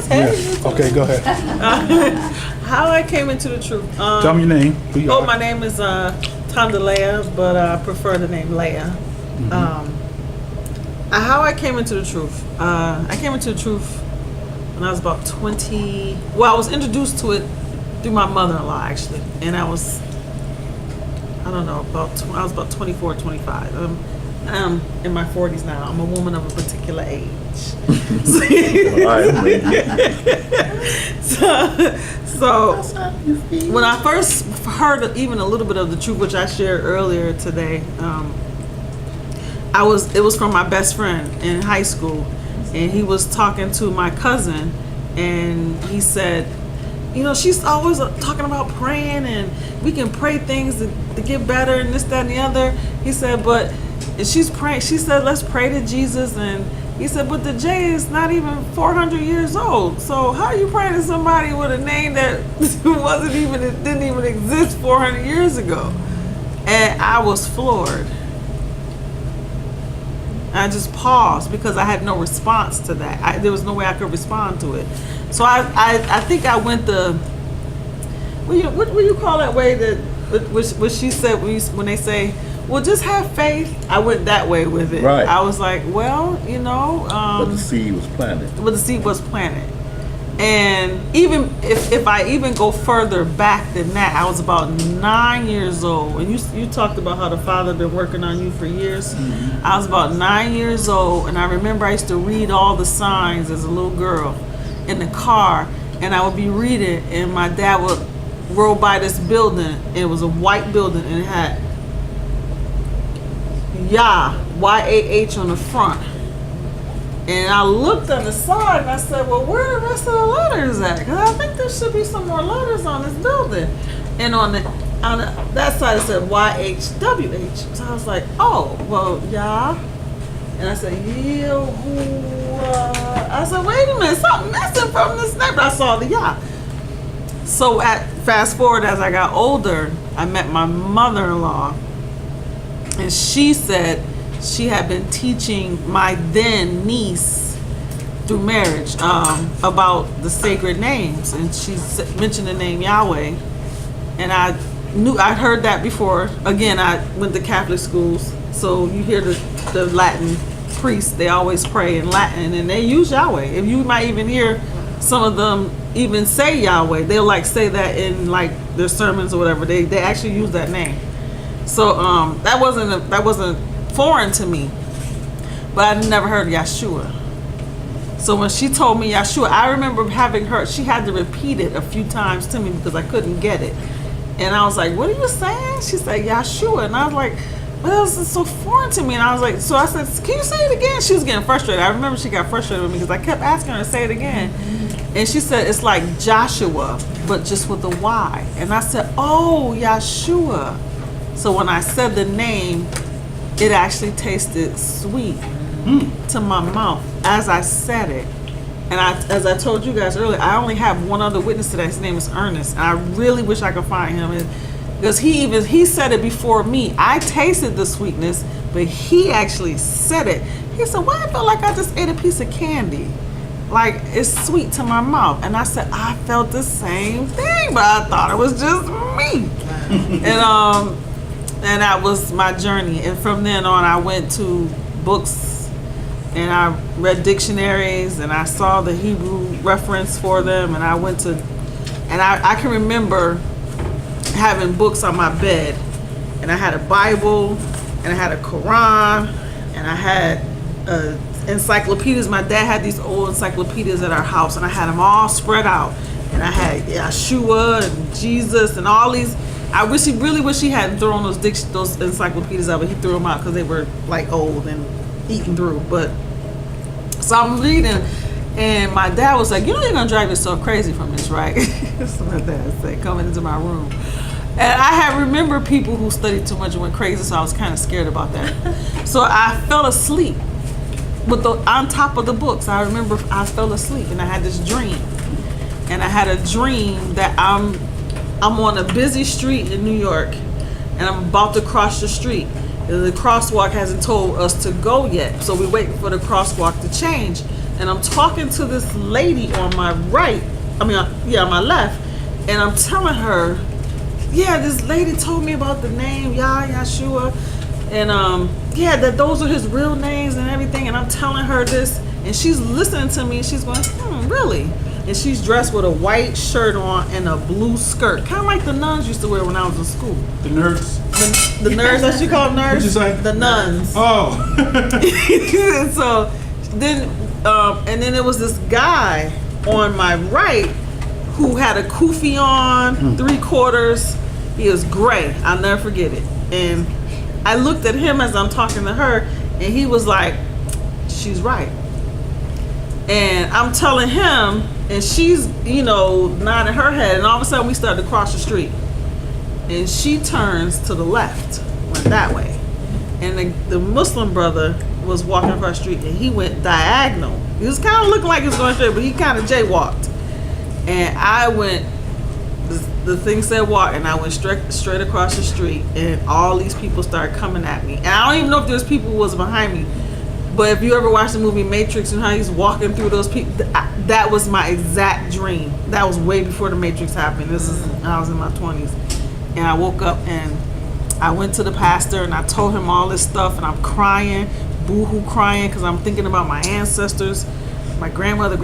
Okay, go ahead. How I came into the truth. Tell me your name. Who you are. My name is Tondalea, but I prefer the name Leia. How I came into the truth. I came into the truth when I was about 20. Well, I was introduced to it through my mother-in-law, actually. And I was, I don't know, I was about 24, 25. I'm in my 40s now. I'm a woman of a particular age. So when I first heard even a little bit of the truth, which I shared earlier today, it was from my best friend in high school, and he was talking to my cousin, and he said, you know, she's always talking about praying, and we can pray things to get better, and this, that, and the other. He said, but she's praying. She said, let's pray to Jesus, and he said, but the J is not even 400 years old. So how are you praying to somebody with a name that didn't even exist 400 years ago? And I was floored. I just paused because I had no response to that. There was no way I could respond to it. So I think I went what do you call that way that what she said when they say, well, just have faith. I went that way with it. Right. I was like, well, you know. But the seed was planted. But the seed was planted. And even if I even go further back than that, I was about 9 years old. And you talked about how the Father been working on you for years. Mm-hmm. I was about 9 years old, and I remember I used to read all the signs as a little girl in the car, and I would be reading, and my dad would roll by this building, and it was a white building, and it had Yah, Y-A-H on the front. And I looked on the side and I said, well, where are the rest of the letters at? Because I think there should be some more letters on this building. And on that side it said Y-H-W-H. So I was like, oh, well, Yah. And I said, Yahuwah. I said, wait a minute, something missing from this name. But I saw the Yah. So fast forward as I got older, I met my mother-in-law. And she said she had been teaching my then niece through marriage about the sacred names. And she mentioned the name Yahweh. And I heard that before. Again, I went to Catholic schools. So you hear the Latin priests, they always pray in Latin. And they use Yahweh. If you might even hear some of them even say Yahweh. They'll like say that in like their sermons or whatever. They actually use that name. So that wasn't foreign to me, but I never heard of Yeshua. So when she told me Yeshua, I remember having heard, she had to repeat it a few times to me because I couldn't get it. And I was like, what are you saying? She said Yeshua. And I was like, what else is so foreign to me? And I was like, so I said, can you say it again? She was getting frustrated. I remember she got frustrated with me because I kept asking her to say it again. And she said, it's like Joshua, but just with a Y. And I said, oh, Yeshua. So when I said the name, it actually tasted sweet to my mouth as I said it. And as I told you guys earlier, I only have one other witness to that. His name is Ernest. And I really wish I could find him. Because he said it before me. I tasted the sweetness, but he actually said it. He said, well, I felt like I just ate a piece of candy. Like, it's sweet to my mouth. And I said, I felt the same thing, but I thought it was just me. And that was my journey. And from then on, I went to books and I read dictionaries and I saw the Hebrew reference for them. And I went to, and I can remember having books on my bed. And I had a Bible and I had a Quran and I had encyclopedias. My dad had these old encyclopedias at our house and I had them all spread out. And I had Yeshua and Jesus and all these. I really wish he hadn't thrown those encyclopedias out, but he threw them out because they were like old and eaten through. But so I'm reading, and my dad was like, "You know, you're gonna drive yourself crazy from this, right?" That's what my dad said, coming into my room. And I remember people who studied too much and went crazy, so I was kind of scared about that. So I fell asleep on top of the books. I remember I fell asleep, and I had this dream, and I had a dream that I'm on a busy street in New York, and I'm about to cross the street. The crosswalk hasn't told us to go yet, so we're waiting for the crosswalk to change. and I'm talking to this lady on my right. On my left, and I'm telling her, yeah, this lady told me about the name Yahshua, and that those are his real names and everything. And I'm telling her this, and she's listening to me. And she's going, really? And she's dressed with a white shirt on and a blue skirt, kind of like the nuns used to wear when I was in school. The nerds. The nerds, that you call nerds? What'd you say? The nuns. Oh. And so then, and then there was this guy on my right who had a kufi on, 3/4. He was gray. I'll never forget it. And I looked at him as I'm talking to her, and he was like, she's right. And I'm telling him, and she's, nodding her head, and all of a sudden we started to cross the street. And she turns to the left, went that way. And the Muslim brother was walking across the street, and he went diagonal. He was kind of looking like he was going straight, but he kind of jaywalked. And I went, the thing said walk, and I went straight across the street, and all these people started coming at me. And I don't even know if there's people who was behind me. But if you ever watched the movie Matrix and how he's walking through those people, that was my exact dream. That was way before the Matrix happened. This is when I was in my 20s. And I woke up and I went to the pastor and I told him all this stuff, and I'm crying, boo-hoo crying, because I'm thinking about my ancestors, my grandmother,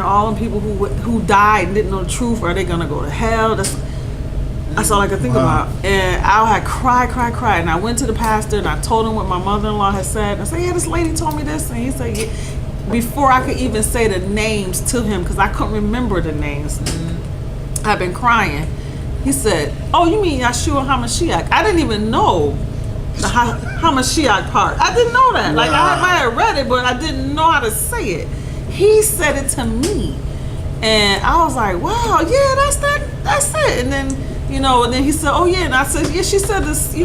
all the people who died and didn't know the truth. Are they going to go to hell? That's all I could think about. And I had cry. And I went to the pastor and I told him what my mother-in-law had said. And I said, yeah, this lady told me this. And he said, yeah. Before I could even say the names to him, because I couldn't remember the names, I've been crying. He said, oh, you mean Yahshua HaMashiach? I didn't even know the HaMashiach part. I didn't know that. Wow. Like, I might have read it, but I didn't know how to say it. He said it to me. And I was like, wow, yeah, that's it. And then, and then he said, oh yeah, and I said, yeah, she said this, the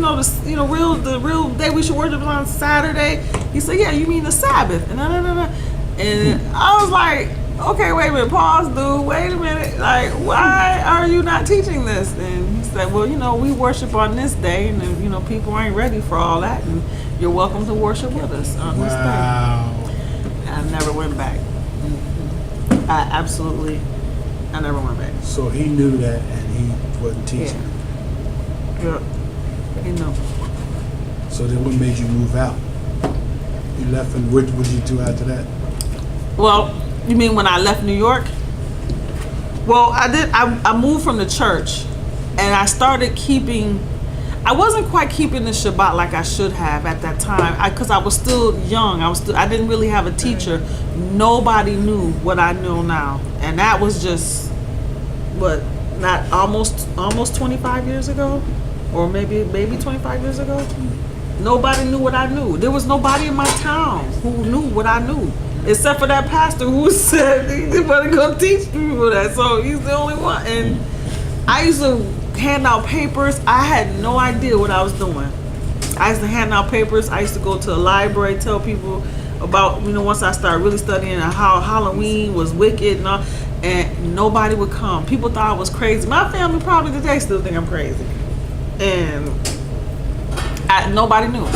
real day we should worship is on Saturday. He said, yeah, you mean the Sabbath, and and I was like, okay, wait a minute, pause, dude, wait a minute, like, why are you not teaching this? And he said, well, we worship on this day, and people ain't ready for all that, and you're welcome to worship with us on this day. I never went back. I never went back. So he knew that, and he wasn't teaching. Yeah. He knew. So then what made you move out? You left, and what did you do after that? Well, you mean when I left New York? Well, I did. I moved from the church, and I started I wasn't quite keeping the Shabbat like I should have at that time, because I was still young. I didn't really have a teacher. Nobody knew what I know now, and that was just not almost 25 years ago, or maybe 25 years ago. Nobody knew what I knew. There was nobody in my town who knew what I knew, except for that pastor who said he wasn't gonna teach people that. So he's the only one. And I used to hand out papers. I had no idea what I was doing. I used to hand out papers. I used to go to a library, tell people about, once I started really studying how Halloween was wicked and all, and nobody would come. People thought I was crazy. My family probably today still think I'm crazy. And nobody knew.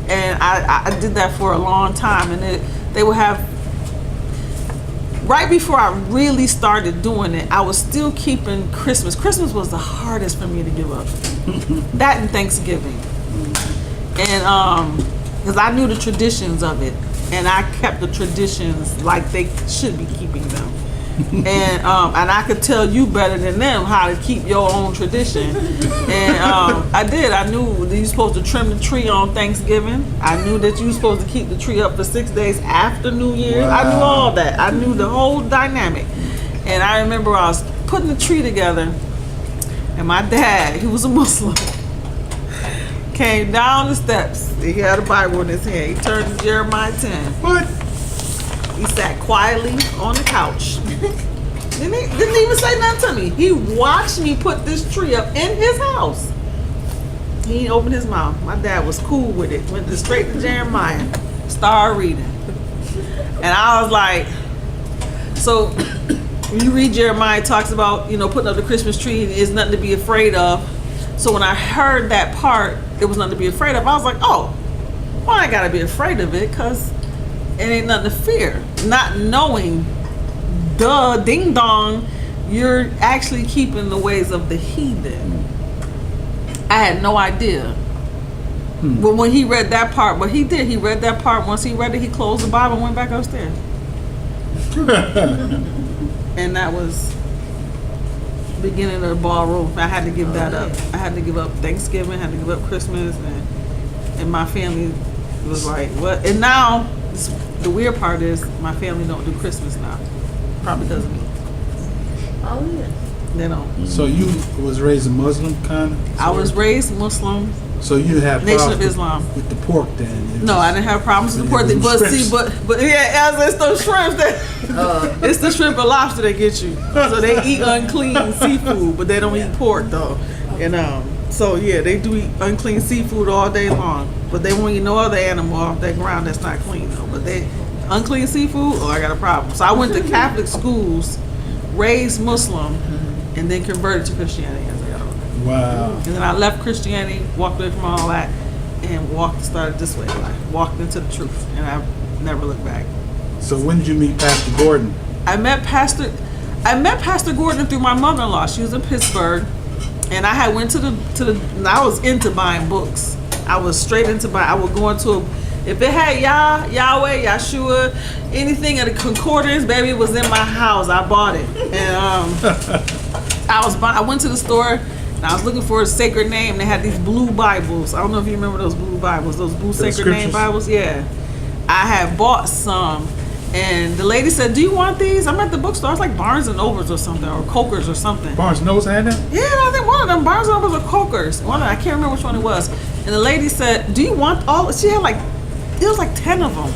And I did that for a long time. And they would have, right before I really started doing it, I was still keeping Christmas. Christmas was the hardest for me to give up. That and Thanksgiving. And because I knew the traditions of it, and I kept the traditions like they should be keeping them. And I could tell you better than them how to keep your own tradition. And I did. I knew that you're supposed to trim the tree on Thanksgiving. I knew that you were supposed to keep the tree up for 6 days after New Year's. Wow. I knew all that. I knew the whole dynamic. And I remember I was putting the tree together, and my dad, he was a Muslim, came down the steps. He had a Bible in his hand. He turned to Jeremiah 10. What? He sat quietly on the couch. Didn't even say nothing to me. He watched me put this tree up in his house. He didn't open his mouth. My dad was cool with it. Went straight to Jeremiah. Started reading. And I was like, so when you read Jeremiah, it talks about, putting up the Christmas tree is nothing to be afraid of. So when I heard that part, it was nothing to be afraid of, I was like, oh, well, I gotta be afraid of it, because it ain't nothing to fear. Not knowing, duh, ding dong, you're actually keeping the ways of the heathen. I had no idea. But when he read that part, but he did. He read that part. Once he read it, he closed the Bible and went back upstairs. And that was the beginning of the ballroom. I had to give that up. I had to give up Thanksgiving. I had to give up Christmas, and my family was like, "What?" And now the weird part is my family don't do Christmas now. Probably doesn't. Oh yeah. They don't. So you was raised a Muslim kind of? I was raised Muslim. So you have Nation problems of Islam. with the pork then? No, I didn't have problems with the pork. Them But shrimps. see, but yeah, as it's those shrimps that it's the shrimp and lobster that get you. So they eat unclean seafood, but they don't eat pork though. And so yeah, they do eat unclean seafood all day long, but they won't eat no other animal off that ground that's not clean though. But they unclean seafood, oh, I got a problem. So I went to Catholic schools, raised Muslim, and then converted to Christianity as I got older. Wow. And then I left Christianity, walked away from all that, and started this way of life. Walked into the truth, and I've never looked back. So when did you meet Pastor Gordon? I met Pastor Gordon through my mother-in-law. She was in Pittsburgh, and I had went to the. I was into buying books. I was straight into buying. I would go into if it had Yahweh, Yahshua, anything at a concordance, baby, it was in my house. I bought it, and I went to the store. And I was looking for a sacred name. They had these blue Bibles. I don't know if you remember those blue Bibles, those blue sacred name Bibles. Yeah, I had bought some, and the lady said, "Do you want these?" I'm at the bookstore. I was like Barnes and Nobles or something, or Coker's or something. Barnes Nobles had that? Yeah, I think one of them Barnes and Nobles or Coker's. One of them, I can't remember which one it was. And the lady said, "Do you want all?" She had it was like 10 of them.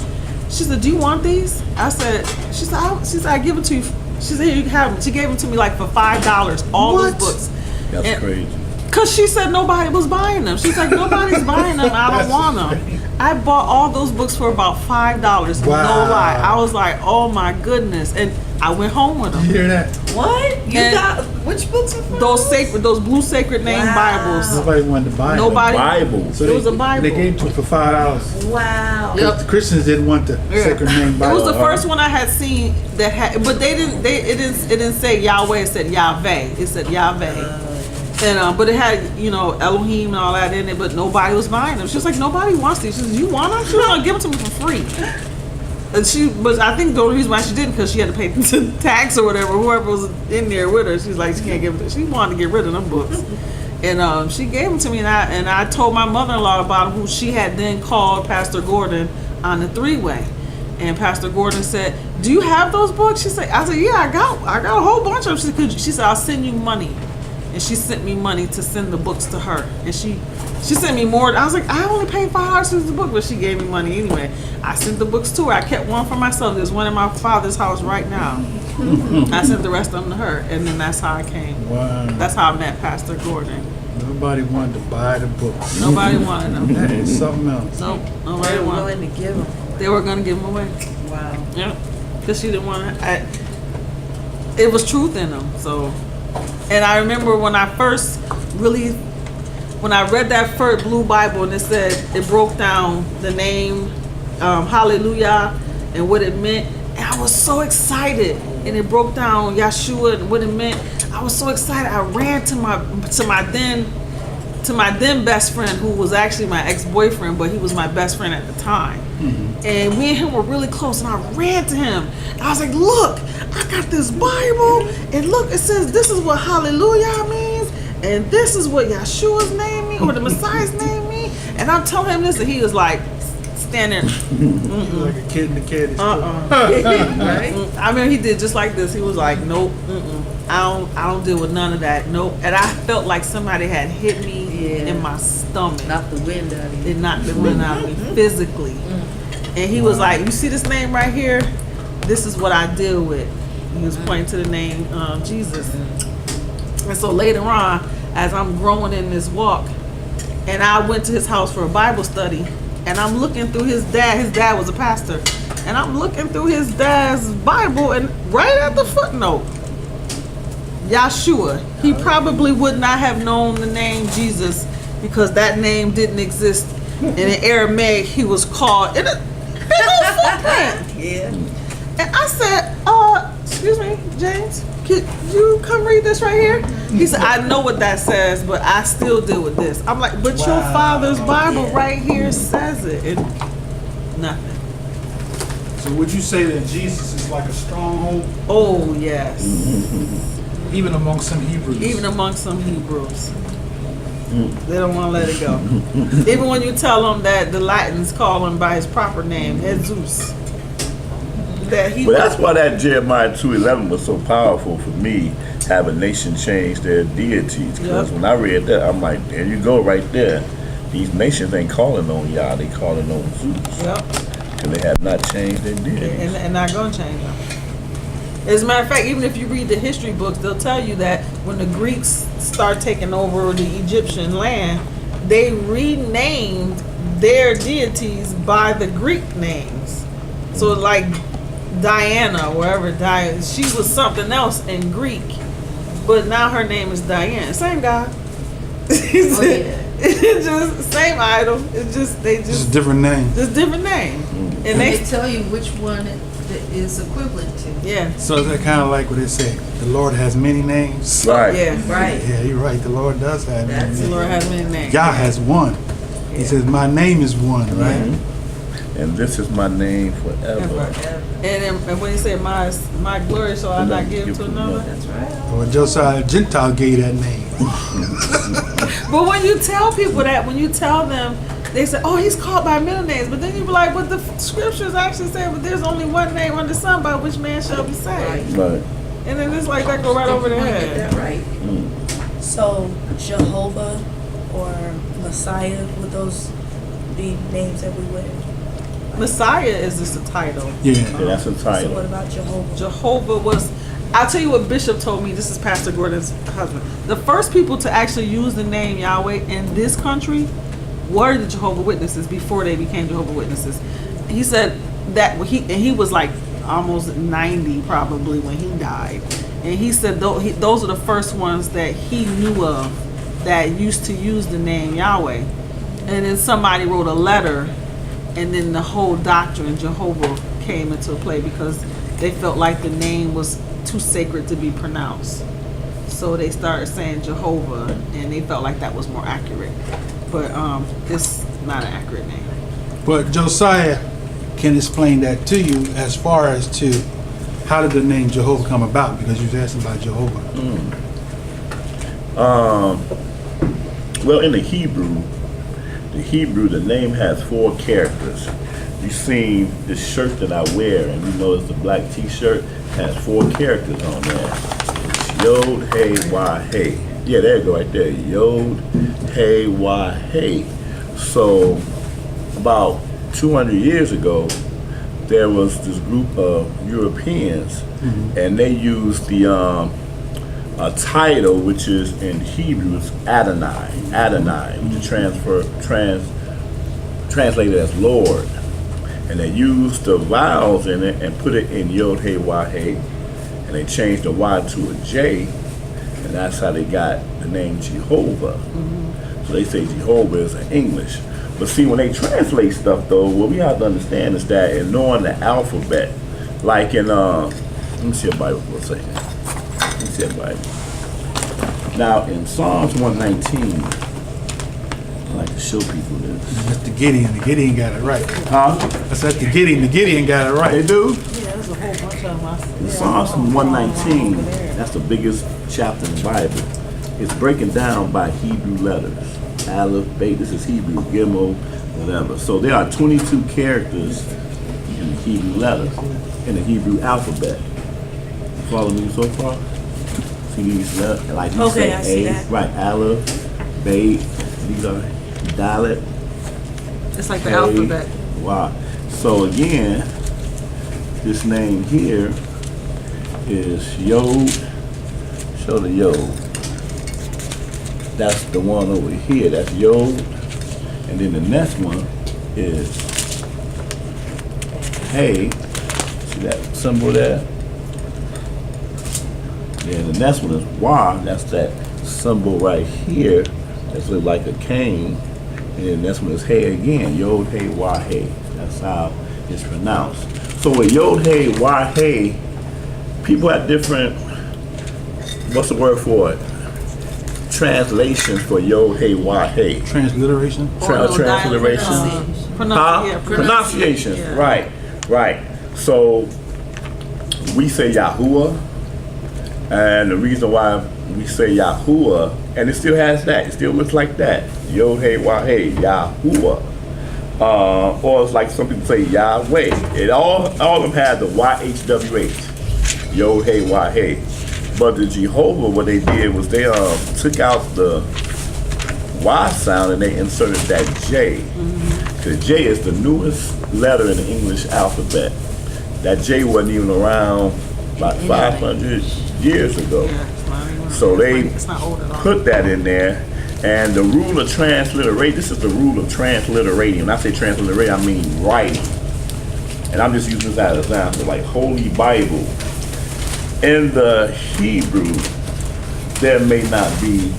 She said, "Do you want these?" I said, "She said, I give it to you." She said, "Here, you can have them." She gave them to me like for $5. All those books. That's crazy. Cause she said nobody was buying them. She's like, nobody's buying them. I don't want them. I bought all those books for about $5. Wow. No lie. I was like, oh my goodness, and I went home with them. You hear that? What? You And got which books are from? Those blue sacred name Wow. Bibles. Nobody wanted to buy them. Nobody. Bible. So It was a Bible. They gave it to you for $5. Wow. Yep. The Christians didn't want the Yeah. sacred name It Bible. was the first one I had seen that had, but it didn't say Yahweh. It said Yahweh. It said Yahweh. And but it had Elohim and all that in it, but nobody was buying them. She was like, nobody wants these. She said, you want them? She was gonna give them to me for free. And I think the only reason why she didn't, because she had to pay tax or whatever. Whoever was in there with her, she's like, she can't give it. She wanted to get rid of them books, and she gave them to me. And I told my mother-in-law about them, who she had then called Pastor Gordon on the three-way. And Pastor Gordon said, "Do you have those books?" I said, "Yeah, I got a whole bunch of them." She said, "I'll send you money." And she sent me money to send the books to her. And she sent me more. I was like, I only paid $5 for the book, but she gave me money anyway. I sent the books to her. I kept one for myself. There's one in my father's house right now. I sent the rest of them to her. And then that's how I came. Wow. That's how I met Pastor Gordon. Nobody wanted to buy the books. Nobody wanted them. That is something else. Nope. Nobody They were wanted willing them. to give them. They were going to give them away. Wow. Yeah. Because she didn't want to. It was truth in them. So. And I remember when I read that first blue Bible, and it broke down the name, Hallelujah, and what it meant. And I was so excited. And it broke down Yahshua and what it meant. I was so excited. I ran to my then best friend, who was actually my ex-boyfriend, but he was my best friend at the time. And me and him were really close, and I ran to him. I was like, look, I got this Bible, and look, it says this is what hallelujah means, and this is what Yahshua's name means, or the Messiah's name means. And I'm telling him this, and he was like, standing. Like a kid in the candy store. Right? I mean, he did just like this. He was like, nope, I don't deal with none of that. Nope. And I felt like somebody had hit me in my stomach. Knocked the wind out of you. It knocked the wind out of me physically. And he was like, you see this name right here? This is what I deal with. He was pointing to the name Jesus. And so later on, as I'm growing in this walk, and I went to his house for a Bible study, and I'm looking through his dad was a pastor, and I'm looking through his dad's Bible, and right at the footnote, Yahshua, he probably would not have known the name Jesus, because that name didn't exist. And in Aramaic, he was called, in a big old blueprint. Yeah. And I said, excuse me, James, could you come read this right here? He said, I know what that says, but I still deal with this. I'm like, but your father's Bible right here says it. And nothing. So would you say that Jesus is like a stronghold, Oh, yes. even among some Hebrews? Even among some Hebrews. They don't want to let it go. Even when you tell them that the Latins call him by his proper name, Jesus. That he But that's why that Jeremiah 2:11 was so powerful for me. Have a nation change their deities. Because Yep. when I read that, I'm like, there you go, right there. These nations ain't calling on Yah, they calling on Zeus. Yep. Because they have not changed their deities. And not going to change them. As a matter of fact, even if you read the history books, they'll tell you that when the Greeks start taking over the Egyptian land, they renamed their deities by the Greek names. So like Diana, wherever Diana, she was something else in Greek, but now her name is Diane. Same guy. It's just same idol. It's just Just a different name. just different name. And They they tell you which one it is equivalent to. yeah. So is that kind of like what they say? The Lord has many names. Right. Yeah. Right. Yeah, you're right. The Lord does have many That's The names. Lord has many names. Yah has one. He Yeah. says, my name is one, right? Mhm. And this is my name forever. Forever. And when he said my glory shall I not give to another. That's right. Or Josiah Gentile gave that name. But when you tell people that, when you tell them, they say, "Oh, he's called by middle names," but then you be like, "But the scriptures actually say, but there's only one name under the sun by which man shall be saved." Right. And then it's like that go right over their Get head. that right. So Jehovah or Messiah, would those be names that we would? Messiah is just a title. Yeah. Yeah, that's a So what title. about Jehovah? Jehovah was. I'll tell you what Bishop told me. This is Pastor Gordon's husband. The first people to actually use the name Yahweh in this country were the Jehovah Witnesses before they became Jehovah Witnesses. He said that he was like almost 90 probably when he died, and he said those are the first ones that he knew of that used to use the name Yahweh. And then somebody wrote a letter, and then the whole doctrine Jehovah came into play because they felt like the name was too sacred to be pronounced. So they started saying Jehovah, and they felt like that was more accurate. But it's not an accurate name. But Josiah can explain that to you as far as to how did the name Jehovah come about, because you was asking about Jehovah. Well, in the Hebrew, the name has 4 characters. You seen this shirt that I wear, and you notice the black T-shirt has 4 characters on there. It's Yod, Hey, Wah, Hey. Yeah, there you go, right there. Yod, Hey, Wah, Hey. So, about 200 years ago, there was this group of Europeans, and they used the a title which is in Hebrew is Adonai, which is translated as Lord. And they used the vowels in it and put it in Yod Hey Wah Hey, and they changed the Y to a J, and that's how they got the name Jehovah. So they say Jehovah is in English. But see, when they translate stuff though, what we have to understand is that in knowing the alphabet, like in let me see a Bible for a second. Let me see a Bible. Now in Psalms 119, I like to show people this. That's the Gideon. The Gideon got it right. Huh? That's the Gideon. The Gideon got it They right. do? Yeah, there's a whole bunch of them. In Psalms 119, that's the biggest chapter in the Bible. It's breaking down by Hebrew letters. Aleph, Bet, this is Hebrew, Gimel, whatever. So there are 22 characters in the Hebrew letter, in the Hebrew alphabet. You follow me so far? See these letters? Like you Okay, say I see A, that. right, Aleph, Bet, these are Dalet, It's like the Hey. alphabet. Wow. So again, this name here is Yod. Show the Yod. That's the one over here. That's Yod. And then the next one is Hey. See that symbol there? Yeah, the next one is Wah. That's that symbol right here. That's look like a cane. And then this one is Hey again. Yod, Hey, Wah, Hey. That's how is pronounced. So with Yod Hey, Wah Hey, people have different, what's the word for it? Translations for Yod Hey, Wah Hey. Transliteration? Transliteration. Pronunciations. Yeah. Right. So we say Yahuwah, and the reason why we say Yahuwah, and it still has that, it still looks like that. Yod Hey Wah Hey, Yahuwah. Or it's like some people say Yahweh. It all of them had the YHWH. Yod Hey Wah Hey. But the Jehovah, what they did was they took out the Y sound and they inserted that J. Because J is the newest letter in the English alphabet. That J wasn't even around about 500 years ago. Yeah, it's not even- So they it's not old at all. put that in there. And the rule of transliteration, this is the rule of transliterating. When I say transliterate, I mean writing. And I'm just using this as an example, like Holy Bible. In the Hebrew, there may not be,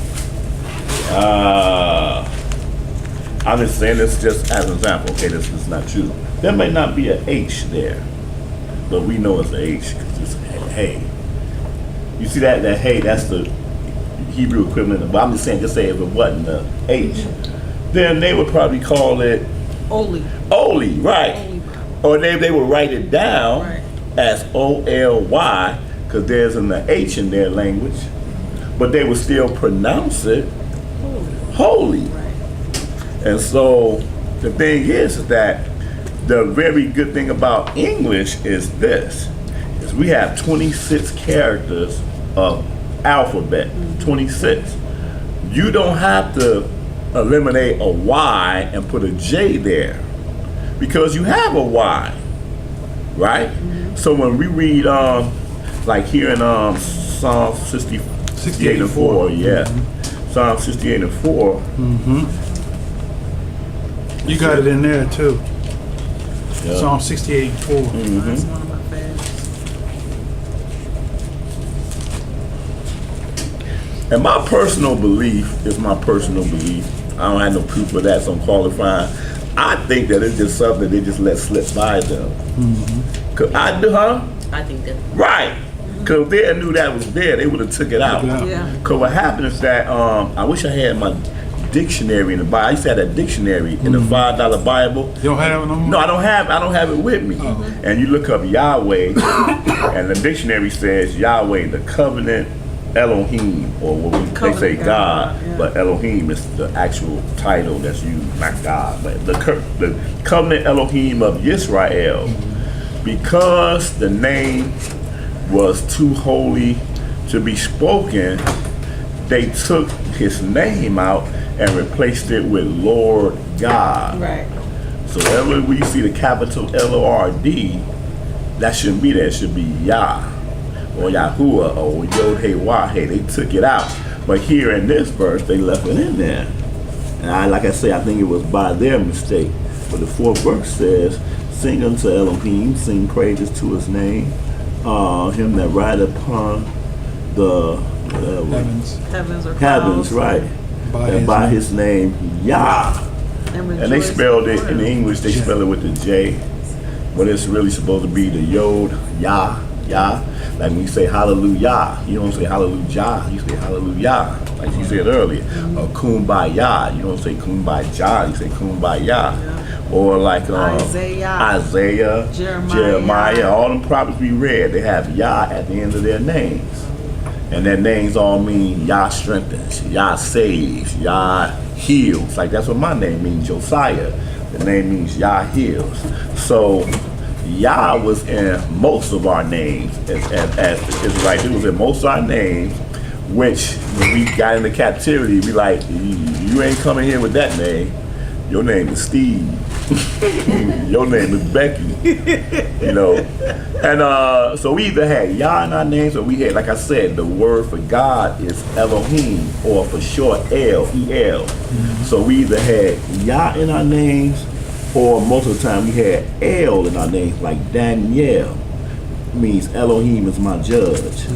I'm just saying this just as an example, okay, this is not true. There may not be an H there, but we know it's an H because it's hey. You see that hey, that's the Hebrew equivalent, but I'm just saying, just say if it wasn't a H, then they would probably call it Oli. Oli, right? Or they would write it down Right. as OLY, because there's an H in their language, but they would still pronounce it holy. And so the thing is that the very good thing about English is this, is we have 26 characters of alphabet, 26. You don't have to eliminate a Y and put a J there because you have a Y, right? So when we read, like here in Psalm 68 and 4, yeah, Psalm 68 and 4. You got it in there too. Yeah. Psalm 68, 4. That's one of my favorites. And my personal belief is my personal belief. I don't have no proof of that, so I'm qualifying. I think that it's just something they just let slip by them. Cause I do, huh? I think that. Right. Cause if they knew that was there, they would have took it out. Yeah. Cause what happened is that I wish I had my dictionary in the Bible. I used to have that dictionary in the $5 Bible. You don't have it no more? No, I don't have it with me. And you look up Yahweh, and the dictionary says Yahweh, the Covenant Elohim, or what they say Covenant God, yeah. but Elohim is the actual title that's used, not God, but the Covenant Elohim of Yisrael. Because the name was too holy to be spoken, they took his name out and replaced it with Lord God. Right. So whenever we see the capital L-O-R-D, that shouldn't be there. It should be Yah, or Yahuwah, or Yod Hey Wah Hey. They took it out. But here in this verse, they left it in there. And like I say, I think it was by their mistake. But the 4th verse says, sing unto Elohim, sing praises to his name, him that ride upon the Heavens. Heavens, right. By And his by name. his name, Yah. And they rejoice spelled it the in Lord. English, they spell it with the J, but it's really supposed to be the Yod, Yah. Like when you say hallelujah, you don't say hallelujah, you say hallelujah, like you said earlier. Or kumbaya, you don't say kumbaya, you say kumbaya. Or like Isaiah, Jeremiah, all them prophets we read, they have Yah at the end of their names. And their names all mean Yah strengthens, Yah saves, Yah heals. Like that's what my name means, Josiah. The name means Yah heals. So Yah was in most of our names as Israelites. It was in most of our names, which when we got into captivity, we like, you ain't coming here with that name. Your name is Steve. Your name is Becky. You know. And so we either had Yah in our names, or we had, like I said, the word for God is Elohim, or for short El, E-L. So we either had Yah in our names, or most of the time we had El in our names, like Daniel means Elohim is my judge.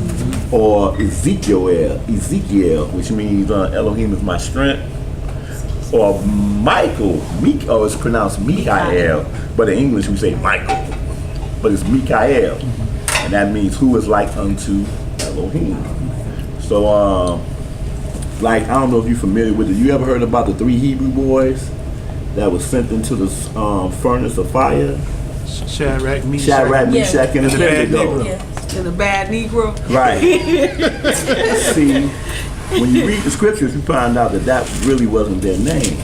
Or Ezekiel, which means Elohim is my strength. or Michael. Oh, it's pronounced Mikael, but in English we say Michael, but it's Mikael, and that means who is like unto Elohim. So, like, I don't know if you're familiar with it. You ever heard about the 3 Hebrew boys that was sent into the furnace of fire? Shadrach, Meshach, Meshach, and Abednego. Yeah. And a bad Negro. Right. See, when you read the scriptures, you find out that really wasn't their name.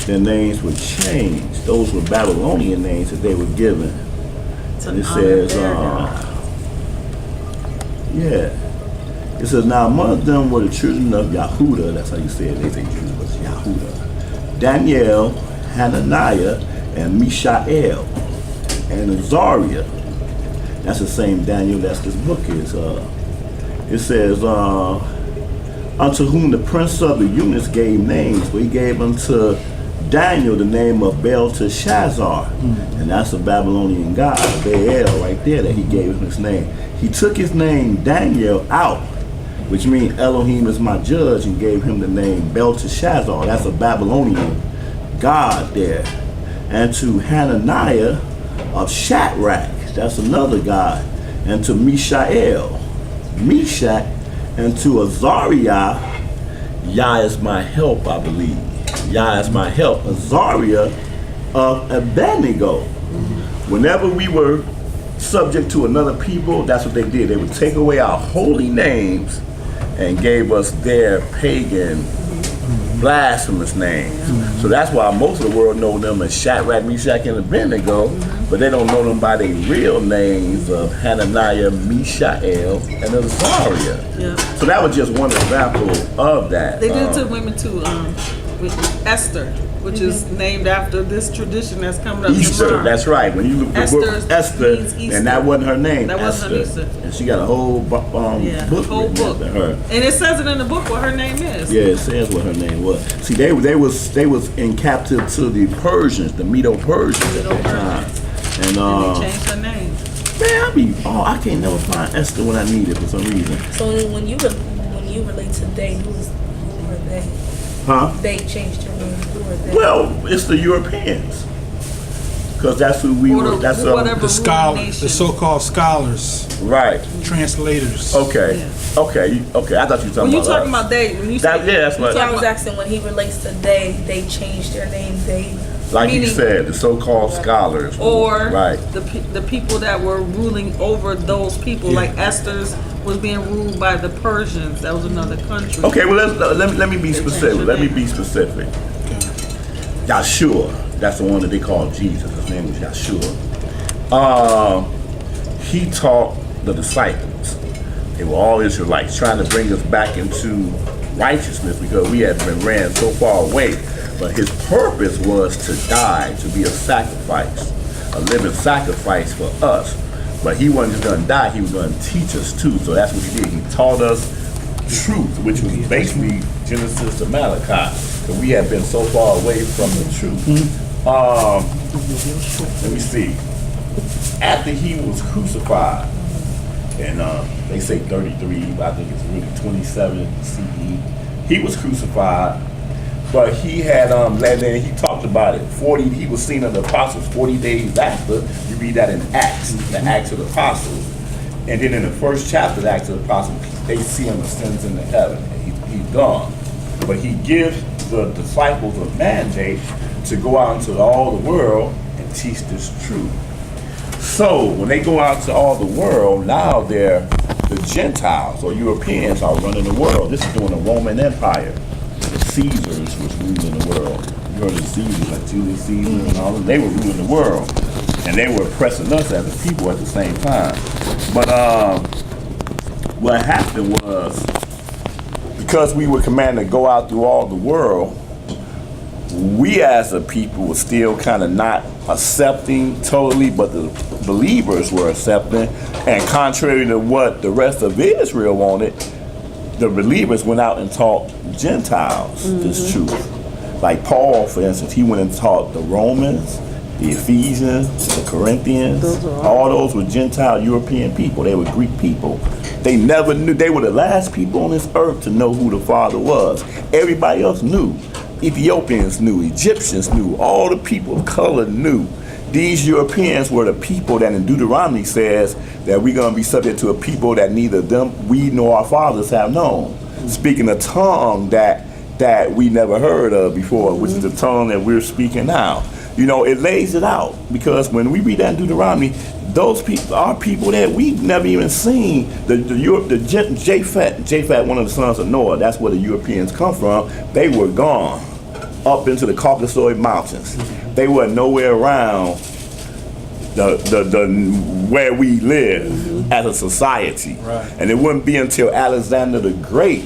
Their names were changed. Those were Babylonian names that they were given. And it says, it says, now among them were the children of Yahuda. That's how you say it. They say Jews, but it's Yahuda. Daniel, Hananiah, and Mishael, and Azariah. That's the same Daniel that this book is. It says, unto whom the prince of the eunuchs gave names, but he gave unto Daniel the name of Belteshazzar, and that's a Babylonian god, Baal, right there, that he gave him his name. He took his name Daniel out, which means Elohim is my judge, and gave him the name Belteshazzar. That's a Babylonian god there. And to Hananiah of Shadrach, that's another god. And to Mishael, Meshach, and to Azariah, Yah is my help, I believe. Yah is my help. Azariah of Abednego. Whenever we were subject to another people, that's what they did. They would take away our holy names and gave us their pagan, blasphemous names. So that's why most of the world know them as Shadrach, Meshach, and Abednego, but they don't know them by their real names of Hananiah, Mishael, and Azariah. Yeah. So that was just one example of that. They did it to women too, with Esther, which is named after this tradition that's coming up Easter, tomorrow. that's right. When you look at the book Esther, means Easter. and that wasn't her name, That wasn't her Esther. Easter. And she got a whole book whole written book. after her. And it says it in the book what her name is. Yeah, it says what her name was. See, they was in captive to the Persians, the Medo-Persians at that time. And And they changed her name. man, I can't never find Esther when I need it for some reason. So when you relate to they, who were they? Huh? They changed your name. Who were they? Well, it's the Europeans. Because that's who we were. That's whatever. The scholars, nation. the so-called scholars, right. translators. Okay. Yeah. Okay. I thought you were talking When you about talking us. about they, when you That, say, yeah, that's what. So I was asking when he relates to they changed their name. They. Like you meaning- said, the so-called scholars. or right. the people that were ruling over those people, Yeah. like Esther's was being ruled by the Persians. That was another country. Okay, well let me be specific. Let me be specific. Yahshua, that's the one that they call Jesus. His name was Yahshua. He taught the disciples. They were all Israelites, trying to bring us back into righteousness because we had been ran so far away. But his purpose was to die, to be a sacrifice, a living sacrifice for us. But he wasn't just going to die, he was going to teach us too. So that's what he did. He taught us truth, which was basically Genesis to Malachi. Because we had been so far away from the truth. Let me see. After he was crucified, and they say 33, but I think it's really 27 CE, he was crucified. But he had, and he talked about it, he was seen of the apostles 40 days after. You read that in Acts, the Acts of the Apostles. And then in the first chapter of the Acts of the Apostles, they see him ascends into heaven. He's gone. But he gives the disciples a mandate to go out into all the world and teach this truth. So when they go out to all the world, now the Gentiles or Europeans are running the world. This is during the Roman Empire. The Caesars was ruling the world. You heard of Caesars, like Julius Caesar and all of them. They were ruling the world. And they were oppressing us as a people at the same time. But what happened was, because we were commanded to go out through all the world, we as a people were still kind of not accepting totally, but the believers were accepting. And contrary to what the rest of Israel wanted, the believers went out and taught Gentiles this truth. Like Paul, for instance, he went and taught the Romans, the Ephesians, the Corinthians. All those were Gentile European people. They were Greek people. They never knew. They were the last people on this earth to know who the Father was. Everybody else knew. Ethiopians knew, Egyptians knew, all the people of color knew. These Europeans were the people that in Deuteronomy says that we're going to be subject to a people that neither we nor our fathers have known. Speaking a tongue that we never heard of before, which is the tongue that we're speaking now. You know, it lays it out, because when we read that in Deuteronomy, those people are people that we've never even seen. Japhet, one of the sons of Noah, that's where the Europeans come from. They were gone up into the Caucasoid Mountains. They were nowhere around the where we live as a society. Right. And it wouldn't be until Alexander the Great,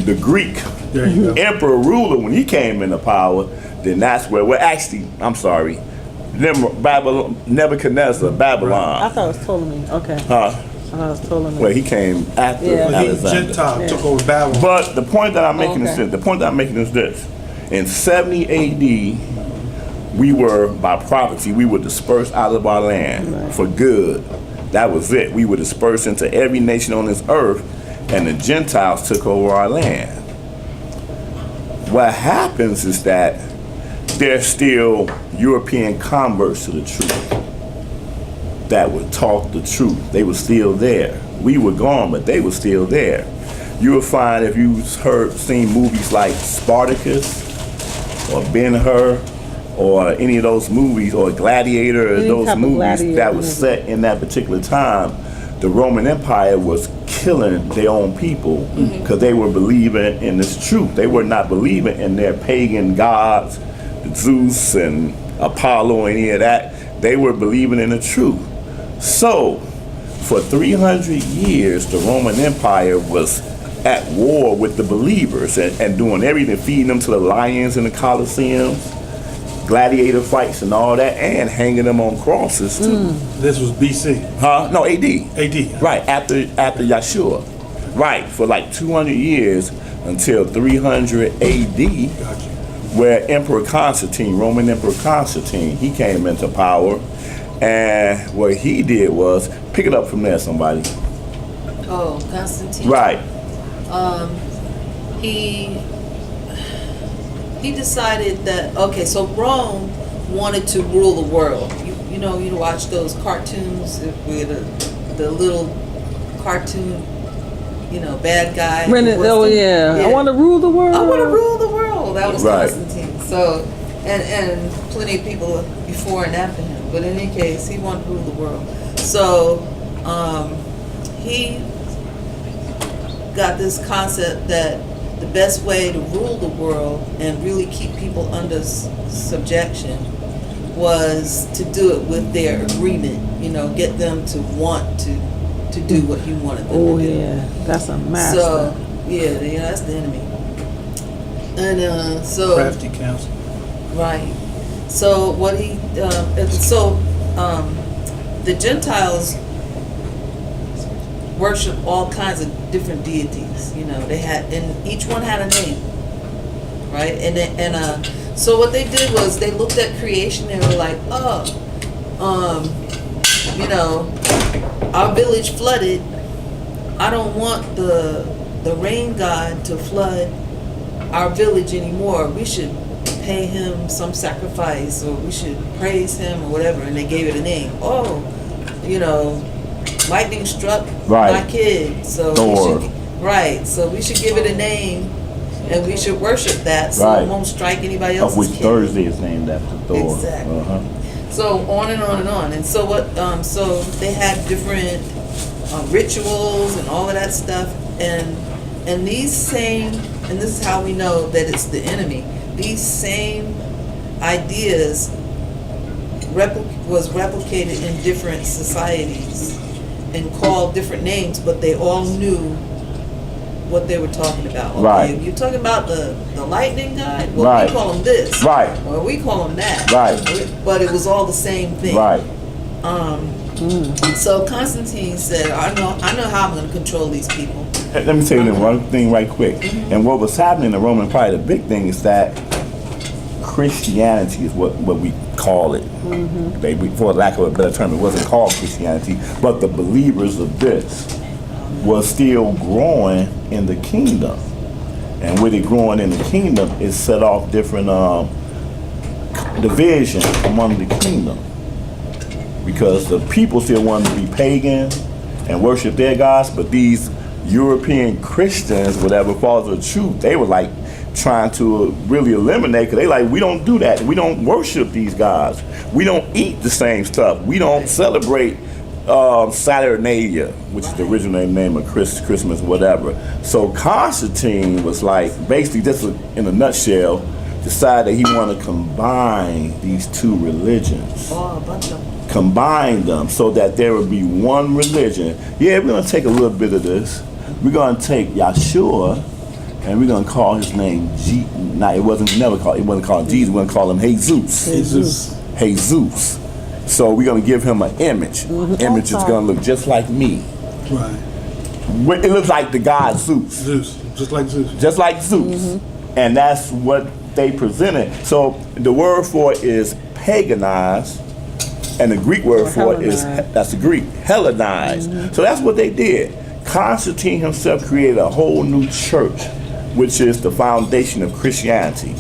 the Greek There you go. emperor ruler, when he came into power, then that's where Nebuchadnezzar, Babylon. I thought it was Ptolemy. Okay. Huh? I thought it was Ptolemy. Well, he came after Yeah. He Alexander. Gentile Yeah. took over Babylon. But the point that I'm making Okay. is this. The point that I'm making is this. In 70 AD, we were, by prophecy, we were dispersed out of our land for good. That was it. We were dispersed into every nation on this earth, and the Gentiles took over our land. What happens is that there's still European converts to the truth that were taught the truth. They were still there. We were gone, but they were still there. You will find, if you've seen movies like Spartacus or Ben-Hur or any of those movies, or Gladiator, or Any those type of movies gladiator that was movie. set in that particular time, the Roman Empire was killing their own people because they were believing in this truth. They were not believing in their pagan gods, Zeus and Apollo, any of that. They were believing in the truth. So, for 300 years, the Roman Empire was at war with the believers and doing everything, feeding them to the lions in the Colosseums, gladiator fights and all that, and hanging them on crosses too. This was BC. Huh? No, AD. AD. Right, after Yeshua. Right, for like 200 years until 300 AD, Gotcha. where Emperor Constantine, Roman Emperor Constantine, he came into power. And what he did was, pick it up from there, somebody. Oh, Constantine. Right, He decided that, okay, so Rome wanted to rule the world. You know, you watch those cartoons with the little cartoon, bad guy. I want to rule the world. I want to rule the world. That was Right. Constantine. So, and plenty of people before and after him. But in any case, he wanted to rule the world. So, he got this concept that the best way to rule the world and really keep people under subjection was to do it with their agreement. Get them to want to do what he wanted them Oh to do. yeah, that's a master. So that's the enemy. And so Crafty counsel. right. So what the Gentiles worship all kinds of different deities. They had, and each one had a name, right? So what they did was they looked at creation. They were like, our village flooded. I don't want the rain god to flood our village anymore. We should pay him some sacrifice, or we should praise him, or whatever. And they gave it a name. Lightning struck Right. my kid, so Thor. so we should give it a name, and we should worship that, so Right. it won't strike anybody of else's which kid. Thursday is named after Thor. Exactly. Uh-huh. So on and on and on. And so so they had different rituals and all of that stuff, and this is how we know that it's the enemy. These same ideas was replicated in different societies and called different names, but they all knew what they were talking about. Okay, Right. you're talking about the lightning god? Well, Right. we call him this. Right. Well, we call him that. Right. But it was all the same thing. Right. So Constantine said, I know how I'm going to control these people. Let me tell you one thing right quick. And what was happening in the Roman Empire, the big thing is that Christianity is what we call it. For lack of a better term, it wasn't called Christianity, but the believers of this was still growing in the kingdom. And with it growing in the kingdom, it set off different division among the kingdom. Because the people still wanted to be pagan and worship their gods, but these European Christians, whatever, followers of the truth, they were like trying to really eliminate, because they like, we don't do that. We don't worship these gods. We don't eat the same stuff. We don't celebrate Saturnalia, which is the original name of Christmas, whatever. So Constantine was like, basically, just in a nutshell, decided that he wanted to combine these two religions. Oh, a bunch of them. Combine them so that there would be one religion. Yeah, we're going to take a little bit of this. We're going to take Yahshua, and we're going to call his name it wasn't called Jesus. We're going to call him Jesus. So we're going to give him an image. Image is going to look just like me. Right. It looks like the god Zeus. Just like Zeus. Just like Zeus. And that's what they presented. So the word for it is paganized, and the Greek word for it is, that's the Greek, Hellenized. So that's what they did. Constantine himself created a whole new church, which is the foundation of Christianity.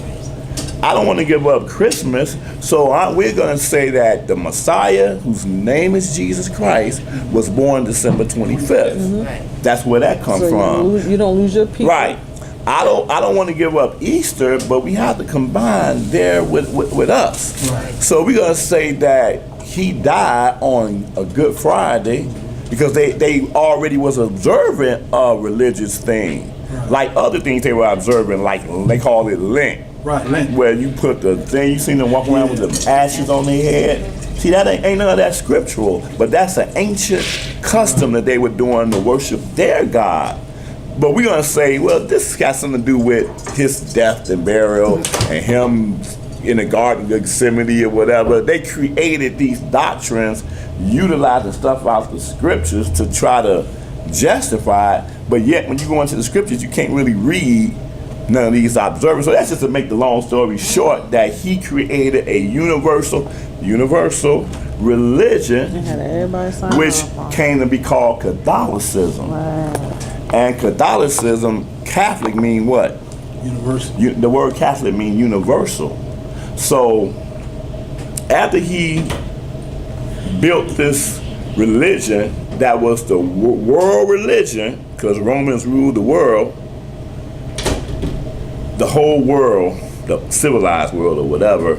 I don't want to give up Christmas, so we're going to say that the Messiah, whose name is Jesus Christ, was born December 25th. Right. That's where that comes from. You don't lose your people. Right. I don't want to give up Easter, but we have to combine there with us. Right. So we're going to say that he died on a Good Friday because they already was observing a religious thing. Right. Like other things they were observing, like they call it Lent. Right, Lent. Where you put the thing, you seen them walk around with the ashes on their head. See, that ain't none of that scriptural, but that's an ancient custom that they were doing to worship their God. But we're going to say, well, this got something to do with his death and burial and him in the Garden of Gethsemane or whatever. They created these doctrines, utilizing stuff out the scriptures to try to justify it. But yet, when you go into the scriptures, you can't really read none of these observers. So that's just to make the long story short, that he created a universal religion, which came to be called Catholicism. Wow. And Catholicism, Catholic mean what? Universal. The word Catholic mean universal. So after he built this religion that was the world religion, because Romans ruled the world, the whole world, the civilized world or whatever,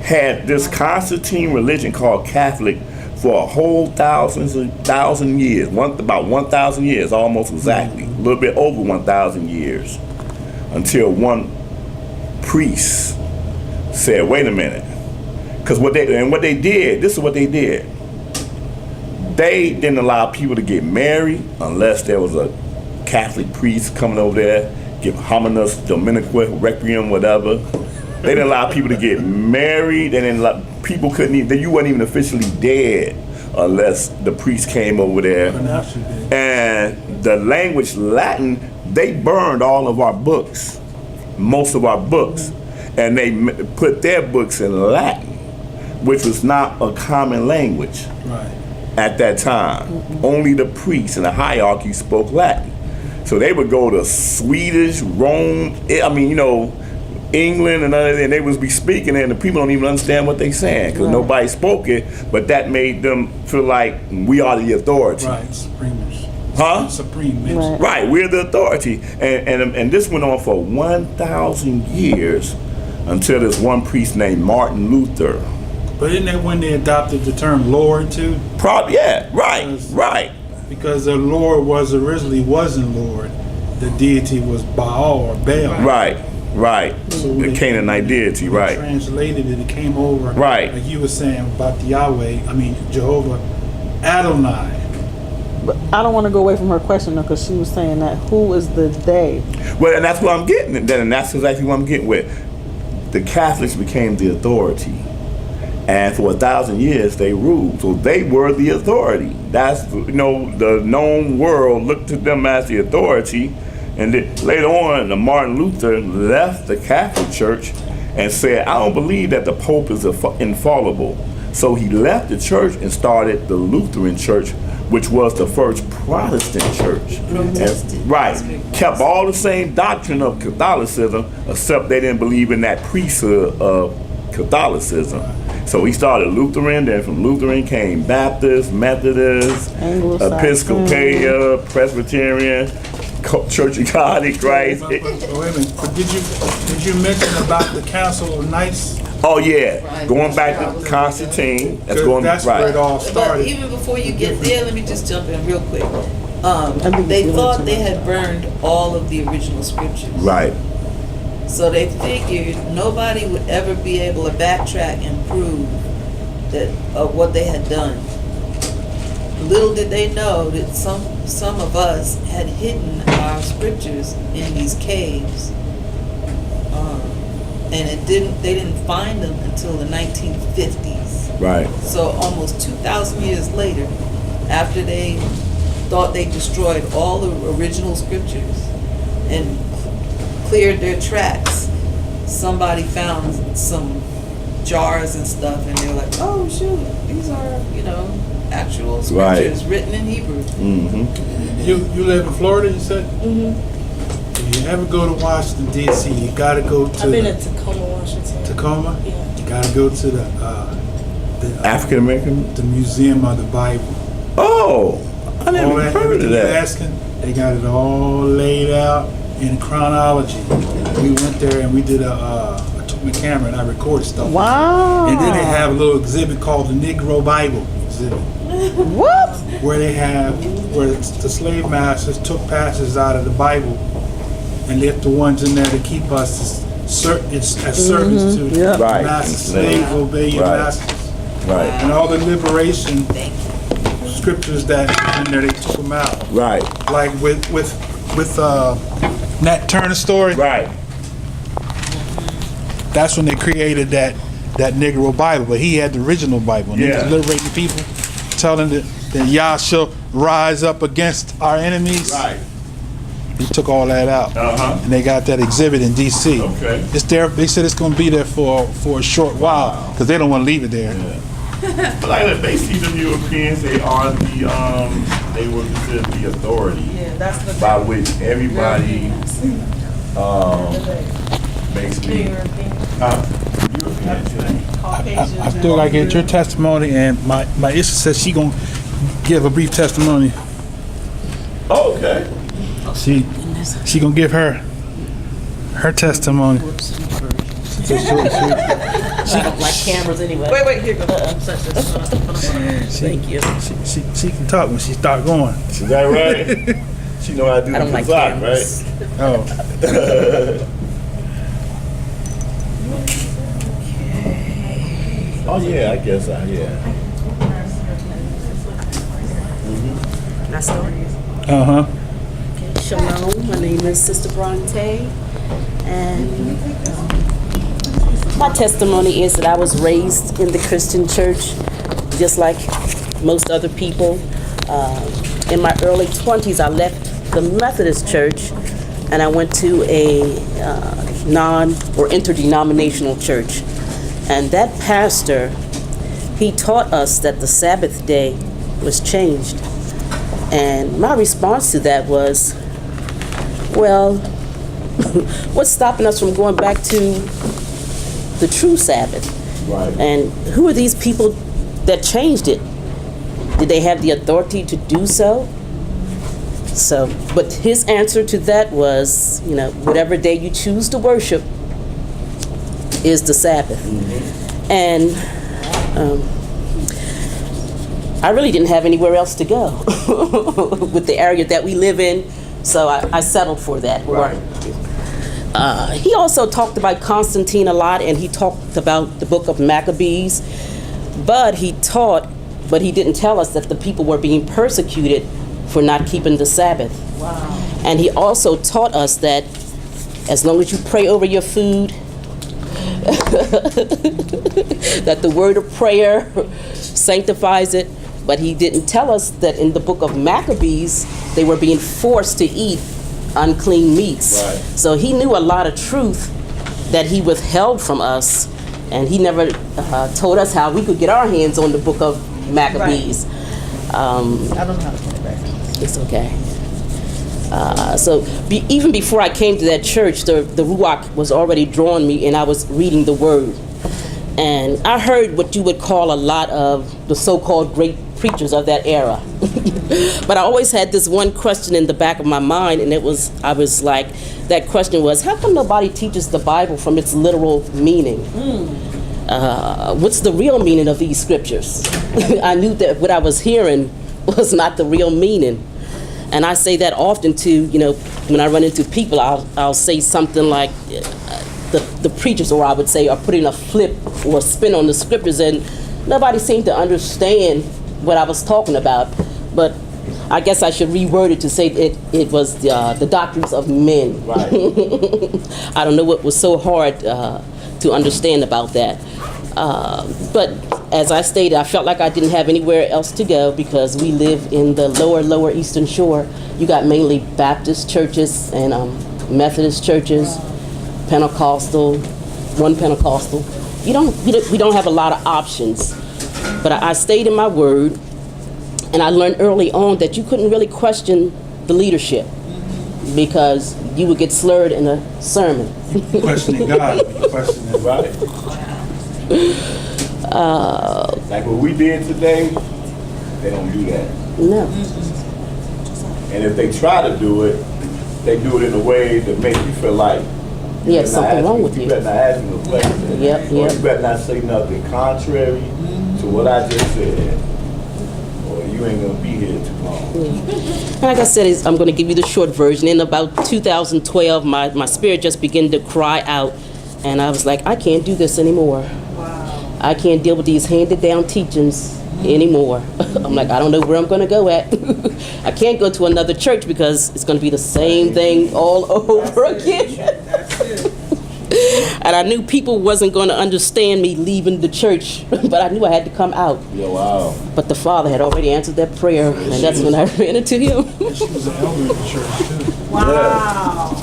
had this Constantine religion called Catholic for a whole thousand years, about 1,000 years, almost exactly, a little bit over 1,000 years, until one priest said, wait a minute, because what they did, this is what they did. They didn't allow people to get married unless there was a Catholic priest coming over there, give hominis dominique, requiem, whatever. They didn't allow people to get married. They didn't allow, people couldn't even, you wasn't even officially dead unless the priest came over there. And the language Latin, they burned all of our books, most of our books, and they put their books in Latin, which was not a common language at that time. Only the priests and the hierarchy spoke Latin. So they would go to Swedish, Rome, England and other, and they would be speaking and the people don't even understand what they saying because nobody spoke it, but that made them feel like we are the authority. Right, supremers. Huh? Supreme. Right, we're the authority. And this went on for 1,000 years until this one priest named Martin Luther. But isn't that when they adopted the term Lord too? Probably, yeah, right. Because the Lord originally wasn't Lord. The deity was Baal or Baal. Right. So the Canaanite deity, right. Translated it, it came over. Right. Like you were saying about the Jehovah Adonai. But I don't want to go away from her question though, because she was saying that who is the they? Well, and that's what I'm getting at, and that's exactly what I'm getting with. The Catholics became the authority. And for 1,000 years they ruled. So they were the authority. That's, the known world looked to them as the authority. And then later on, Martin Luther left the Catholic Church and said, I don't believe that the Pope is infallible. So he left the church and started the Lutheran Church, which was the first Protestant church. Protestant. Right. That's big. Kept all the same doctrine of Catholicism, except they didn't believe in that priesthood of Catholicism. So he started Lutheran, then from Lutheran came Baptist, Methodist, Anglo-Saxon. Episcopalian, Presbyterian, Church of God in Christ. But wait a minute, but did you mention about the Council of Nice? Oh yeah, Right. going back to Constantine. That's going That's where it right. all But started. even before you get there, let me just jump in real quick. think They you thought mentioned they that. had burned all of the original scriptures. Right. So they figured nobody would ever be able to backtrack and prove that of what they had done. Little did they know that some of us had hidden our scriptures in these caves, and they didn't find them until the 1950s. Right. So almost 2,000 years later, after they thought they destroyed all the original scriptures and cleared their tracks, somebody found some jars and stuff, and they were like, "Oh shoot, these are actual scriptures written in Hebrew." Mm-hmm. You live in Florida, you said? Mm-hmm. If you ever go to Washington, D.C., you got to go to I've been in Tacoma, Washington. Tacoma. Yeah. You got to go to the African American. the Museum of the Bible. Oh, I All never that, heard of everything you're that. asking, they got it all laid out in chronology. We went there and we did I took my camera and I recorded stuff. Wow. And then they have a little exhibit called the Negro Bible exhibit, What? where the slave masters took passages out of the Bible and left the ones in there to keep us as servants to Yeah. Right. masters. Slaves. Slaves obey your Right. masters. Right. And all the liberation Thank you. scriptures that in there, they took them out. Right. Like with Nat Turner story. Right. That's when they created that Negro Bible, but he had the original Bible. And he Yeah. was liberating people, telling that Yah shall rise up against our enemies. Right. He took all that out, Uh-huh. and they got that exhibit in D.C. Okay. It's there. They said it's going to be there for a short while because they don't want to leave it there. But like they see the Europeans, they are they were considered the authority Yeah, that's the by which everybody basically European, European. Caucasian. I still got to get your testimony, and my issue says she going to give a brief testimony. Oh, okay. She going to give her testimony. I don't like cameras anyway. Wait, here goes. Thank you. She can talk when she start going. Is that right? She know how to do I don't the like facade, cameras. right? Oh, Oh yeah, I guess yeah. That's story. uh-huh. Okay. Shalom. My name is Sister Bronte, and my testimony is that I was raised in the Christian church, just like most other people. In my early 20s, I left the Methodist church, and I went to a non or interdenominational church. And that pastor, he taught us that the Sabbath day was changed. And my response to that was, well, what's stopping us from going back to the true Sabbath? Right. And who are these people that changed it? Did they have the authority to do so? But his answer to that was, whatever day you choose to worship is the Sabbath. Mm-hmm. And I really didn't have anywhere else to go with the area that we live in, so I settled for that. Right. He also talked about Constantine a lot, and he talked about the book of Maccabees, but he didn't tell us that the people were being persecuted for not keeping the Sabbath. Wow. And he also taught us that as long as you pray over your food, that the word of prayer sanctifies it. But he didn't tell us that in the book of Maccabees, they were being forced to eat unclean meats. Right. So he knew a lot of truth that he withheld from us, and he never told us how we could get our hands on the book of Maccabees. I don't know how to put it back. It's okay. Even before I came to that church, the Ruach was already drawing me, and I was reading the Word. And I heard what you would call a lot of the so-called great preachers of that era. But I always had this one question in the back of my mind, and I was like, that question was, how come nobody teaches the Bible from its literal meaning? What's the real meaning of these scriptures? I knew that what I was hearing was not the real meaning. And I say that often to, when I run into people, I'll say something like, the preachers, or I would say, are putting a flip or a spin on the scriptures, and nobody seemed to understand what I was talking about. But I guess I should reword it to say it was the doctrines of men. Right. I don't know what was so hard to understand about that. But as I stated, I felt like I didn't have anywhere else to go because we live in the lower Eastern Shore. You got mainly Baptist churches and Methodist churches, Pentecostal, one Pentecostal. We don't have a lot of options. But I stayed in my word, and I learned early on that you couldn't really question the leadership because you would get slurred in a sermon. Questioning God, questioning Right. Like what we did today, they don't do that. No. And if they try to do it, they do it in a way that makes you feel like Yeah, something wrong with you. You better not ask me no questions. Yep, Or yep. you better not say nothing contrary to what I just said. Or you ain't gonna be here too long. Like I said, I'm going to give you the short version. In about 2012, my spirit just began to cry out, and I was like, I can't do this anymore. Wow. I can't deal with these handed-down teachings anymore. I'm like, I don't know where I'm going to go at. I can't go to another church because it's going to be the same thing all over again. That's it. And I knew people wasn't going to understand me leaving the church, but I knew I had to come out. Yeah, wow. But the Father had already answered that prayer, and that's when I ran into Him. And she was an elder in the church too. Wow.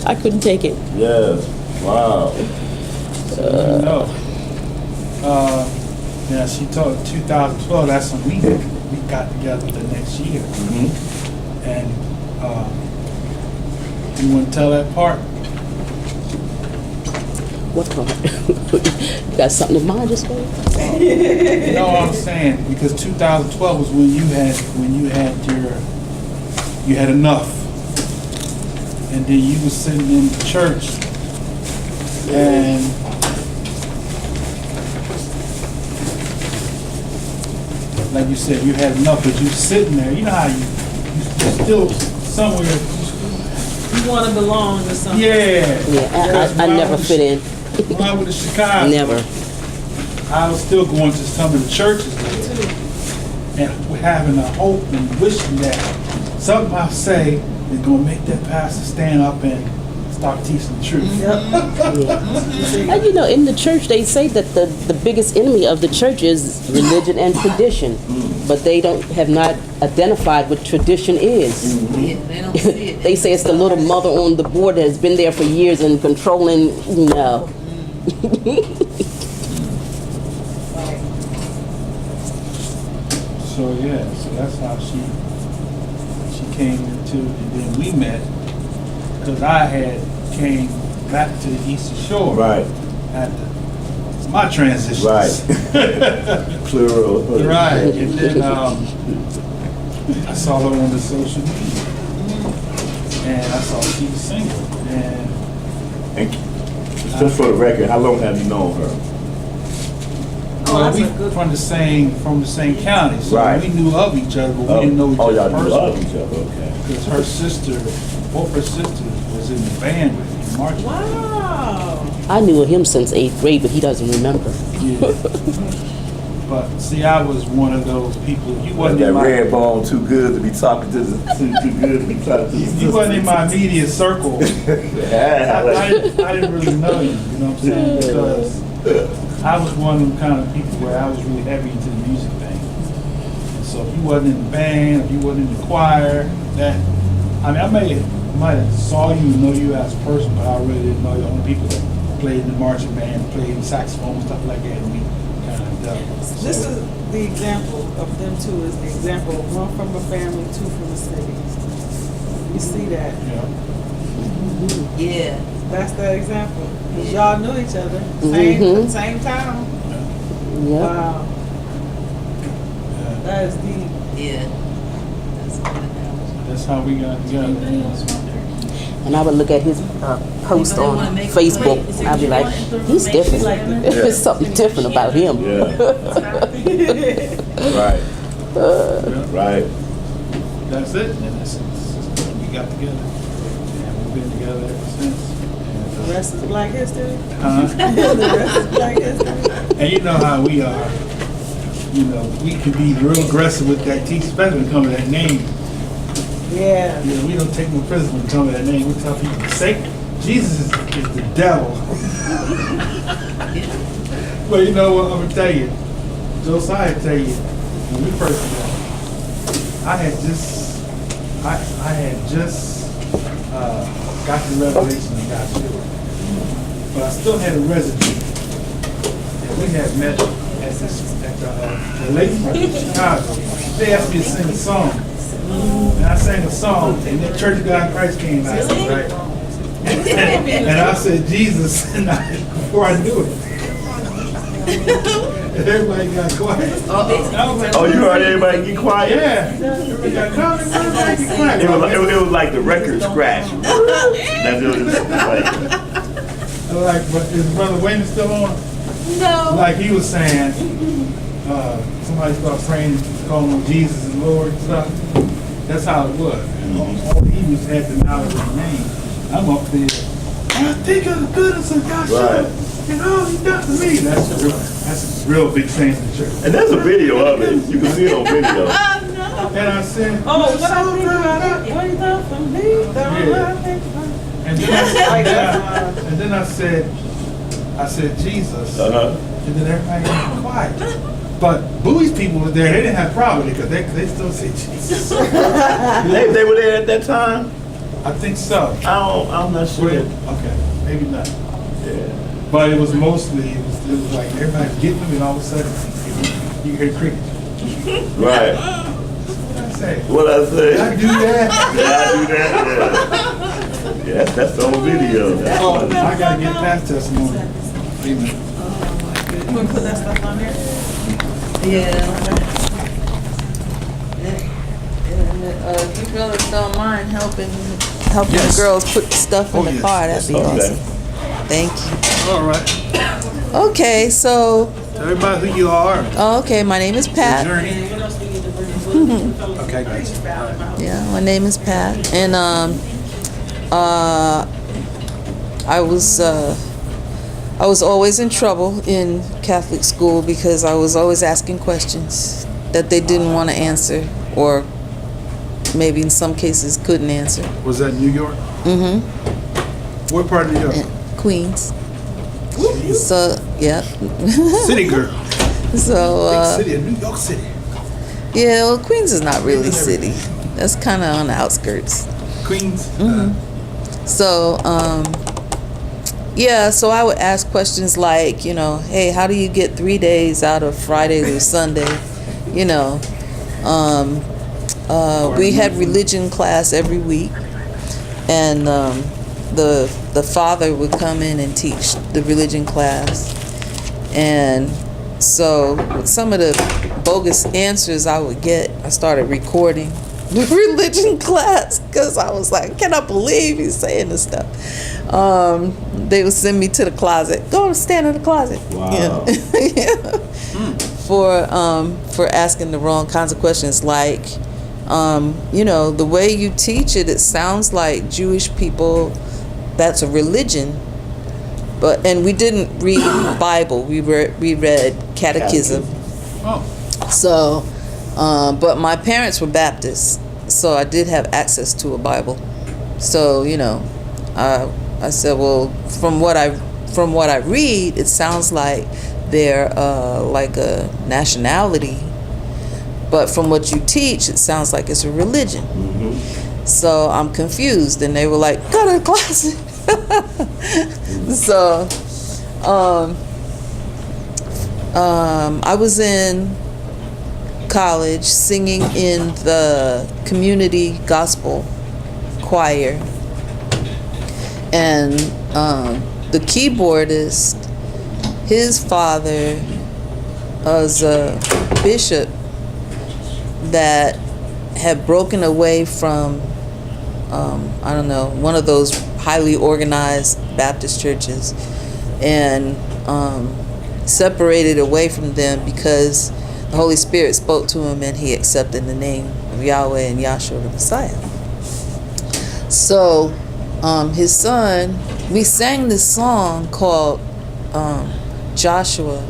I couldn't take it. Yes. Wow. No. Yeah, she told 2012. That's when we got together the next year, and you want to tell that part? What part? You got something in mind, just go? You know what I'm saying? Because 2012 was when you had enough, and then you was sitting in the church, and like you said, you had enough, but you sitting there. You know how you still somewhere. You want to belong to something. Yeah. Yeah, I never fit in. When I was in Chicago, Never. I was still going to some of the churches there, and having a hope and wishing that something I say is going to make that pastor stand up and start teaching the truth. Yeah. And in the church, they say that the biggest enemy of the church is religion and tradition, but they have not identified what tradition is. They don't see it. They say it's the little mother on the board that has been there for years and controlling. No. So yeah, so that's how she came into, and then we met because I had came back to the Eastern Shore Right. at my transition. Right. Plural. Right, and then I saw her on the social media, and I saw she was single, And just for the record, how long have you known her? that's we a good from the same county, so Right. we knew of each other, but we didn't know each Oh, other y'all knew of personally. each other, okay. Because her sister, both her sisters, was in the band with me, marching. Wow. I knew of him since 8th grade, but he doesn't remember. Yeah. But see, I was one of those people. You wasn't That in my, red bone too good to be talking to too good to be talking to the you wasn't in my immediate circle. I didn't really know you. You know what I'm saying? Because I was one of them kind of people where I was really heavy into the music thing. And so if you wasn't in the band, if you wasn't in the choir, I might have saw you, know you as a person, but I really didn't know you. Only people that played in the marching band, played the saxophone, stuff like that. And we kind of This is the example of them two. Is the example of one from a family, two from a city. You see that? Yeah. That's the example. 'Cause y'all knew each other, same town. Yep. Wow, that is deep. Yeah. That's what it is. That's how we got together. And I would look at his post Anybody on wanna make a Facebook. plate? I'd be like, he's different. There's something different about him. Yeah. Right. Right. That's it. And we got together. And we've been together ever since. The rest is Black history. Huh? The rest is Black history. And you know how we are. You know, we can be real aggressive with that teacher, especially when it comes to that name. Yeah. You know, we don't take no prisoners when it comes to that name. We tell people, Satan, Jesus is the devil. But you know what, I'm going to tell you. Josiah tell you, when we first met, I had just got the revelation of God's children. But I still had a residue. And we had met at the Lake Park in Chicago. They asked me to sing a song. And I sang a song, and the Church of God in Christ came out, right? And I said, Jesus, before I knew it. And everybody got quiet. Oh, you heard everybody get quiet? Yeah. Everybody got quiet. Everybody get quiet. It was like the record scratch. That's what it was like. Like, is Brother Wayne still on? No. Like he was saying, somebody started praying, calling him Jesus and Lord and stuff. That's how it was. All he was had the knowledge of the name. I'm up there. I think of the goodness of God and all he done for me. That's a real big thing in the church. And there's a video of it. You can see it on video. And I said, Oh, what I think about it? What you done for me? and then I said, Jesus. And then everybody got quiet. But Bowie's people were there. They didn't have a problem with it because they still say Jesus. They were there at that time? I think so. I'm not sure. Okay, maybe not. Yeah. But it was mostly, it was like everybody getting them, and all of a sudden, you hear crickets. Right. What did I say? What I say? Did I do that? Yeah, I do that. Yeah. Yeah, that's the whole video. That's Oh, funny. I gotta get past testimony. Amen. You wanna put that stuff on there? Yeah. If you fellas don't mind helping Yes. the girls put stuff in Oh, the yes. car, that'd be Okay. awesome. Thank you. All right. Okay, so, Tell everybody who you are. okay, my name is Your Pat. journey. Okay, guys. Yeah, my name is Pat, and I was always in trouble in Catholic school because I was always asking questions that they didn't want to answer, or maybe in some cases couldn't answer. Was that New York? Mm-hmm. What part of New York? Queens. So, yeah. City girl. So, Big city of New York City. yeah, well, Queens is not really city. That's kind of on the outskirts. Queens. So, yeah, so I would ask questions like, you know, hey, how do you get 3 days out of Friday to Sunday? You know, we had religion class every week, and the father would come in and teach the religion class. And so with some of the bogus answers I would get, I started recording the religion class because I was like, can I believe he's saying this stuff? They would send me to the closet. Go stand in the closet. Wow. Yeah. For asking the wrong kinds of questions, like, you know, the way you teach it, it sounds like Jewish people, that's a religion. And we didn't read Bible. We read catechism. Oh. So, but my parents were Baptists, so I did have access to a Bible. So, you know, I said, well, from what I read, it sounds like they're like a nationality, but from what you teach, it sounds like it's a religion. Mm-hmm. So I'm confused, and they were like, go to the closet. I was in college singing in the community gospel choir, and the keyboardist, his father was a bishop that had broken away from I don't know, one of those highly organized Baptist churches, and separated away from them because the Holy Spirit spoke to him and he accepted the name of Yahweh and Yahshua the Messiah. So his son, we sang this song called Joshua,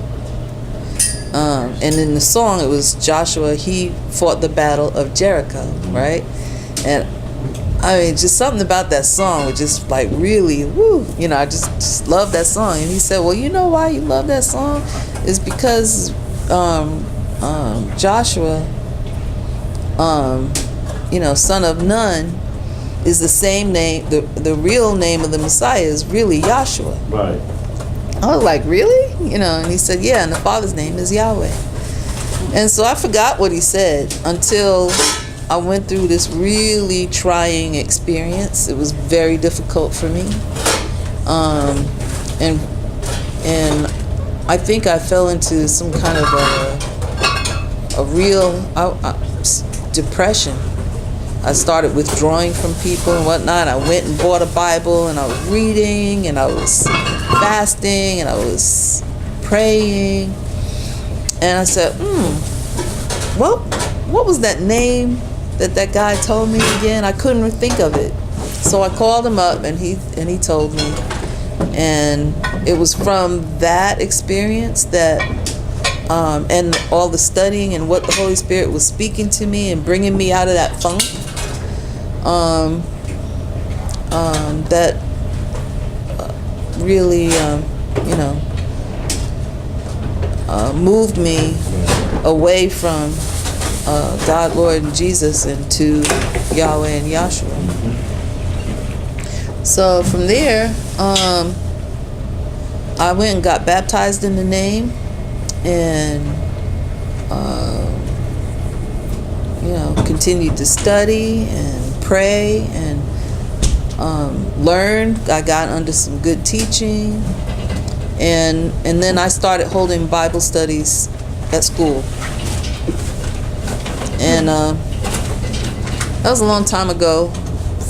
and in the song it was Joshua, he fought the battle of Jericho, right? And I mean, just something about that song was just like really, woo, you know, I just love that song. And he said, well, you know why you love that song? It's because Joshua, you know, son of Nun, is the same name, the real name of the Messiah is really Yahshua. Right. I was like, really? You know, and he said, yeah, and the Father's name is Yahweh. And so I forgot what he said until I went through this really trying experience. It was very difficult for me. And I think I fell into some kind of a real depression. I started withdrawing from people and whatnot. I went and bought a Bible, and I was reading, and I was fasting, and I was praying. And I said, well, what was that name that guy told me again? I couldn't think of it. So I called him up, and he told me. And it was from that experience that, and all the studying and what the Holy Spirit was speaking to me and bringing me out of that funk, that really, you know, moved me away from God, Lord, and Jesus into Yahweh and Yahshua. So from there, I went and got baptized in the name, and you know, continued to study and pray and learn. I got under some good teaching, and then I started holding Bible studies at school. And that was a long time ago.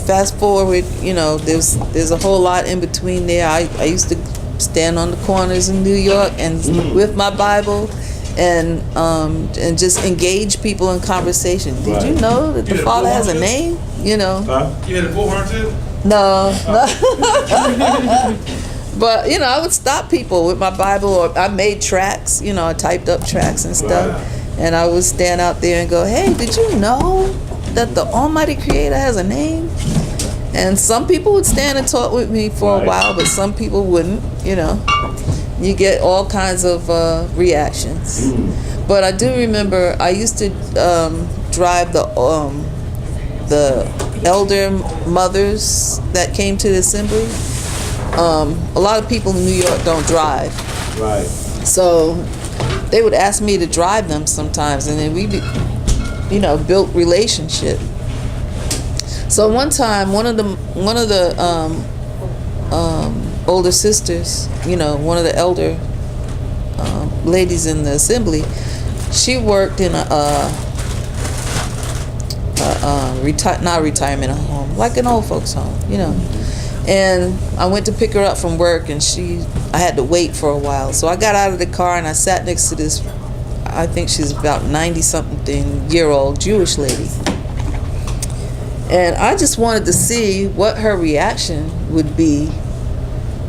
Fast forward, you know, there's a whole lot in between there. I used to stand on the corners in New York and with my Bible and just engage people in conversation. Did you know that the Father has a name? You know. You had a bullhorn too? No. But, you know, I would stop people with my Bible, or I made tracts, you know, I typed up tracts and stuff. Wow. And I would stand out there and go, hey, did you know that the Almighty Creator has a name? And some people would stand and talk with me for a while, but some people wouldn't, you know. You get all kinds of reactions. But I do remember I used to drive the elder mothers that came to the assembly. A lot of people in New York don't drive. Right. So they would ask me to drive them sometimes, and then we, you know, built relationship. So one time, one of the older sisters, you know, one of the elder ladies in the assembly, she worked in not retirement home, like an old folks home, you know. And I went to pick her up from work, and I had to wait for a while. So I got out of the car and I sat next to this, I think she's about 90-something-year-old Jewish lady. And I just wanted to see what her reaction would be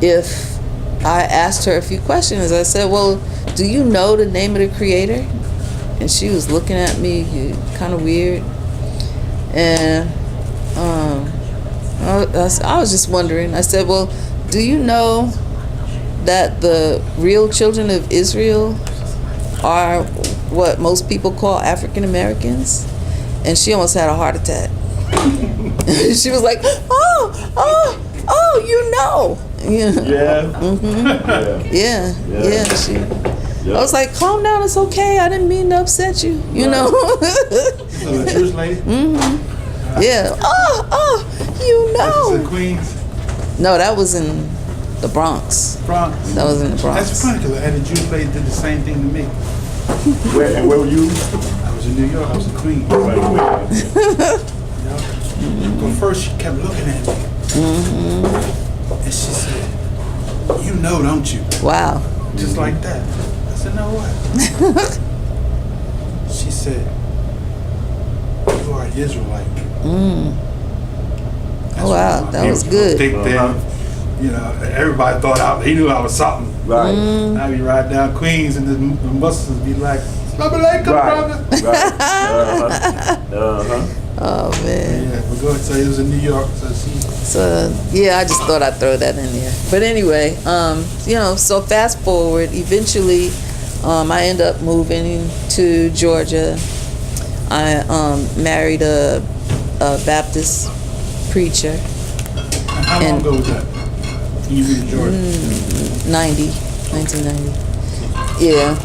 if I asked her a few questions. I said, well, do you know the name of the Creator? And she was looking at me kind of weird. And I was just wondering. I said, well, do you know that the real children of Israel are what most people call African Americans? And she almost had a heart attack. She was like, oh, you know. Yeah. Yeah. Mm-hmm. Yeah. Yeah. Yeah. I was like, calm down, it's okay. I didn't mean to upset you, you know? So a Jewish lady? Yeah. Oh, you That's in know. Queens, No, that was in the Bronx. Bronx. That was in the Bronx. That's funny because I had a Jewish lady did the same thing to me. Where were you? I was in New York. I was in Queens. Right, where? You know? But first she kept looking at me. And she said, "You know, don't you?" Wow. Just like that. I said, "No, what?" She said, "You are an Israelite." That's Wow, what my that was people good. Think that, you know, everybody thought he knew I was something. Right. I be riding down Queens and the Muslims be like, "Assalamu alaikum, brother." Right. Uh-huh. Oh, man. Yeah, but go ahead. So it was in New York. So she, So, yeah, I just thought I'd throw that in there. But anyway, you know, so fast forward, eventually I end up moving to Georgia. I married a Baptist preacher, how long ago was that? You moved to Georgia? 1990. Yeah.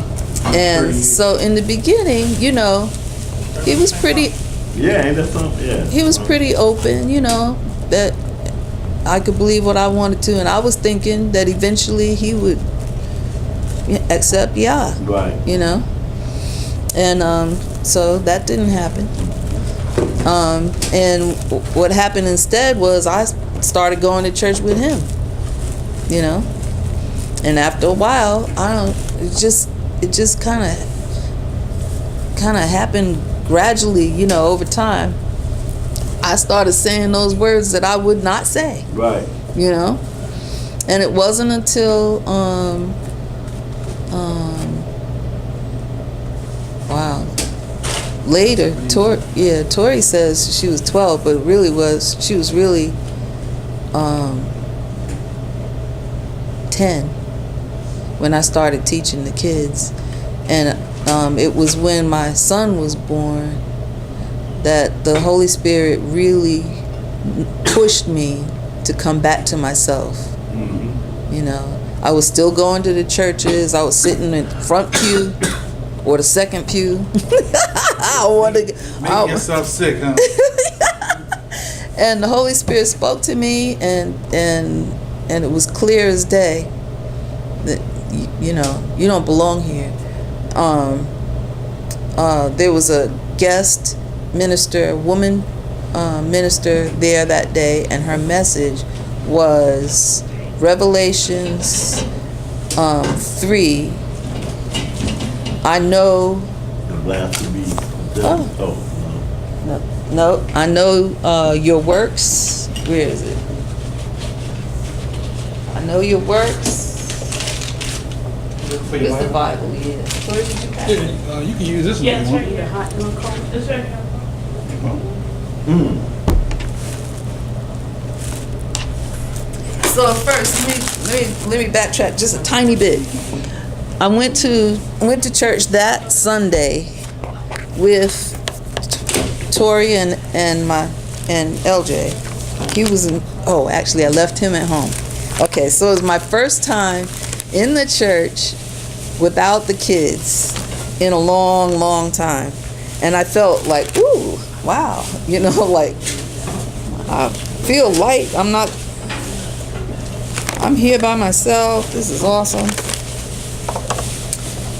And so in the beginning, you know, he was pretty Yeah, ain't that something? Yeah. he was pretty open, you know, that I could believe what I wanted to, and I was thinking that eventually he would accept Yah, Right. you know. And so that didn't happen. And what happened instead was I started going to church with him, you know. And after a while, it just kind of happened gradually, you know, over time. I started saying those words that I would not say, Right. you know. And it wasn't until wow, later, Tori says she was 12, but she was really 10 when I started teaching the kids. And it was when my son was born that the Holy Spirit really pushed me to come back to myself. Mm-hmm. You know, I was still going to the churches. I was sitting in the front pew or the second pew. Making yourself sick, huh? And the Holy Spirit spoke to me, and it was clear as day that you know, you don't belong here. There was a guest minister, a woman minister there that day, and her message was Revelations 3. I know. Blasphemy. No, I know your works. Where is it? I know your works. Where's the Bible? Yeah. Where did you pass it? You can use this one. Yeah, if it's you right want. here. Hot and cold. It's right here. So first, let me backtrack just a tiny bit. I went to church that Sunday with Tori and LJ. He was actually I left him at home. Okay, so it was my first time in the church without the kids in a long, long time. And I felt like, ooh, wow, you know, like I feel light. I'm here by myself. This is awesome.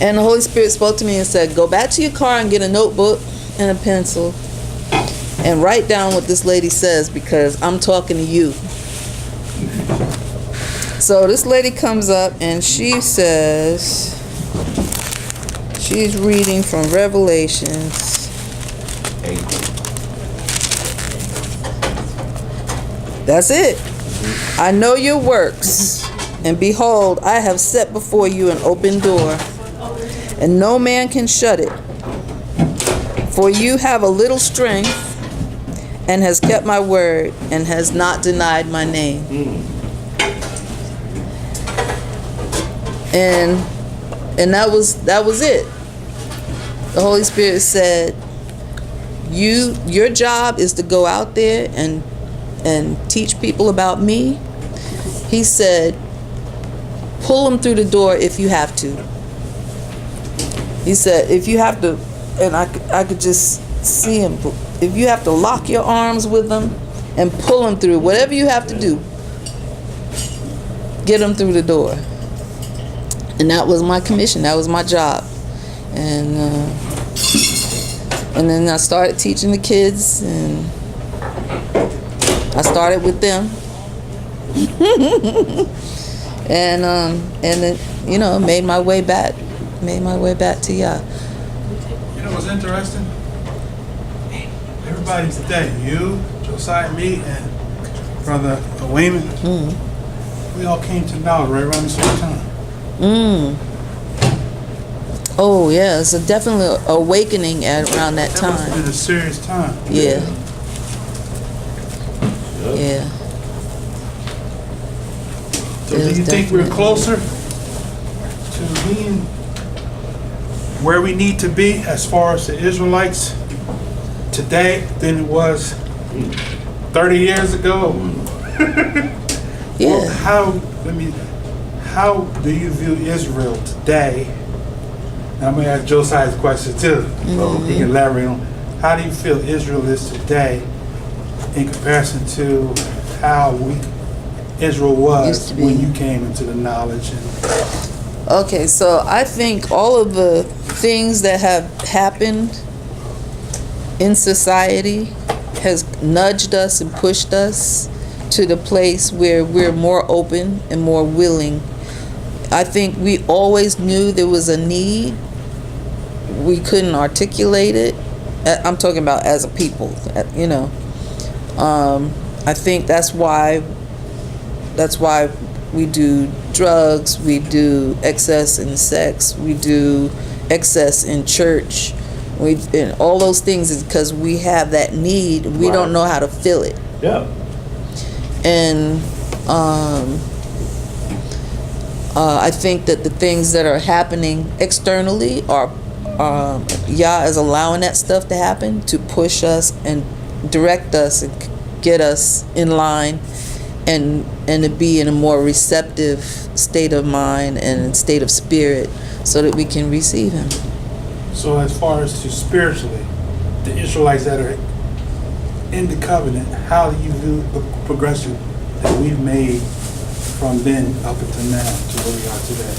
And the Holy Spirit spoke to me and said, go back to your car and get a notebook and a pencil and write down what this lady says, because I'm talking to you. So this lady comes up and she says, she's reading from Revelations. That's it. I know your works, and behold, I have set before you an open door, and no man can shut it. For you have a little strength, and has kept my word, and has not denied my name. And that was it. The Holy Spirit said, your job is to go out there and teach people about me. He said, pull them through the door if you have to. He said, if you have to, and I could just see him, if you have to lock your arms with them and pull them through, whatever you have to do, get them through the door. And that was my commission. That was my job. And then I started teaching the kids, and I started with them. and it, you know, made my way back to y'all. You know what's interesting? Everybody today, you, Josiah, me, and Brother Wayman, we all came to knowledge right around the same time. Oh yeah, it's a definitely awakening at around that That must have time. been a serious time. Yeah. Yeah. So It do was you think we're definitely- closer to being where we need to be as far as the Israelites today than it was 30 years ago? Yeah. Well, how do you view Israel today? Now, I'm going to ask Josiah's question too. So he can elaborate on how do you feel Israel is today in comparison to how Israel Used was to be. when you came into the knowledge? And Okay, so I think all of the things that have happened in society has nudged us and pushed us to the place where we're more open and more willing. I think we always knew there was a need. We couldn't articulate it. I'm talking about as a people, you know. I think that's why we do drugs, we do excess in sex, we do excess in church, and all those things is because we have that need. We don't know how to fill it. Yeah. And I think that the things that are happening externally are Yah is allowing that stuff to happen to push us and direct us and get us in line and to be in a more receptive state of mind and state of spirit so that we can receive him. so as far as to spiritually, the Israelites that are in the covenant, how do you view the progression that we've made from then up until now to where we are today?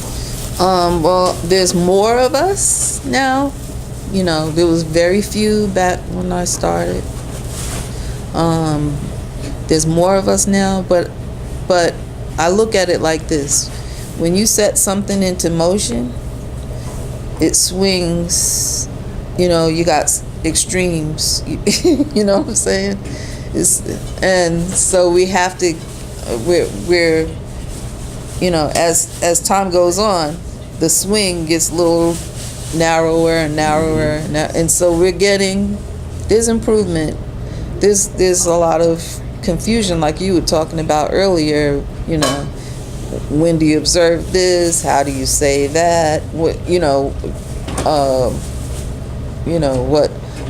Well, there's more of us now. You know, there was very few back when I started. There's more of us now, but I look at it like this. When you set something into motion, it swings, you know, you got extremes, you know what I'm saying? And so we have to, we're you know, as time goes on, the swing gets a little narrower and narrower, and so there's improvement. There's a lot of confusion, like you were talking about earlier. You know, when do you observe this? How do you say that? What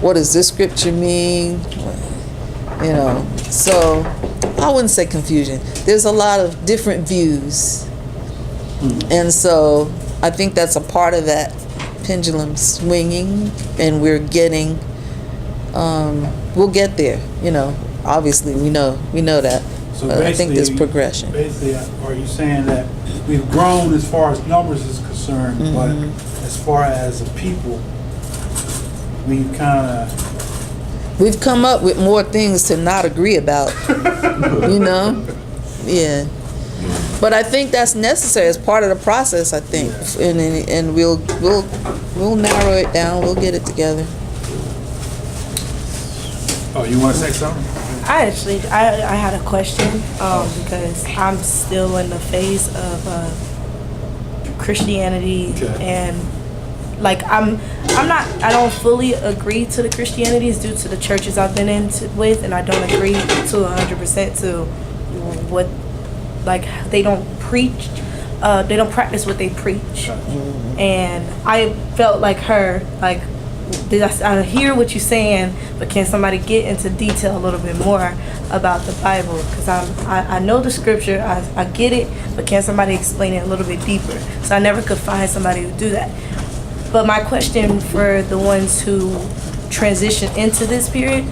what does this scripture mean? You know, so I wouldn't say confusion. There's a lot of different views, and so I think that's a part of that pendulum swinging, and we're getting. We'll get there. You know, obviously we know that. So I think there's progression. Basically, are you saying that we've grown as far as numbers is concerned, but as far as a people, we've come up with more things to not agree about, you know? Yeah. But I think that's necessary as part of the process, I think. And we'll narrow it down, we'll get it together. Oh, you want to say something? I had a question because I'm still in the phase of Christianity, Okay. and like I don't fully agree to the Christianities due to the churches I've been in with, and I don't agree to 100% to what, like, they don't preach, they don't practice what they preach. And I felt like her, like, I hear what you're saying, but can somebody get into detail a little bit more about the Bible? Because I know the scripture, I get it, but can somebody explain it a little bit deeper? So I never could find somebody who do that. But my question for the ones who transition into this period,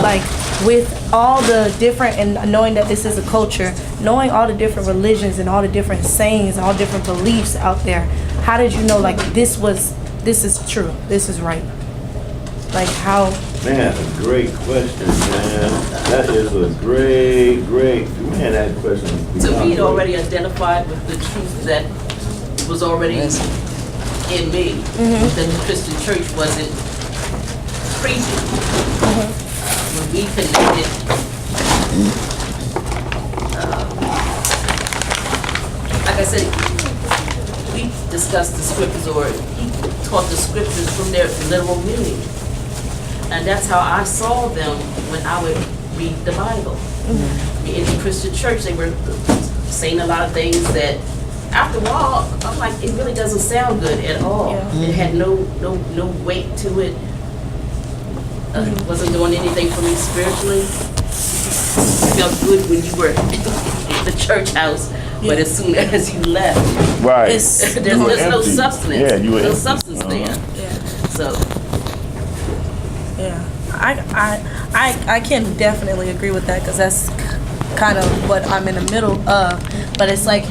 like with all the different, and knowing that this is a culture, knowing all the different religions and all the different sayings and all different beliefs out there, how did you know like this is true, this is right? Like how? Man, that's a great question, man. That is a great, man, that question. To me, it already identified with the truth that was already in me, that the Christian church wasn't preaching. When we connected, like I said, we discussed the scriptures, or he taught the scriptures from their literal meaning. And that's how I saw them when I would read the Bible. In the Christian church, they were saying a lot of things that, after a while, I'm like, it really doesn't sound good at all. It had no weight to it. It wasn't doing anything for me spiritually. It felt good when you were in the church house, but as soon as you left, Right. It's, there's no substance. Yeah, you were no empty. substance there. yeah. So Yeah, I can definitely agree with that because that's kind of what I'm in the middle of. But it's like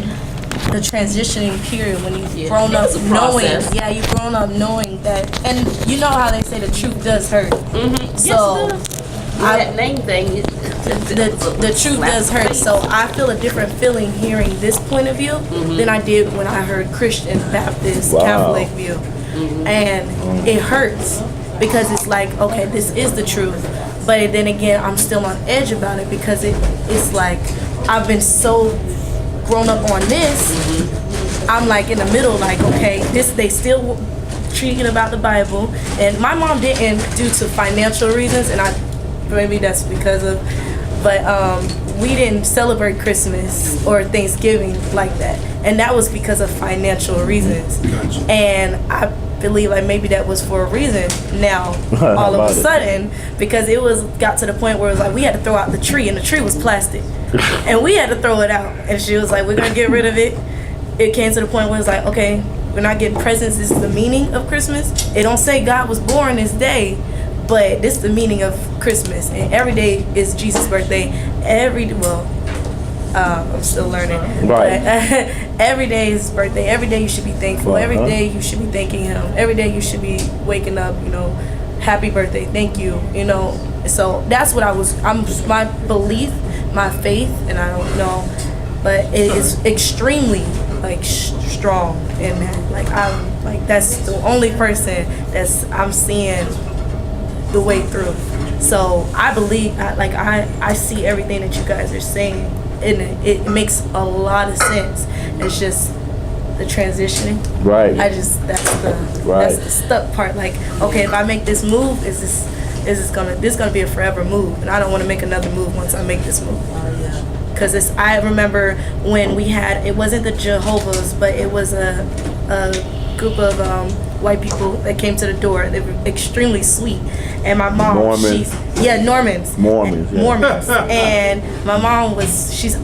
the transitioning period when you've grown up it's a knowing, process. you've grown up knowing that, and you know how they say the truth does hurt. So that name thing, the truth does hurt. So I feel a different feeling hearing this point of view than I did when I heard Christian, Baptist, Wow. Catholic view, and it hurts. Because it's like, okay, this is the truth. But then again, I'm still on edge about it because it's like, I've been so grown up on this, I'm like in the middle, like, okay, they still treating about the Bible. And my mom didn't due to financial reasons, and maybe that's because of, but we didn't celebrate Christmas or Thanksgiving like that. And that was because of financial reasons. Gotcha. And I believe like maybe that was for a reason. Now all of a sudden, because got to the point where it was like we had to throw out the tree, and the tree was plastic, and we had to throw it out. And she was like, "We're gonna get rid of it." It came to the point where it's like, "Okay, we're not getting presents. This is the meaning of Christmas. It don't say God was born this day, but this is the meaning of Christmas, and every day is Jesus' birthday. I'm still learning. Right. But, every day is his birthday. Every day you should be thankful. Every day you should be thanking him. Every day you should be waking up, happy birthday, thank you, So that's what my belief, my faith, and I don't know, but it is extremely strong in that. That's the only person I'm seeing the way through. So I believe, I see everything that you guys are saying, and it makes a lot of sense. It's just the transitioning. Right. that's the stuck part. Like, okay, if I make this move, this gonna be a forever move, and I don't want to make another move once I make this move. Because I remember when we had, it wasn't the Jehovah's, but it was a group of white people that came to the door. They were extremely sweet, and my mom, Mormons. Mormons, and my mom she's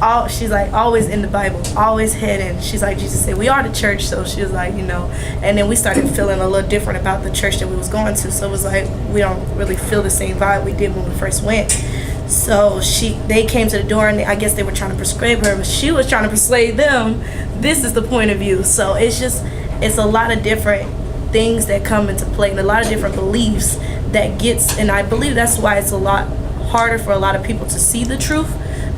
like always in the Bible, always heading. She's like, Jesus said we are the church, so she was like, and then we started feeling a little different about the church that we was going to. So it was like we don't really feel the same vibe we did when we first went. So they came to the door, and I guess they were trying to persuade her, but she was trying to persuade them. This is the point of view. So it's a lot of different things that come into play, and a lot of different beliefs and I believe that's why it's a lot harder for a lot of people to see the truth,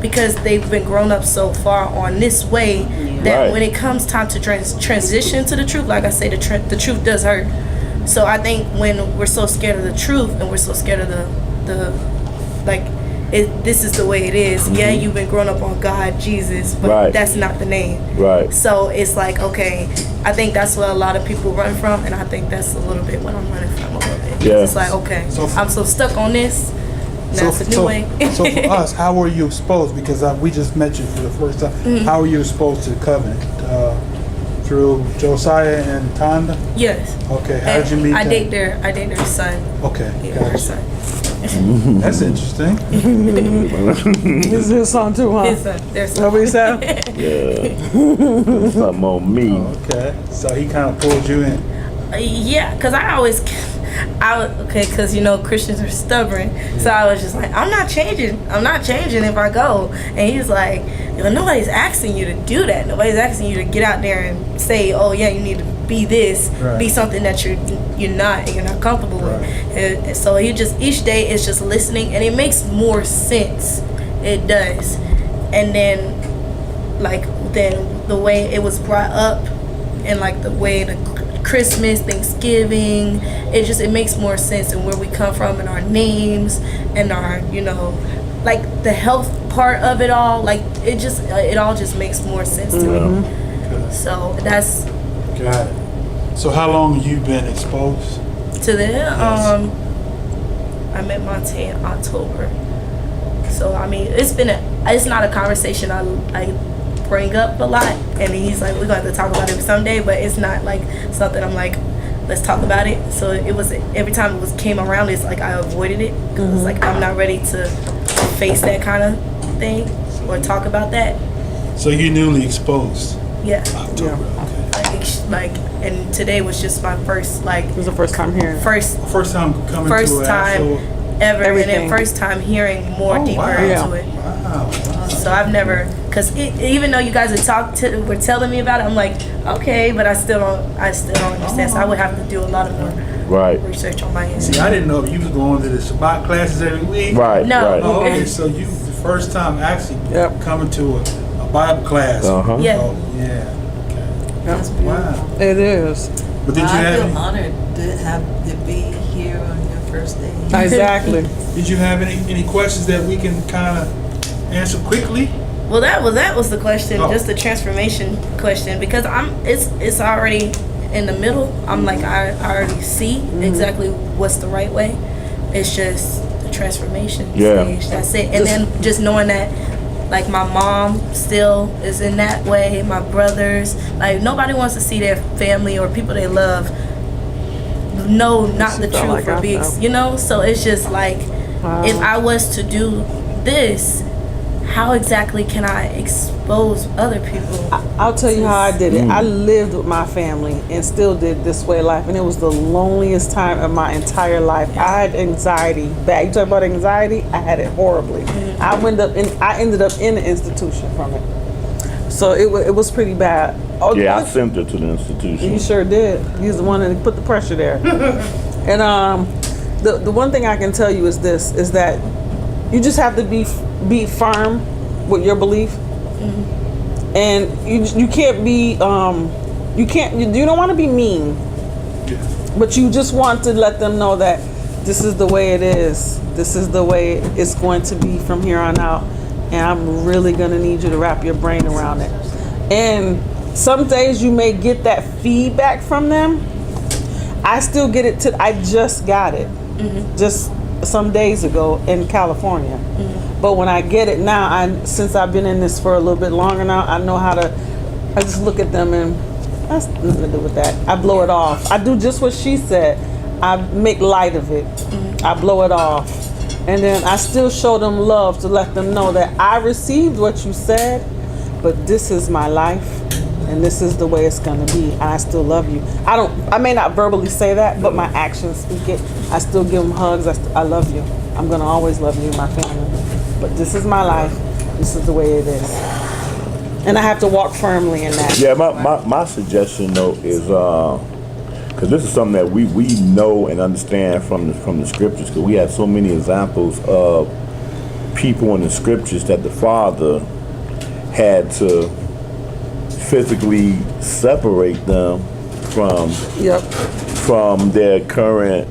because they've been grown up so far on this way that when it comes time to transition to the truth, like I say, the truth does hurt. So I think when we're so scared of the truth, and we're so scared of this is the way it is. Yeah, you've been growing up on God, Jesus, but that's not the name. Right. So it's like, okay, I think that's what a lot of people run from, and I think that's a little bit what I'm running from a little bit. Yeah. It's like, okay, I'm so stuck on this. Now it's a new way. So for us, how were you exposed? Because we just met you for the first time. How were you exposed to the covenant? Through Josiah and Tanda? Yes. Okay. How did you meet I them? date their son. Okay. Yeah, Gotcha. her son. That's interesting. Is his son too, huh? His son. Their son. What we said? Yeah. Something on me. Okay. So he kind of pulled you in. Yeah, because because Christians are stubborn, so I was just like, I'm not changing if I go. And he's like, nobody's asking you to do that. Nobody's asking you to get out there and say, oh yeah, you need to be this, be something that you're not comfortable with. And so each day is just listening, and it makes more sense. It does. And then the way it was brought up, and like the way the Christmas, Thanksgiving, it makes more sense, and where we come from, and our names, and our like the health part of it all, like it all just makes more sense to me. So that's got it. So how long have you been exposed to them. I met Monte in October, so I mean it's not a conversation I bring up a lot, and he's like, we're going to talk about it someday, but it's not like something I'm like, let's talk about it. So it was, every time it came around, it's like I avoided it, because it's like I'm not ready to face that kind of thing or talk about that. So you're newly exposed? Yeah. October, okay. And today was just my first, It was the first time hearing. First time coming to an actual... ever, Everything. and then first time hearing more deeper into it. Wow. So I've never, because even though you guys were telling me about it, I'm like, okay, but I still don't understand. So I would have to do a lot of more research on my end. See, I didn't know if you was going to the Shabbat classes every week. Right. No. Right. Oh, okay, so you the first time actually coming to a Bible class. Yeah. Oh, yeah. Okay. That's beautiful. Wow. It is. But did you I have feel honored to be here on your first day. Exactly. Did you have any questions that we can kind of answer quickly? Well, that was the question, Oh. just the transformation question, because it's already in the middle. I'm like, I already see exactly what's the right way. It's just the transformation stage. That's it. And then just knowing that, like, my mom still is in that way. My brothers, like, nobody wants to see their family or people they love know not the truth like or be, So it's just like, if I was to do this, how exactly can I expose other people? I'll tell you how I did it. I lived with my family and still did this way of life, and it was the loneliest time of my entire life. I had anxiety bad. You talk about anxiety? I had it horribly. I ended up in an institution from it. So it was pretty bad. I sent her to the institution. You sure did. He's the one that put the pressure there. And the one thing I can tell you is this: is that you just have to be firm with your belief, and you can't be you don't want to be mean, but you just want to let them know that this is the way it is. This is the way it's going to be from here on out, and I'm really gonna need you to wrap your brain around it. And some days you may get that feedback from them. I still get it I just got it just some days ago in California. But when I get it now, since I've been in this for a little bit longer now, I know how to, I just look at them and that's nothing to do with that. I blow it off. I do just what she said. I make light of it. I blow it off. And then I still show them love to let them know that I received what you said, but this is my life and this is the way it's gonna be. I still love you. I may not verbally say that, but my actions speak it. I still give them hugs. I love you. I'm gonna always love you, my family. But this is my life. This is the way it is. And I have to walk firmly in that. Yeah, my suggestion though is because this is something that we know and understand from the scriptures, because we have so many examples of people in the scriptures that the Father had to physically separate them from their current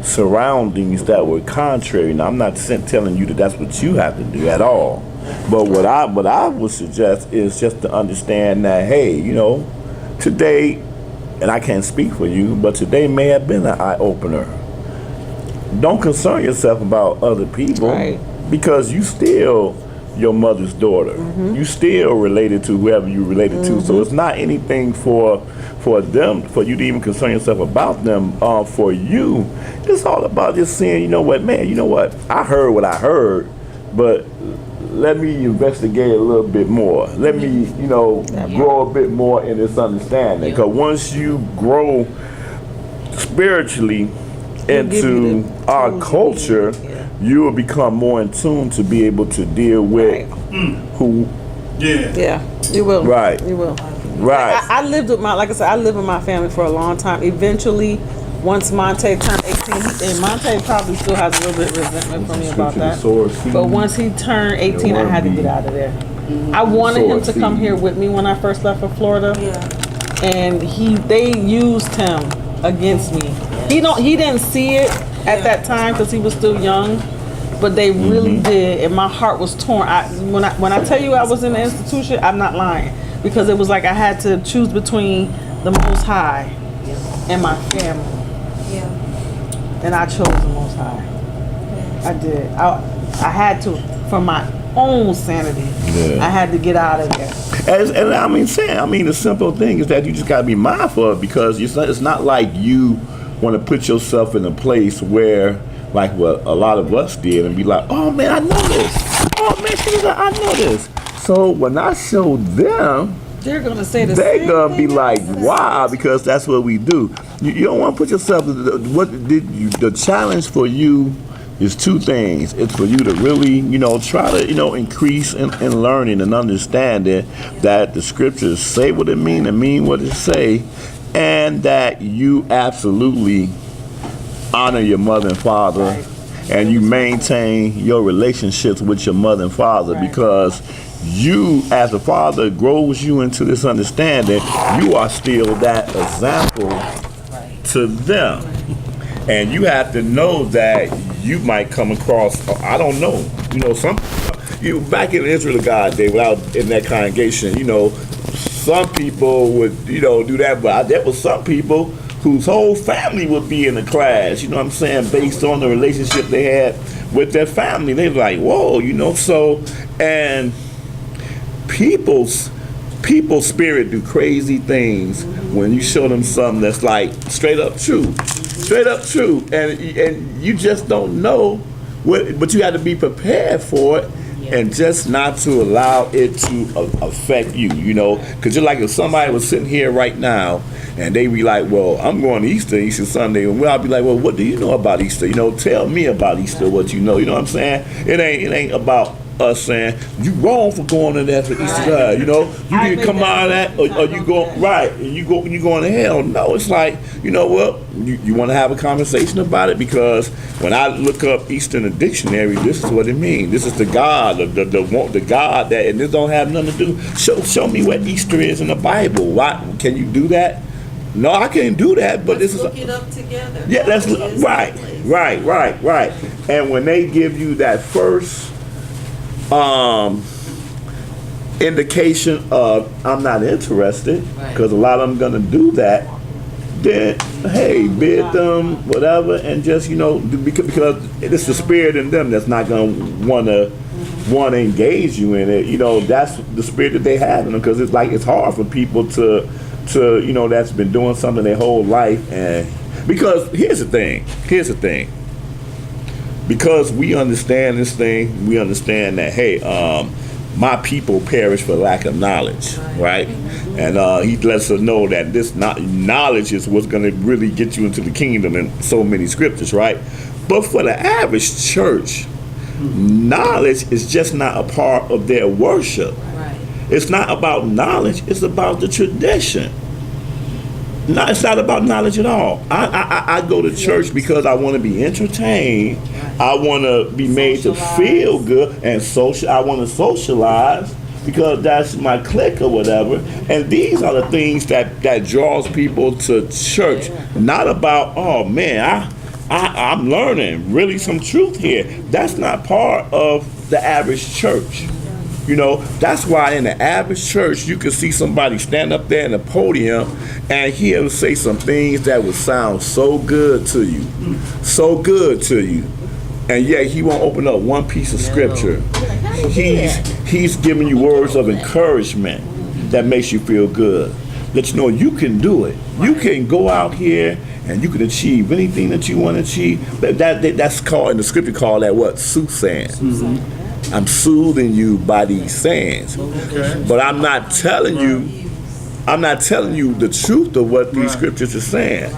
surroundings that were contrary. Now, I'm not telling you that that's what you have to do at all, but what I would suggest is just to understand that, hey, today, and I can't speak for you, but today may have been an eye-opener. Don't concern yourself about other people, because you still your mother's daughter. You still related to whoever you related to. So it's not anything for them, for you to even concern yourself about them. For you, it's all about just saying, I heard what I heard, but let me investigate a little bit more. Let me, grow a bit more in this understanding. Because once you grow spiritually give you into the our tools you culture, need, yeah. you will become more in tune to be able to deal with who. Yeah, you will. Right. You will. Right. I lived with like I said, I lived with my family for a long time. Eventually, once Monte turned 18, and Monte probably still has a little bit of resentment for me about that. But once he turned 18, I had to get out of there. I wanted him to come here with me when I first left for Florida. Yeah. And they used him against me. He didn't see it at that time because he was still young, but they really did, and my heart was torn. When I tell you I was in the institution, I'm not lying, because it was like I had to choose between the Most High and my family, and I chose the Most High. I did. I had to, for my own sanity. I had to get out of there. And I mean, the simple thing is that you just got to be mindful of, because it's not like you want to put yourself in a place where, like what a lot of us did, and be like, oh man, I know this. Oh man, I know this. So when I show them, They're gonna say the they're same gonna be thing. like, wow, because that's what we do. You don't want to put yourself. The challenge for you is two things. It's for you to really, try to, increase in learning and understanding that the scriptures say what it mean and mean what it say, and that you absolutely honor your mother and father, and you maintain your relationships with your mother and father, because you, as a father, grows you into this understanding. You are still that example to them. And you have to know that you might come across, I don't know, some, back in the Israel of God day, without in that congregation, some people would, do that, but there was some people whose whole family would be in the class, based on the relationship they had with their family. They were like, whoa, so, and people's spirit do crazy things when you show them something that's like straight up true, and you just don't know what, but you have to be prepared for it, and just not to allow it to affect you, because just like if somebody was sitting here right now and they be like, well, I'm going to Easter Sunday, and I'll be like, well, what do you know about Easter? Tell me about Easter, what you know. You know what I'm saying? It ain't about us saying you wrong for going to that for Easter. You need to come out of that, or you go right, and you going to hell. No, it's like, you know what? You want to have a conversation about it, because when I look up Easter in the dictionary, this is what it means. This is the God, the God that, and this don't have nothing to do. Show me what Easter is in the Bible. Why can you do that? No, I can't do that. But Let's this look is it up together. yeah. That's right. And when they give you that first indication of I'm not interested, because a lot of them gonna do that, then hey, bid them whatever, and just because it's the spirit in them that's not gonna wanna engage you in it. That's the spirit that they have in them, because it's like it's hard for people to that's been doing something their whole life. And because here's the thing, because we understand this thing, we understand that, hey, my people perish for lack of knowledge, right? And he lets us know that this knowledge is what's going to really get you into the kingdom in so many scriptures, right? But for the average church, knowledge is just not a part of their worship. It's not about knowledge, it's about the tradition. No, it's not about knowledge at all. I go to church because I want to be entertained. I want to be made to feel good, and I want to socialize, because that's my clique or whatever. And these are the things that draws people to church. Not about, oh man, I'm learning really some truth here. That's not part of the average church. That's why in the average church, you can see somebody stand up there in the podium and he'll say some things that would sound so good to you. And yet he won't open up one piece of scripture. He's giving you words of encouragement that makes you feel good. Let you know you can do it. You can go out here and you can achieve anything that you want to achieve. That's called, in the scripture, call that what? Soothsaying. I'm soothing you by these sayings, but I'm not telling you the truth of what these scriptures are saying.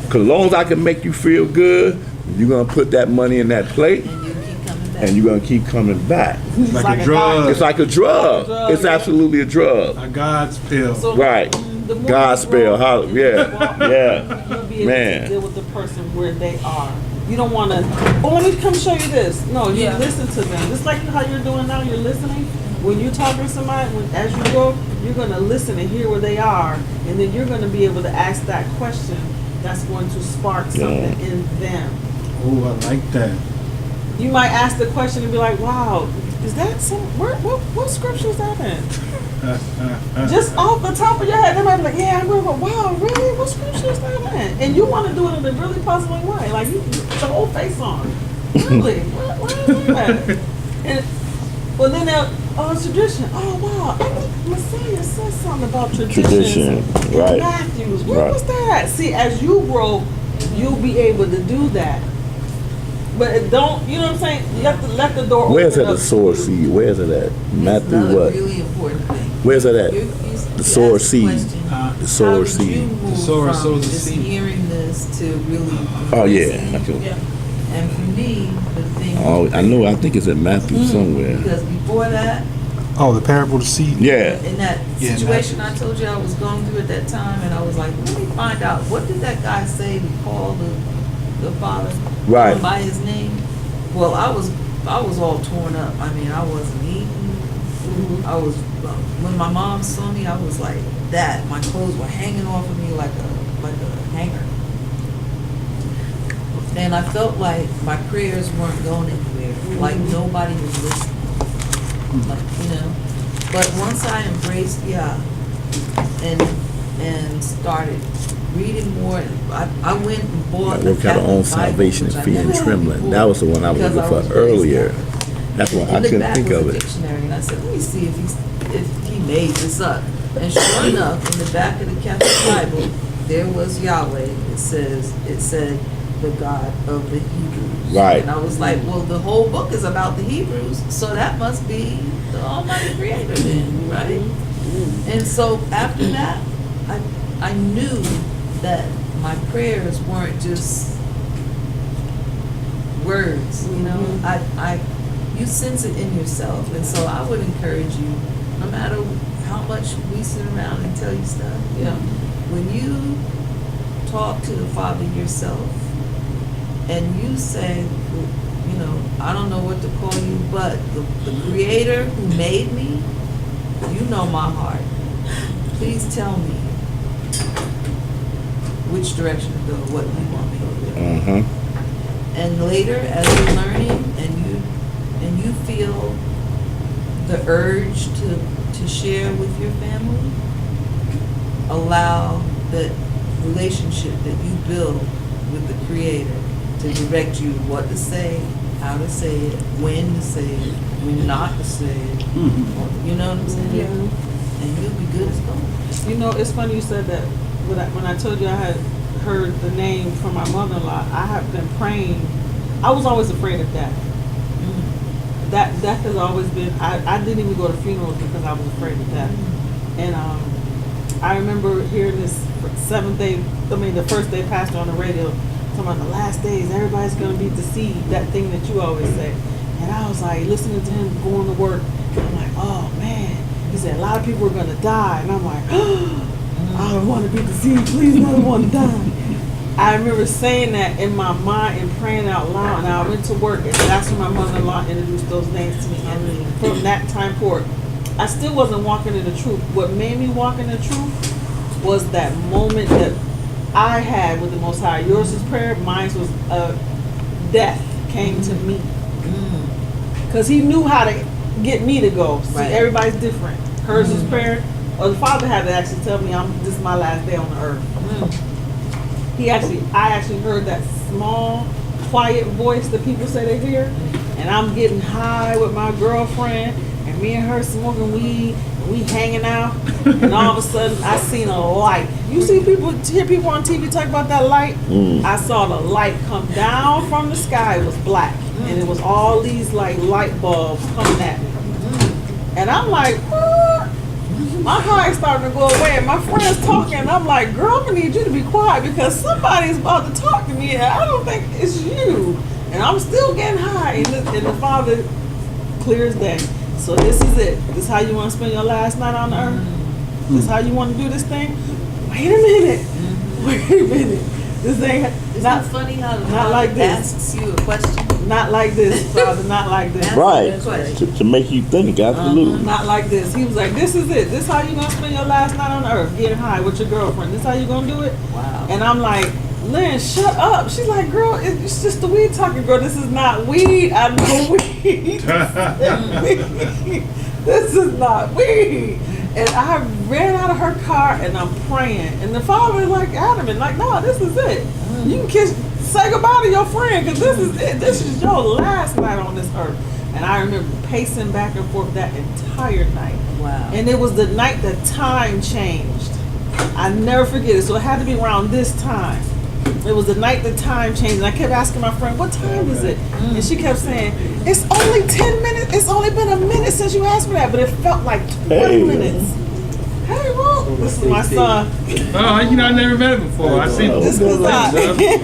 Cause as long as I can make you feel good, you're gonna put that money in that plate, And you keep coming back. and you're gonna keep coming back. It's like a drug. It's like a drug. drug, It's yeah. absolutely a drug. A God's pill. So Right. the more God you spell. grow, How? Yeah. Yeah. you'll be able Man. to deal with the person where they are. You don't want to, oh, let me come show you this. No, you Yeah. listen to them. Just like how you're doing now, you're listening. When you're talking to somebody, as you grow, you're going to listen and hear where they are. And then you're going to be able to ask that question that's going to spark something in them. Oh, I like that. You might ask the question and be like, wow, is that what scripture is that in? Just off the top of your head, they might be like, yeah, I remember, wow, really? What scripture is that in? And you want to do it in a really puzzling way. Like, you put your whole face on. Really? What is that? And, well, then they'll, oh, it's tradition. Oh, wow. I think Messiah says something about traditions. Tradition, right. Matthews. What Right. was that? See, as you grow, you'll be able to do that. But it don't, you know what I'm saying? Let the door Where's open that up the sword to you. seed? Where's it at? Matthew Another what? really important thing. Where's that at? You The sword asked seed. question, The how sword did you seed. move The sword from sows the just seed. hearing this to really Oh yeah. embracing it? Okay. And for me, the thing. Oh, I know. I think it's in Matthew somewhere. Because before that, Oh, the parable of the seed. Yeah. in that Yeah, situation I Matthews. told you I was going through at that time, and I was like, let me find out, what did that guy say to call the father Right. by his name? Well, I was all torn up. I mean, I wasn't eating. I was when my mom saw me, I was like that. My clothes were hanging off of me like a hanger, and I felt like my prayers weren't going anywhere. Like nobody was listening. Like, you know. But once I embraced and started reading more, I went and bought I the work out our Catholic own Bible, salvation which is I fear and never had trembling. before, That was the one I was because looking was for raised earlier. Catholic. That's why And I in the couldn't back think was of a it. dictionary, and I said, let me see if he made this up. And sure enough, in the back of the Catholic Bible, there was Yahweh. It said the God of the Hebrews. Right. And I was like, well, the whole book is about the Hebrews, so that must be the Almighty Creator then, right? And so after that, I knew that my prayers weren't just words, you know. You sense it in yourself, and so I would encourage you, no matter how much we sit around and tell you stuff, you know, when you talk to the Father yourself, and you say, you know, I don't know what to call you, but the Creator who made me, you know my heart. Please tell me which direction to go, what you want me to do. And later, as you're learning and you feel the urge to share with your family, allow that relationship that you build with the Creator to direct you what to say, how to say it, when to say it, when not to say it. You know what I'm saying? Yeah. And you'll be good as gold. You know, it's funny you said that. When I told you I had heard the name from my mother-in-law, I have been praying. I was always afraid of death. That death has always been. I didn't even go to funerals because I was afraid of death. And I remember hearing this the first day pastor on the radio talking about the last days, everybody's going to be deceived. That thing that you always say. And I was like listening to him going to work. And I'm like, oh man. He said a lot of people are going to die, and I'm like, I don't want to be deceived. Please, I don't want to die. I remember saying that in my mind and praying out loud, and I went to work, and that's when my mother-in-law introduced those names to me. And from that time forward, I still wasn't walking in the truth. What made me walk in the truth was that moment that I had with the Most High. Yours was prayer, mine was death came to me. Because he knew how to get me to go. See, Right. everybody's different. Hers was prayer, or the Father had to actually tell me, this is my last day on the earth. I actually heard that small, quiet voice that people say they hear, and I'm getting high with my girlfriend, and me and her smoking weed, and we hanging out, and all of a sudden I seen a light. You hear people on TV talk about that light? I saw the light come down from the sky. It was black, and it was all these like light bulbs coming at me, and I'm like, what? my heart starting to go away, and my friend's talking, and I'm like, girl, I'm gonna need you to be quiet because somebody's about to talk to me, and I don't think it's you. And I'm still getting high, and the Father clear as day. So this is it. This is how you want to spend your last night on the earth? This is how you want to do this thing? Wait a minute. Wait a minute. This ain't It's not not funny how the not like Father this. asks you a question. not like this, Father, not like this. Right. Question. To make you think, absolutely. Not like this. He was like, this is it. This how you gonna spend your last night on earth, getting high with your girlfriend. This how you gonna do it? Wow. And I'm like, Lynn, shut up. She's like, girl, it's just the weed talking, girl. This is not weed. I know weed. This is not weed. And I ran out of her car and I'm praying. And the Father is like adamant, like, no, this is it. You can say goodbye to your friend because this is it. This is your last night on this earth. And I remember pacing back and forth that entire night. Wow. And it was the night that time changed. I never forget it. So it had to be around this time. It was the night the time changed. And I kept asking my friend, what time is it? And she kept saying, it's only 10 minutes. It's only been a minute since you asked me that. But it felt like 20 minutes. Hey, Ro. This is my son. Oh, you know, I never met him before. I seen him. This is not.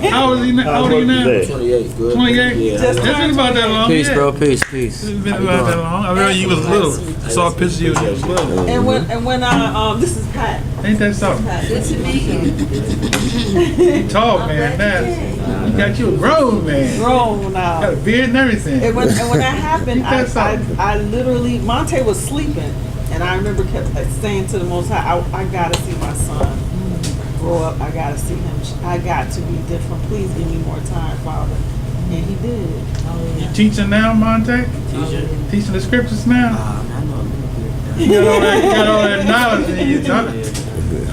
How old are you now? How old are you now? 28, good. 28? Yeah. It's been about that long. Peace, yeah. bro. Peace, peace. It's been about that long. I remember you was little. I saw a picture of you when you was little. And when I this is Pat. Ain't that something? Good to meet you. You tall, man. Now, you got you a grown man. Grown now. Got a beard and everything. And when that happened, Ain't that something? I literally, Monte was sleeping, and I remember kept saying to the Most High, I gotta see my son grow up. I gotta see him. I got to be different. Please give me more time, Father. And he did. You teaching now, Monte? Teaching the scriptures now? I know a little bit. You got all that knowledge in you.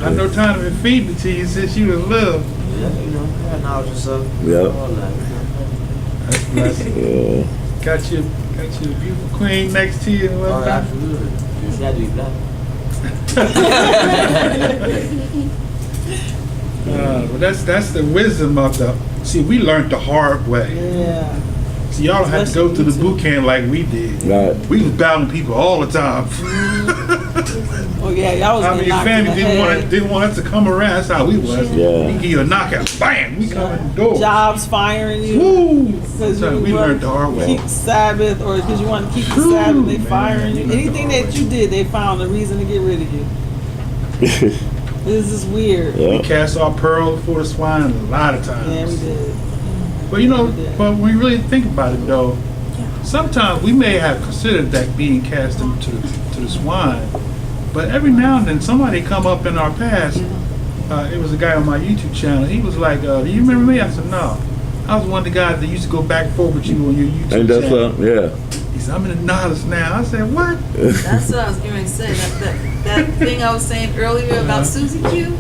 I know time to feed me to you since you was little. Yeah, you know, I knowledge and stuff. Yep. All that. That's a blessing. Yeah. Got you a beautiful queen next to you. And Oh, whatnot. absolutely. You gotta be black. But that's the wisdom of the. See, we learned the hard way. Yeah. See, y'all don't have to go through the boot camp like we did. Right. We was battling people all the time. Oh yeah, y'all was I getting mean, your knocked in family the didn't head. want us to come around. That's how we was. Yeah. We give you a knockout, bam, we come in the door. Jobs firing you. Woo! Because So we learned the hard way. keep Sabbath, or because you want to keep the Ooh, Sabbath, they man, firing you. we learned Anything the hard that you did, they found a reason to get rid of you. This is weird. We Yeah. cast our pearls before the swine a lot of times. Yeah, we did. But you know, but when you really think about it though, sometimes we may have considered that being cast into the swine, but every now and then somebody come up in our past. It was a guy on my YouTube channel. He was like, "Do you remember me?" I said, "No." I was one of the guys that used to go back and forth with you on your YouTube Ain't that channel. something? Yeah. He said, "I'm in the knowledge now." I said, "What?" That's what I was going to say. That thing I was saying earlier about Susie Q.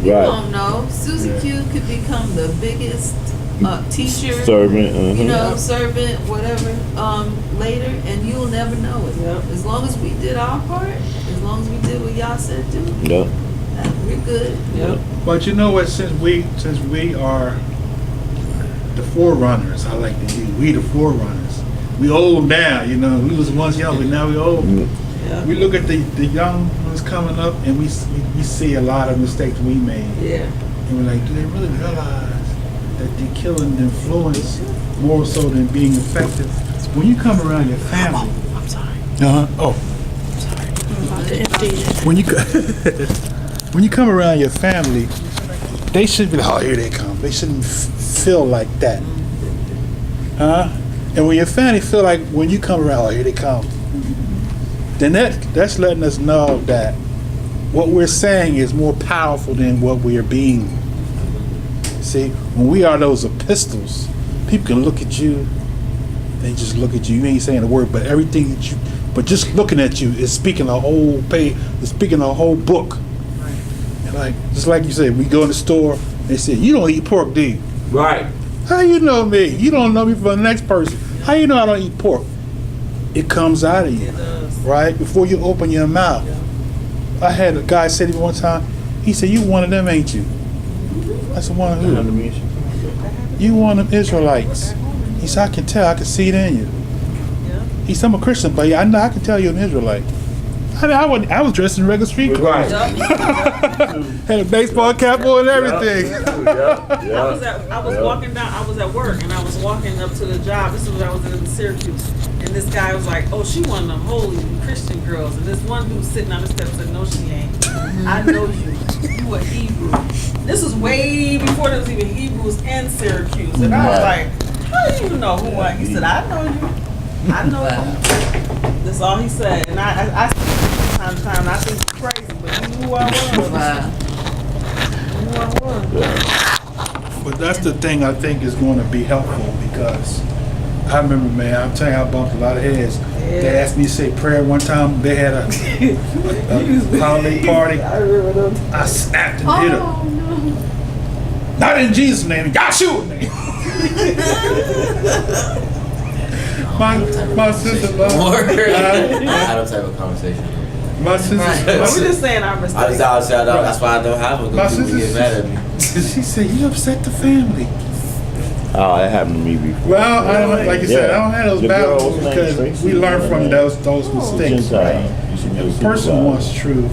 You Right. don't know. Susie Q could become the biggest teacher, Servant. you know, servant, whatever, later, and you'll never know it. Yep. As long as we did our part, as long as we did what y'all said do, Yep. we're good. Yep. But you know what? Since we are the forerunners, I like to use. We the forerunners. We old now, you know. We was once young, but now we old. Yeah. We look at the young ones coming up, and we see a lot of mistakes we made, Yeah. and we're like, do they really realize that they're killing the influence more so than being effective? When you come around your family, I'm sorry. oh, when you when you come around your family, they should be like, oh, here they come. They shouldn't feel like that, huh? And when your family feel like when you come around, oh, here they come, then that's letting us know that what we're saying is more powerful than what we are being. See, when we are those epistles, people can look at you. They just look at you. You ain't saying a word, but everything that you, but just looking at you is speaking a whole page. Is speaking a whole book. And like just like you said, we go in the store. They say, "You don't eat pork, do you?" Right. How you know me? You don't know me from the next person. How you know I don't eat pork? It comes out of you, right? Before you open your mouth. I had a guy say to me one time, he said, "You one of them, ain't you?" I said, "One of who?" "You one of them Israelites." He said, "I can tell. I can see it in you." He said, "I'm a Christian, but yeah, I know I can tell you're an Israelite." I was dressed in regular street clothes. Had a baseball cap on and everything. I was walking down. I was at work and I was walking up to the job. This is when I was in Syracuse, and this guy was like, "Oh, she one of them holy Christian girls." And this one dude sitting on the steps said, "No, she ain't. I know you. You a Hebrew." This was way before there was even Hebrews in Syracuse, and I was like, "How do you know who I?" He said, "I know you. I know you." That's all he said, and I time to time, and I think it's crazy, but he knew who I was. Wow. He knew who I was. But that's the thing I think is going to be helpful because I remember, man, I'm telling you, I bumped a lot of heads. They asked me to say prayer one time. They had a holiday party. I snapped and hit her. Not in Jesus' name, in Yahshua's name. my sister loved I don't type of conversation. my sister. We're just saying our mistakes. That's why I don't have a My good people get mad at me. She said, "You upset the family." Oh, that happened to me before. Well, I don't, like you said, I don't have those The girl, battles what's her name, because Tracy? we learn from those mistakes, Gentile. right? You should be a If a person Gentile. wants truth,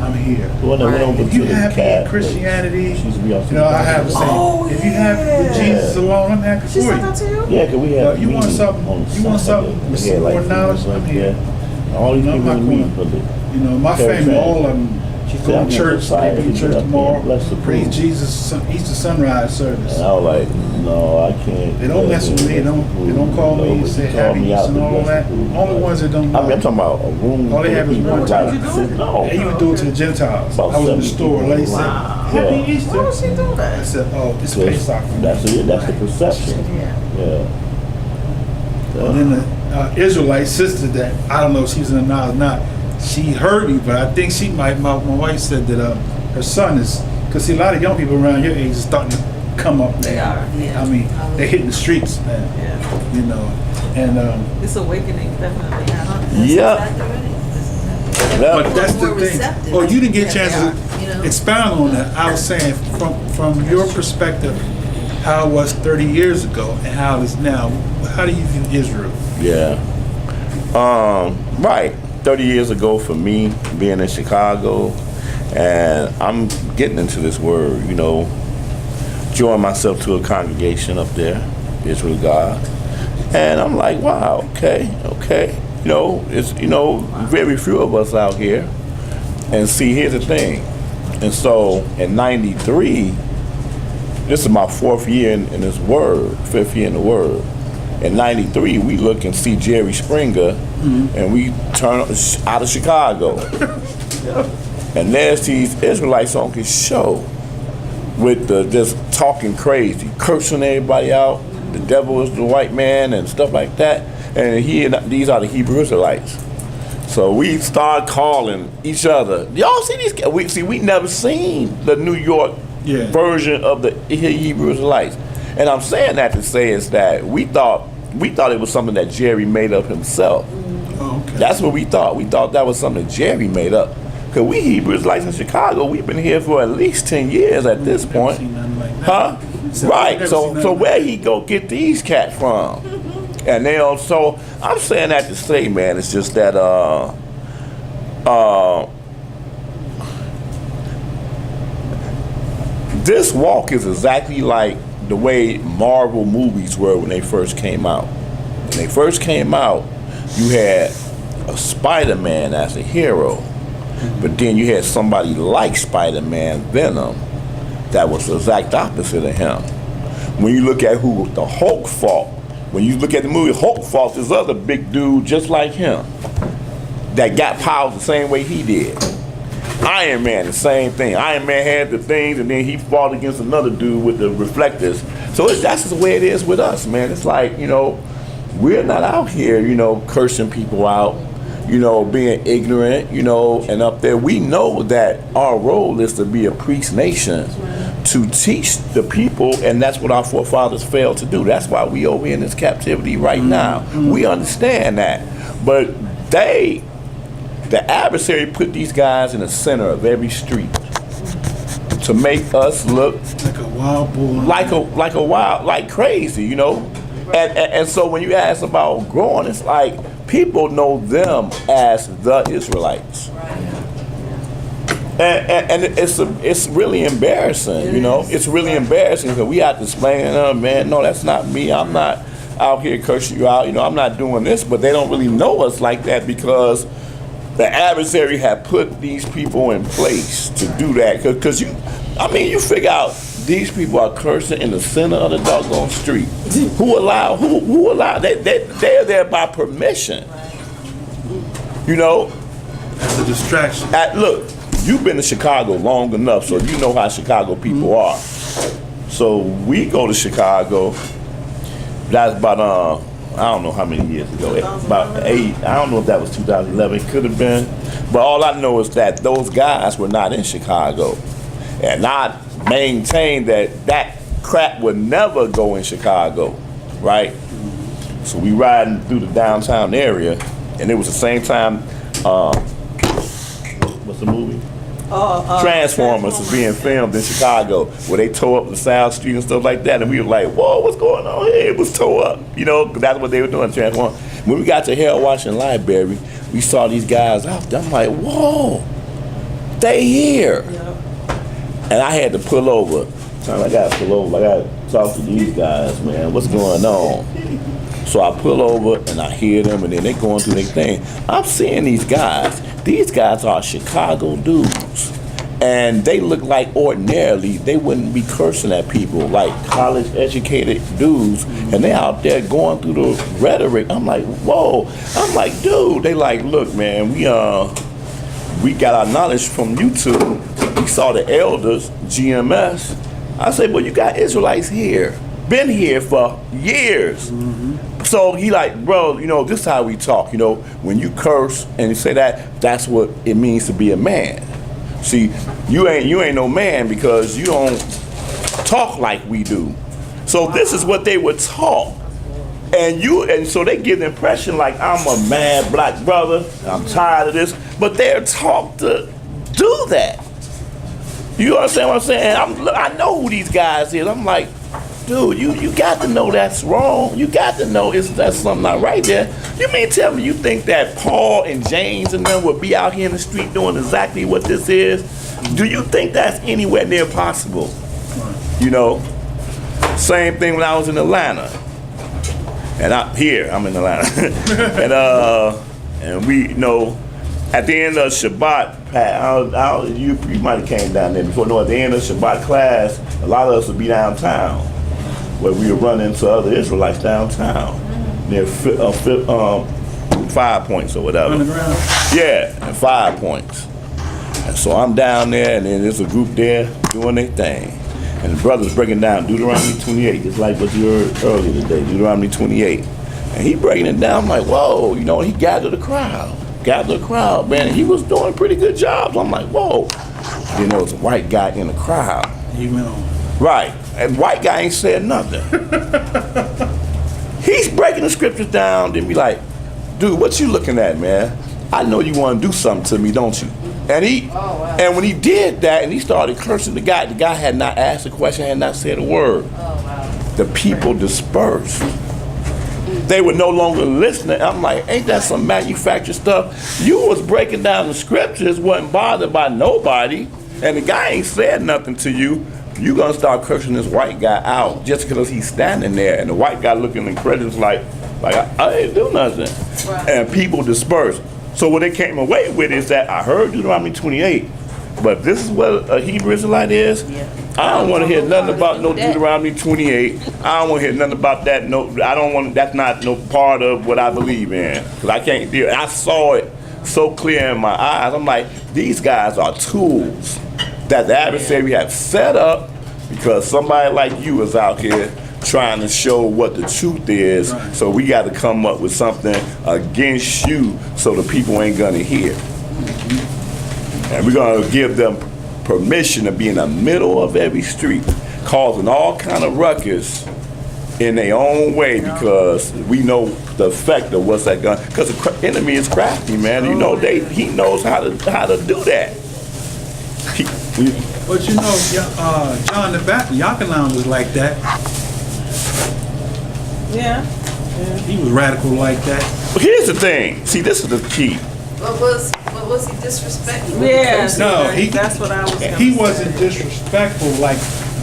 I'm here. The one that went over If to you the happy cat in Christianity, place. She used to be on you know, I have the same. Oh, If you happy with yeah. Jesus alone, I'm happy She for said you. that to you? Yeah, because we had But you want meetings something- on you want Sunday. something with We had, some more knowledge, meetings I'm up here. there. All these I'm people not in going- meeting for the You know, my Tell family, Sam. all of them, She said, go "I'm to church, excited they be to in get church up tomorrow, there, bless the praise food." Jesus, Easter sunrise service. And I was like, no, I can't. They don't mess with me. They don't call me and say happy Easter and all that. Only ones that don't I mean, I'm know. talking about a room. All they have is full of one people. time. Like, no. They even do it to the Gentiles. About I was in the 70 store. people. Lady said, Wow. "Happy Yeah. Easter." Why would she do I that? said, "Oh, it's That's Pesach." that's it. That's the perception. Yeah. Yeah. And then the Israelite sister that, I don't know if she's in the knowledge or not, she heard me, but I think she might, my wife said that her son is, because see, a lot of young people around your age is starting to come up They now. are. Yeah. I mean, they're hitting the streets now, Yeah. you know. And This awakening definitely happened. Yeah. but People that's are the more thing. receptive. Oh, you didn't get a Yeah, chance they to are, you know. expound on that. I was saying from your perspective, how it was 30 years ago and how it is now. How do you view Israel? Yeah. Right. 30 years ago for me, being in Chicago, and I'm getting into this word, you know, join myself to a congregation up there, Israel God. And I'm like, wow, okay. You know, it's, you know, very few of us out here. And see, here's the thing. And so in 93, this is my fourth year in this word, fifth year in the word. In 93, we look and see Jerry Springer, and we turn out of Chicago. And there's these Israelites on his show with the just talking crazy, cursing everybody out. The devil is the white man and stuff like that. And these are the Hebrew Israelites. So we start calling each other. Y'all see these guys? We never seen the New York version of the Hebrew Israelites. And I'm saying that to say is that we thought it was something that Jerry made up himself. Oh, okay. That's what we thought. We thought that was something Jerry made up. Because we Hebrew Israelites in Chicago, we've been here for at least 10 years at this point. Seen nothing like that. Huh? Right. Never seen So nothing where like he go get these cats from? And they also, I'm saying that to say, man, it's just that this walk is exactly like the way Marvel movies were when they first came out. When they first came out, you had a Spider-Man as a hero, but then you had somebody like Spider-Man, Venom, that was the exact opposite of him. When you look at who the Hulk fought, when you look at the movie, Hulk fought this other big dude just like him that got powers the same way he did. Iron Man, the same thing. Iron Man had the things, and then he fought against another dude with the reflectors. So that's just the way it is with us, man. It's like, you know, we're not out here, you know, cursing people out, you know, being ignorant, you know, and up there. We know that our role is to be a priest nation, to teach the people, and that's what our forefathers failed to do. That's why we over in this captivity right now. We understand that. But the adversary put these guys in the center of every street to make us look like a wild bull. like crazy, you know. And so when you ask about growing, it's like people know them as the Israelites. And it's really embarrassing, you know. It's really embarrassing because we have to explain, man, no, that's not me. I'm not out here cursing you out. You know, I'm not doing this. But they don't really know us like that because the adversary had put these people in place to do that. Because you figure out these people are cursing in the center of the doggone street. Who allow? They're there by permission. You know. That's a distraction. Look. You've been to Chicago long enough, so you know how Chicago people are. So we go to Chicago. That's about I don't know how many years ago. About 8. I don't know if that was 2011. It could have been. But all I know is that those guys were not in Chicago, and I maintained that crap would never go in Chicago, right? So we riding through the downtown area, and it was the same time. What's the movie? Transformers was being filmed in Chicago, where they tore up the South Street and stuff like that, and we were like, "Whoa, what's going on here?" It was tore up, you know. That's what they were doing. Transformers. When we got to Harold Washington Library, we saw these guys out there. I'm like, "Whoa, they here!" And I had to pull over. I gotta pull over. I gotta talk to these guys, man. What's going on? So I pull over and I hear them, and then they going through their thing. I'm seeing these guys. These guys are Chicago dudes, and they look like ordinarily they wouldn't be cursing at people, like college-educated dudes, and they out there going through the rhetoric. I'm like, whoa. I'm like, dude. They like, look, man, we got our knowledge from YouTube. We saw the elders, GMS. I said, well, you got Israelites here, been here for years. So he like, bro, you know, this is how we talk. You know, when you curse and you say that, that's what it means to be a man. See, you ain't no man because you don't talk like we do. So this is what they were taught. And so they give the impression like I'm a mad black brother, and I'm tired of this, but they're taught to do that. You understand what I'm saying? I know who these guys is. I'm like, dude, you got to know that's wrong. You got to know that's something not right there. You mean tell me you think that Paul and James and them would be out here in the street doing exactly what this is? Do you think that's anywhere near possible? You know, same thing when I was in Atlanta. And I'm in Atlanta. and we, you know, at the end of Shabbat, you might have came down there before. No, at the end of Shabbat class, a lot of us would be downtown, where we would run into other Israelites downtown, near 5 Points or whatever. Underground? Yeah, and 5 Points. And so I'm down there, and then there's a group there doing their thing. And the brother's breaking down Deuteronomy 28, just like what you heard earlier today, Deuteronomy 28. And he breaking it down, I'm like, whoa, you know, he gathered a crowd, man. He was doing a pretty good job. So I'm like, whoa. Then there was a white guy in the crowd. He went on. Right. And white guy ain't said nothing. He's breaking the scriptures down, then be like, dude, what you looking at, man? I know you want to do something to me, don't you? And and when he did that and he started cursing the guy had not asked a question, had not said a word. The people dispersed. They were no longer listening. I'm like, ain't that some manufactured stuff? You was breaking down the scriptures, wasn't bothered by nobody, and the guy ain't said nothing to you. You gonna start cursing this white guy out just because he's standing there, and the white guy looking incredulous like I didn't do nothing. Right. And people dispersed. So what they came away with is that I heard Deuteronomy 28, but this is what a Hebrew Israelite is. Yeah. I don't want to hear nothing about no Deuteronomy 28. I don't want to hear nothing about that. No, I don't want. That's not no part of what I believe in. Cause I can't deal. I saw it so clear in my eyes. I'm like, these guys are tools that the adversary have set up because somebody like you is out here trying to show what the truth is. Right. So we got to come up with something against you so the people ain't gonna hear. And we're gonna give them permission to be in the middle of every street, causing all kind of ruckus in their own way because we know the effect of what's that gun. Because the enemy is crafty, man. You know, he knows how to do that. But you know, John the Baptist, Yakalan was like that. Yeah. He was radical like that. But here's the thing. See, this is the key. What was he disrespectful? Yeah. No, that's what I was gonna He say. wasn't disrespectful like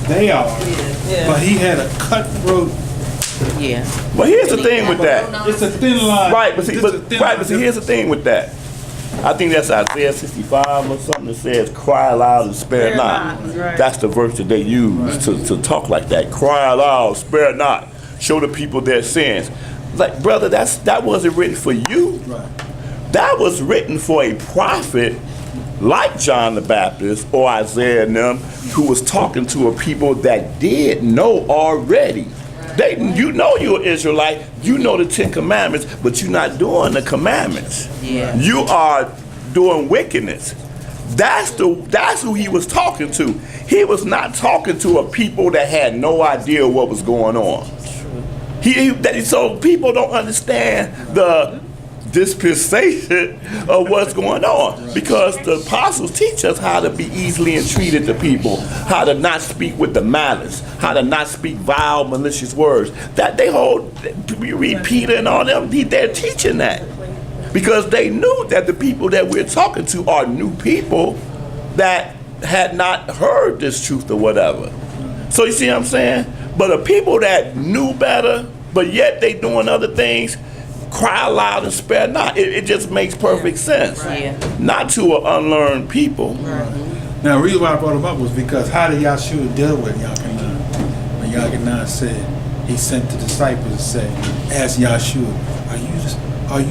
they are, Yeah. but he had a cutthroat. Yeah. But here's the thing with that. It's a thin line. Right, but see, It's but, a thin right, line. but see, here's the thing with that. I think that's Isaiah 65 or something that says, "Cry aloud and spare Spare not." not, right. That's the verse that they use to talk like that. Cry aloud, spare not. Show the people their sins. Like, brother, that wasn't written for you. Right. That was written for a prophet like John the Baptist or Isaiah and them, who was talking to a people that did know already. You know you're an Israelite, you know the 10 Commandments, but you're not doing the commandments. Yeah. You are doing wickedness. That's who he was talking to. He was not talking to a people that had no idea what was going on. So people don't understand the dispensation of what's going on, because the apostles teach us how to be easily entreated to people, how to not speak with the malice, how to not speak vile, malicious words. That they hold. You read Peter and all them, they're teaching that because they knew that the people that we're talking to are new people that had not heard this truth or whatever. So you see what I'm saying? But the people that knew better, but yet they doing other things, cry loud and spare not. It just makes perfect sense. Yeah. Not to an unlearned people. Now, the reason why I brought him up was because how did Yahshua deal with Yachanan? When Yachanan said, he sent the disciples and said, ask Yahshua,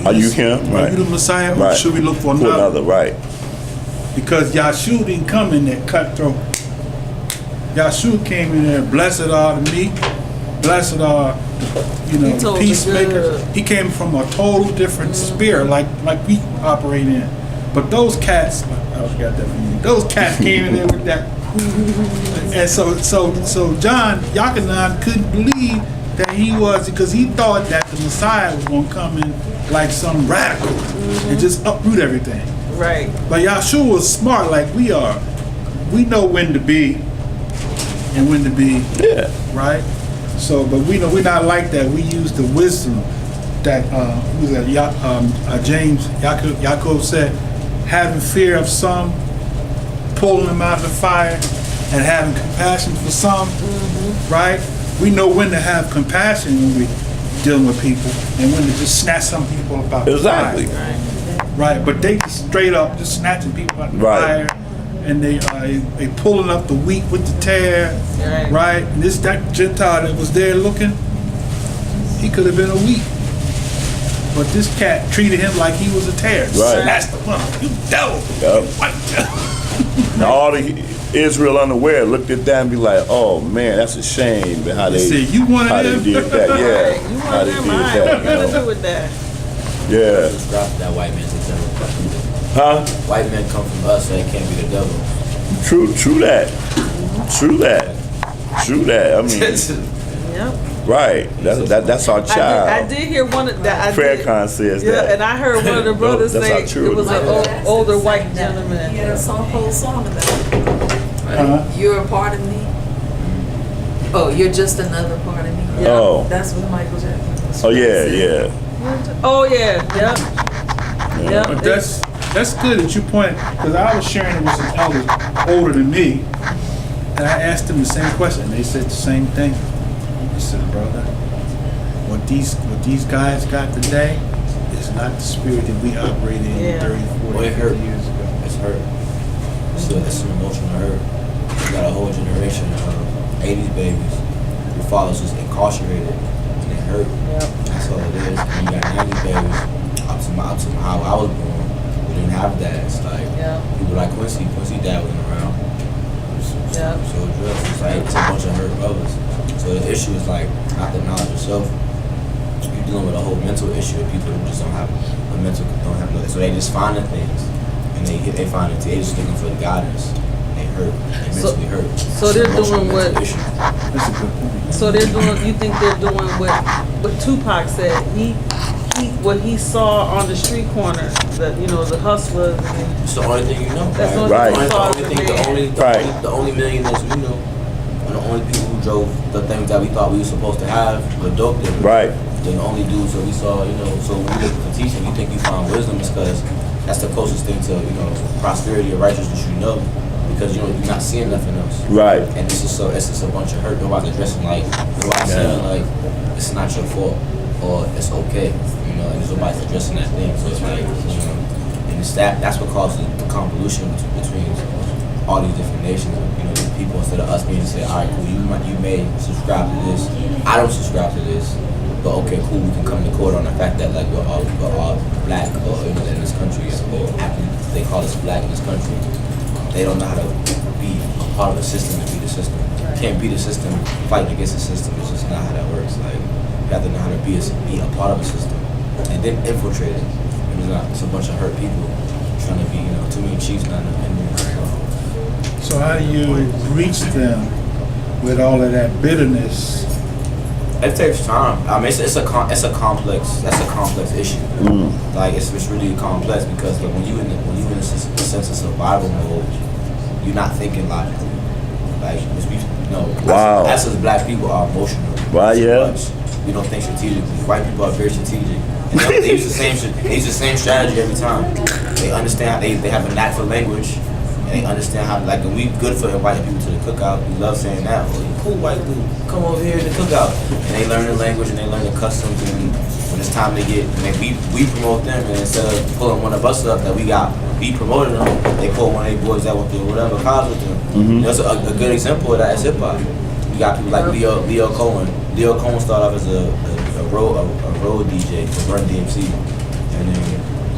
are you him? Are Right. you the Messiah? Or Right. should we look for another? Right. Because Yahshua didn't come in that cutthroat. Yahshua came in there, blessed are the meek, blessed are the told the peacemakers. good. He came from a total different spirit, like we operate in. But those cats, I forgot that from you. Those cats came in there with that. And so John Yachanan couldn't believe that he was, because he thought that the Messiah was going to come in like some radical and just uproot everything. Right. But Yahshua was smart like we are. We know when to be and when to be, Yeah. right? So, but we know we're not like that. We use the wisdom that James Yaakov said, having fear of some, pulling them out of the fire, and having compassion for some, right? We know when to have compassion when we're dealing with people, and when to just snatch some people up out Exactly. the fire. Right, but they straight up just snatching people out the Right. fire, and they pulling up the wheat with the tare, right? And that Gentile that was there looking, he could have been a wheat, but this cat treated him like he was a tare. Right. Snatched him up, you devil, Yep. you white devil. Now all the Israel unaware looked at that and be like, "Oh man, that's a shame." How they said, "You one of how them?" they did that? Yeah, You how want they them? did I that? ain't You nothing to know? do with that. Yeah. Just drop that white man to devil. Huh? White men come from us, so they can't be the devil. True that. I mean, Yep. right. That's our I child. did hear one of that. Faircon says Yeah, that. and I heard one of the brothers That's say not true. it was an older white gentleman. He had a whole song about it. Uh-huh. You're a part of me. Oh, you're just another part of me. Oh. That's what Michael Jackson was. Oh yeah. Oh yeah, yep. Yep. But that's good that you pointed, because I was sharing it with some elders older than me, and I asked them the same question. They said the same thing. They said, brother, what these guys got today is not the spirit that we operated in Yeah. 30, 40, Well, it hurt. 50 years ago. It's hurt. It's an emotional hurt. You got a whole generation of 80s babies whose fathers was incarcerated, and it hurt. That's all it is. And you got 90s babies up to how I was born. We didn't have dads. Like people like Quincy dad wasn't around. So it's like it's a bunch of hurt brothers. So the issue is like not the knowledge yourself. You're dealing with a whole mental issue of people who just don't have so they just find the things and they find it. They just looking for the guidance. They hurt. They mentally hurt. So they're doing what? That's a good point. So they're doing. You think they're doing what Tupac said? What he saw on the street corner. The hustlers. It's the only thing you know. That's the only Right. thing he saw as a man. The only millionaires we know, and the only people who drove the things that we thought we were supposed to have, were dope dealers. Right. They're the only dudes that we saw, you know. So when you look for teaching, you think you find wisdom is because that's the closest thing to, you know, prosperity or righteousness you know. Because, you know, you're not seeing nothing else. Right. And it's just a bunch of hurt. Nobody's addressing, like, nobody's saying, like, it's not your fault or it's okay, you know, and nobody's addressing that thing. So it's like, you know, and it's that's what causes the convolution between all these different nations, you know, the people, instead of us being to say, all right, cool, you may subscribe to this, I don't subscribe to this, but okay, cool, we can come to court on the fact that, like, we're all black, or, you know, in this country, or they call us black in this country. They don't know how to be a part of the system and be the system. You can't be the system, fighting against the system. It's just not how that works. Like, you have to know how to be a part of the system and then infiltrate it. It's a bunch of hurt people trying to be, you know, too many chiefs, not enough enemies. So how do you reach them with all of that bitterness? It takes time. I mean, it's a complex issue. Like it's really complex because like, when you in a sense of survival mode, you're not thinking logically. Like you know, Wow. Us as black people are emotional. Right, yeah. We don't think strategically. White people are very strategic. And they use the same strategy every time. They understand. They have a knack for language. And they understand how, like, and we good for inviting people to the cookout. We love saying that. Oh, you cool white dude, come over here to the cookout. And they learn the language and they learn the customs. And when it's time to get, and we promote them, and instead of pulling one of us up that we promoted them, they pull one of their boys that went through whatever college with them. Mm-hmm. That's a good example of that as hip hop. You got people like Leo Cohen. Leo Cohen started off as a road DJ for Run DMC, and then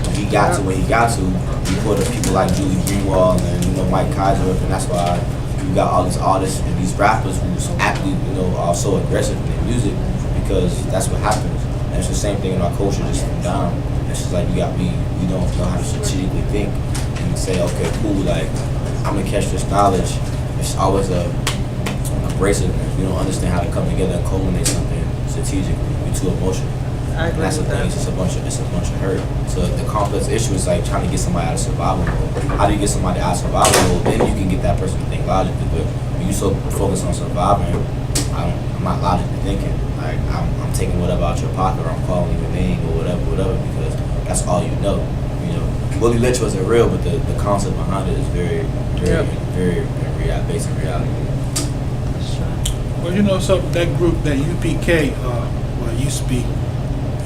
when he got to where he got to, he put up people like Julie Greenwald and, you know, Mike Kaiser, and that's why you got all these artists and these rappers who's actually, you know, are so aggressive in their music, because that's what happens. And it's the same thing in our culture, just from down. It's just like we don't know how to strategically think and say, okay, cool, like I'm gonna catch this knowledge. It's always abrasiveness. We don't understand how to come together and culminate something strategically. We're too emotional. I agree That's the with thing. that. It's a bunch of hurt. So the complex issue is like trying to get somebody out of survival mode. How do you get somebody out of survival mode? Then you can get that person to think logically. But when you so focused on surviving, I'm not logically thinking. Like I'm taking whatever out your pocket, or I'm calling your name or whatever, because that's all you know. You know, Willie Lynch wasn't real, but the concept behind it is very basic reality. Well, you know, so that group, that UPK, well, used to be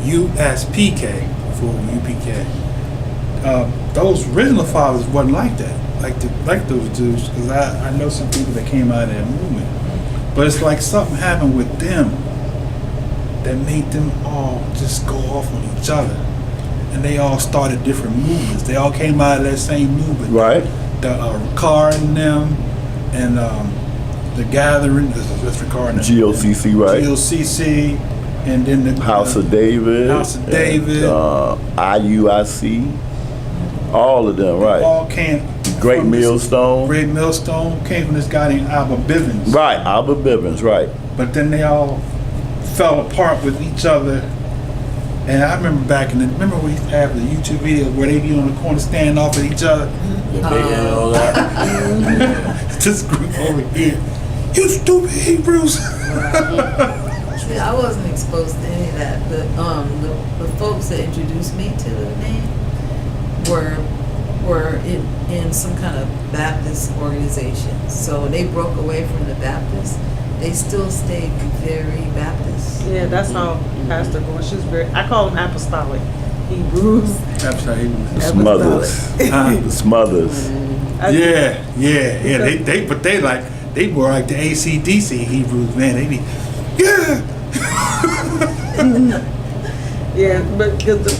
USPK for UPK. Those original fathers wasn't like that, like those dudes, because I know some people that came out of that movement. But it's like something happened with them that made them all just go off on each other, and they all started different movements. They all came out of that same movement. Right. The Car and them, and the Gathering. That's the Car and them. GOCC, right? GOCC, and then the House of David. House of David. IUIC. All of them, right? All came. Great Millstone. Great Millstone came from this guy named Albert Bivens. Right, Albert Bivens, right. But then they all fell apart with each other. And I remember remember we used to have the YouTube videos where they be on the corner standing off at each other. Your big and all that. This group over here. You stupid Hebrews. See, I wasn't exposed to any of that, but the folks that introduced me to the name were in some kind of Baptist organization. So when they broke away from the Baptists, they still stayed very Baptist. Yeah, that's how Pastor going. She's I call them apostolic Hebrews. That's how Hebrews. Smothers. The Smothers. Yeah. They were like the AC/DC Hebrews, man. They be, yeah. Yeah, but because the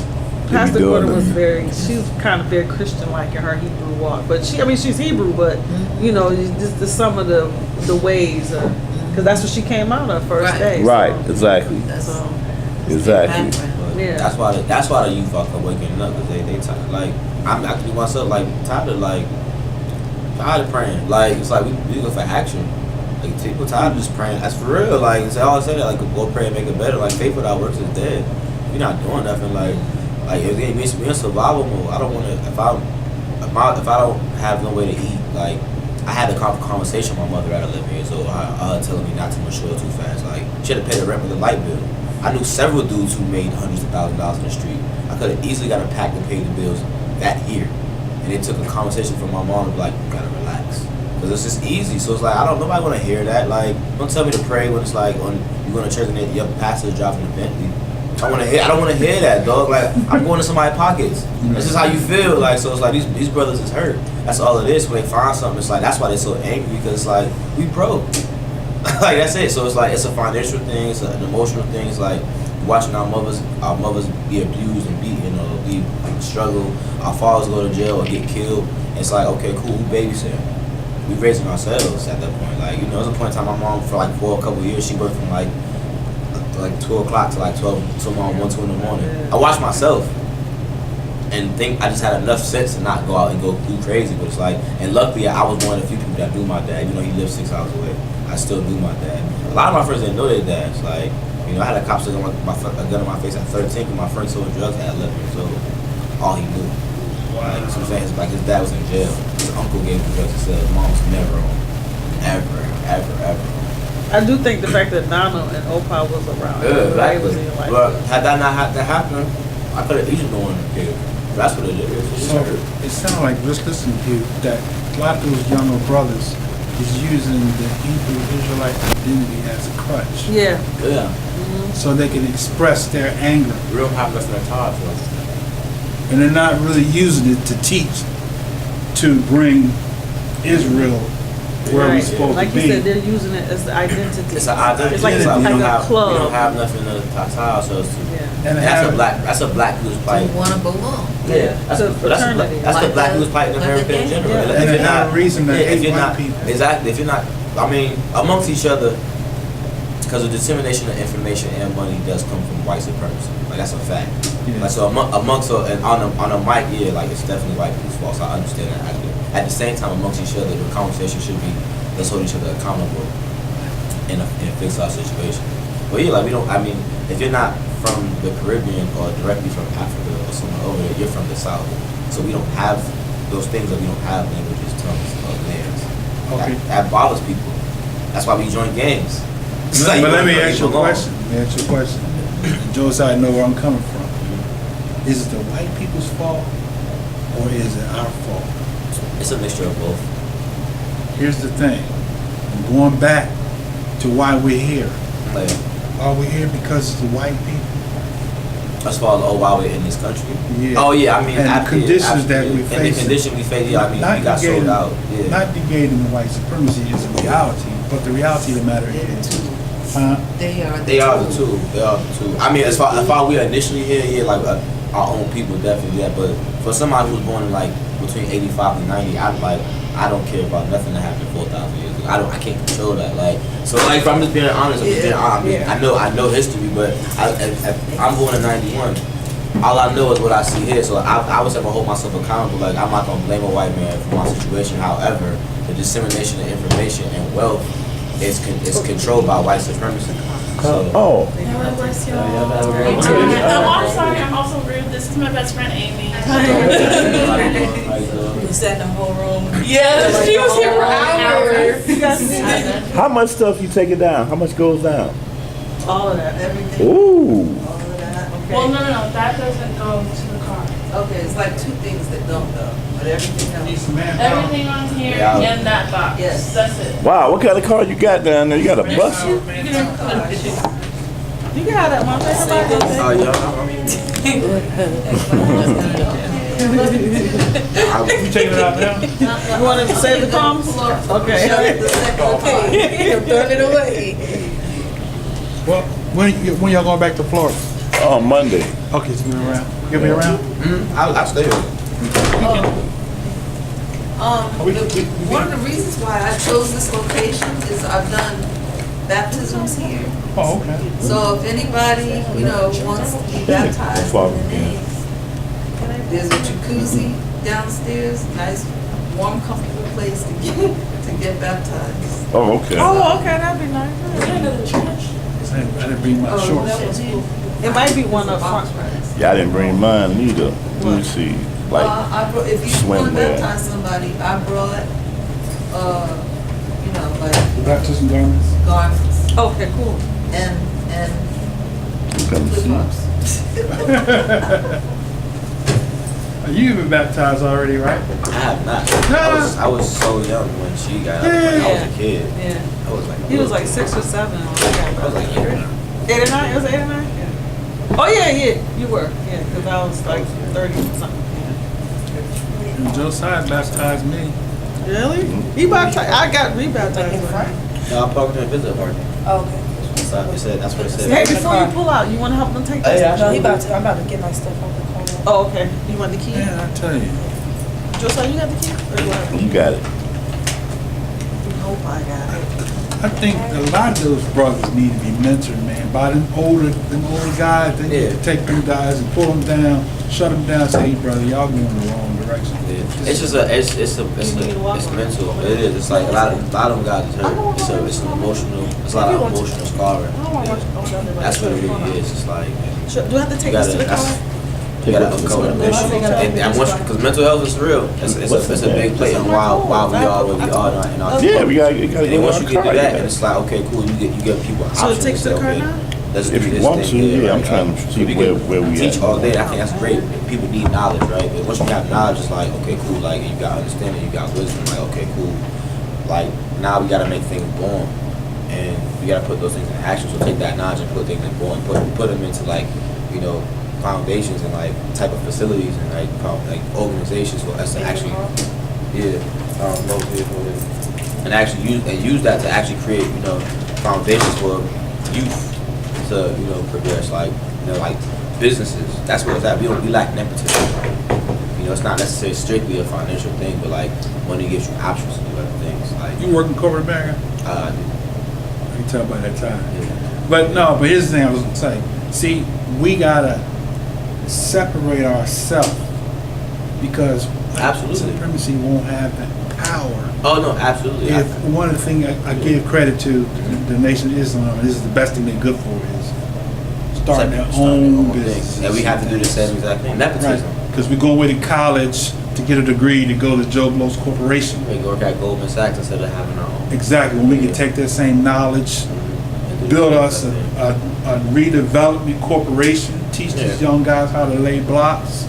Pastor doing Gordon it. she was kind of very Christian-like in her Hebrew walk. But she's Hebrew, but you know, just some of the ways, because that's what she came out of first Right. day. Right, So, exactly. so Exactly. yeah. That's why the youth are waking up, because they tired. Like I'm actually myself tired of praying. Like it's like we look for action. Like people tired of just praying. That's for real. Like I always say that, like go pray and make it better. Like faith without works is dead. You're not doing nothing. Like if we're in survival mode, I don't want to. If I don't have no way to eat, like I had a conversation with my mother at 11 years old. Her telling me not to mature too fast. Like she had to pay the rent with the light bill. I knew several dudes who made hundreds of thousands of dollars in the street. I could have easily got a pack to pay the bills that year. And it took a conversation from my mom to be like, you gotta relax. Because it's just easy. So it's like, nobody want to hear that. Like, don't tell me to pray when it's like, when you go to church and your pastor's driving a Bentley. I don't want to hear that, dog. Like, I'm going to somebody's pockets. That's just how you feel. Like, so it's like, these brothers is hurt. That's all it is. When they find something, it's like, that's why they're so angry, because it's like, we broke. Like, that's it. So it's like, it's a financial thing, it's an emotional thing. It's like watching our mothers be abused and beaten, or be struggle. Our fathers go to jail or get killed. It's like, okay, cool, who babysitting? We raising ourselves at that point. Like, there was a point in time my mom, for a couple of years, she worked from like 2 o'clock to like 12, tomorrow, 1, 2 in the morning. I watched myself and think I just had enough sense to not go out and go do crazy. But it's like, and luckily I was one of the few people that knew my dad, even though he lived 6 hours away. I still knew my dad. A lot of my friends didn't know their dads. Like, I had a cop stick on a gun in my face at 13 because my friend sold drugs at 11 years old. All he knew. Like, so I'm saying, like, his dad was in jail. His uncle gave him drugs. He said his mom was never on. Ever. I do think the fact that Donald and Opa was around. Yeah, exactly. Like, But had that not had to happen, I could have easily known the kid. That's what it is. So it sounds like, just listening to you, that a lot of those younger brothers is using the Hebrew Israelite identity as a crutch. yeah. Yeah. So they can express their anger. We don't have nothing to tie to us. And they're not really using it to teach, to bring Israel where we're Right. supposed Like to you be. said, they're using it as the identity. It's an identity. It's like, It's like we like don't a have club. we don't have nothing to tie ourselves to. Yeah. And That's a black dude's You plight. want to belong. Yeah. That's So the black, fraternity. that's the Like black the- dude's plight in like America the in gang. general. Yeah. If And you're they have not- a reason to yeah, if hate you're white not- people. Exactly. If you're not, amongst each other, because the dissemination of information and money does come from white supremacy. Like, that's a fact. Yeah. Like, so amongst and on a mic, yeah, like, it's definitely white people's fault. So I understand that. At the same time, amongst each other, the conversation should be, let's hold each other accountable and fix our situation. But yeah, like, if you're not from the Caribbean or directly from Africa or somewhere over there, you're from the South. So we don't have those things, that we don't have languages, tongues, or lands. Okay. That bothers people. That's why we join gangs. It's like, But let me you ask you a belong. question. Joe, so I know where I'm coming from. Is it the white people's fault or is it our fault? It's a mixture of both. Here's the thing. I'm going back to why we're here. Like, Are we here because it's the white people? as far as why we're in this country. Yeah. Oh yeah, And the conditions that we And face. the condition we face, yeah, we got sold out. Yeah. Not negating the white supremacy is a reality, but the reality of the matter is, They are They are the two. They are the two. As far as we are initially here, yeah, like our own people definitely, yeah. But for somebody who was born in like between 85 and 90, I don't care about nothing that happened 4,000 years ago. I can't control that. Like, so like, if I'm just being honest, I know history, but I'm born in 91. All I know is what I see here. So I was have to hold myself accountable. Like, I'm not gonna blame a white man for my situation. However, the dissemination of information and wealth is controlled by white supremacy. So, Oh, God bless y'all. I'm sorry, I'm also rude. This is my best friend, Amy. We sat in the whole room. Yes, she was here for hours. how much stuff you take it down? How much goes down? All of that. Everything. Ooh. All of that. Well, no, that doesn't go to the car. Okay, it's like two things that don't go, but everything else. Everything on here Yeah. in that box. Yes. That's it. Wow, what kind of car you got down there? You got a bus? You can have that one. you taking it out now? You want to save the crumbs? Okay. You're throwing it away. Well, when y'all going back to Florida? On Monday. Okay, so you're around. You'll be around? I'll stay here. One of the reasons why I chose this location is I've done baptisms here. Oh, okay. So if anybody, wants to be baptized in the name, there's a jacuzzi downstairs, nice, warm, comfortable place to get baptized. Oh, okay. Oh, okay, that'd be nice. I didn't bring my shorts. That was cool. It might be one up front. Yeah, I didn't bring mine either. Let me see. Like, I brought, if you want to swimwear. baptize somebody, I brought, like Baptism garments? garments Okay, cool. and Come see. You've been baptized already, right? I have not. I was so young when she got out. Yeah. I was a kid. Yeah. I was like. He was like 6 or 7. I was like 8 or 9. 8 or 9? It was 8 or 9? Yeah. Oh, yeah, you were. Yeah, because I was like 30 or something. Yeah. And Josiah baptized me. Really? He baptized. I got rebaptized. In front? No, I parked in a visit park. Oh, okay. That's what it said. Hey, before you pull out, you want to help them take this? Yeah. No, I'm about to get my stuff on the corner. Oh, okay. You want the key? Man, I tell you. Josiah, you got the key? Or what? You got it. I hope I got it. I think a lot of those brothers need to be mentored, man, by them older guys. They need to take them guys and pull them down, shut them down, say, hey, brother, y'all going the wrong direction. It's just it's mental. It is. It's like a lot of them guys is hurt. It's an emotional. It's a lot of emotional scarring. That's what it really is. It's like Do I have to take this to the car? you gotta uncover the issue. And once, because mental health is real. It's a big play on why we are where we are in our Yeah, we gotta And then once you get to that, and it's like, okay, cool, you get people So options. it takes the car now? Let's do If you this want thing to, here, yeah, I'm right? trying to see We where can we teach at. all day. I think that's great. People need knowledge, right? But once you have knowledge, it's like, okay, cool. Like you got understanding, you got wisdom. Like, okay, cool. Like now we gotta make things born, and we gotta put those things in action. So take that knowledge and put things in born. Put them into like, foundations and like type of facilities and like organizations for us to actually, and actually use that to actually create foundations for youth to progress, like businesses. That's where it's at. We lack nepotism. It's not necessarily strictly a financial thing, but like money gives you options to do other things. Like You work in corporate America? I do. You tell by that time. Yeah. But here's the thing I was gonna say. See, we gotta separate ourselves because Absolutely. supremacy won't have the power. Oh no, absolutely. If one of the things I give credit to the Nation of Islam, and this is the best thing they're good for, is starting their own business. And we have to do the same exact thing. Nepotism. Right, because we're going away to college to get a degree to go to Joe Blow's corporation. We can work at Goldman Sachs instead of having our own. Exactly, when we can take that same knowledge, And do build the us same thing. a redevelopment corporation, teach these young guys how to lay blocks,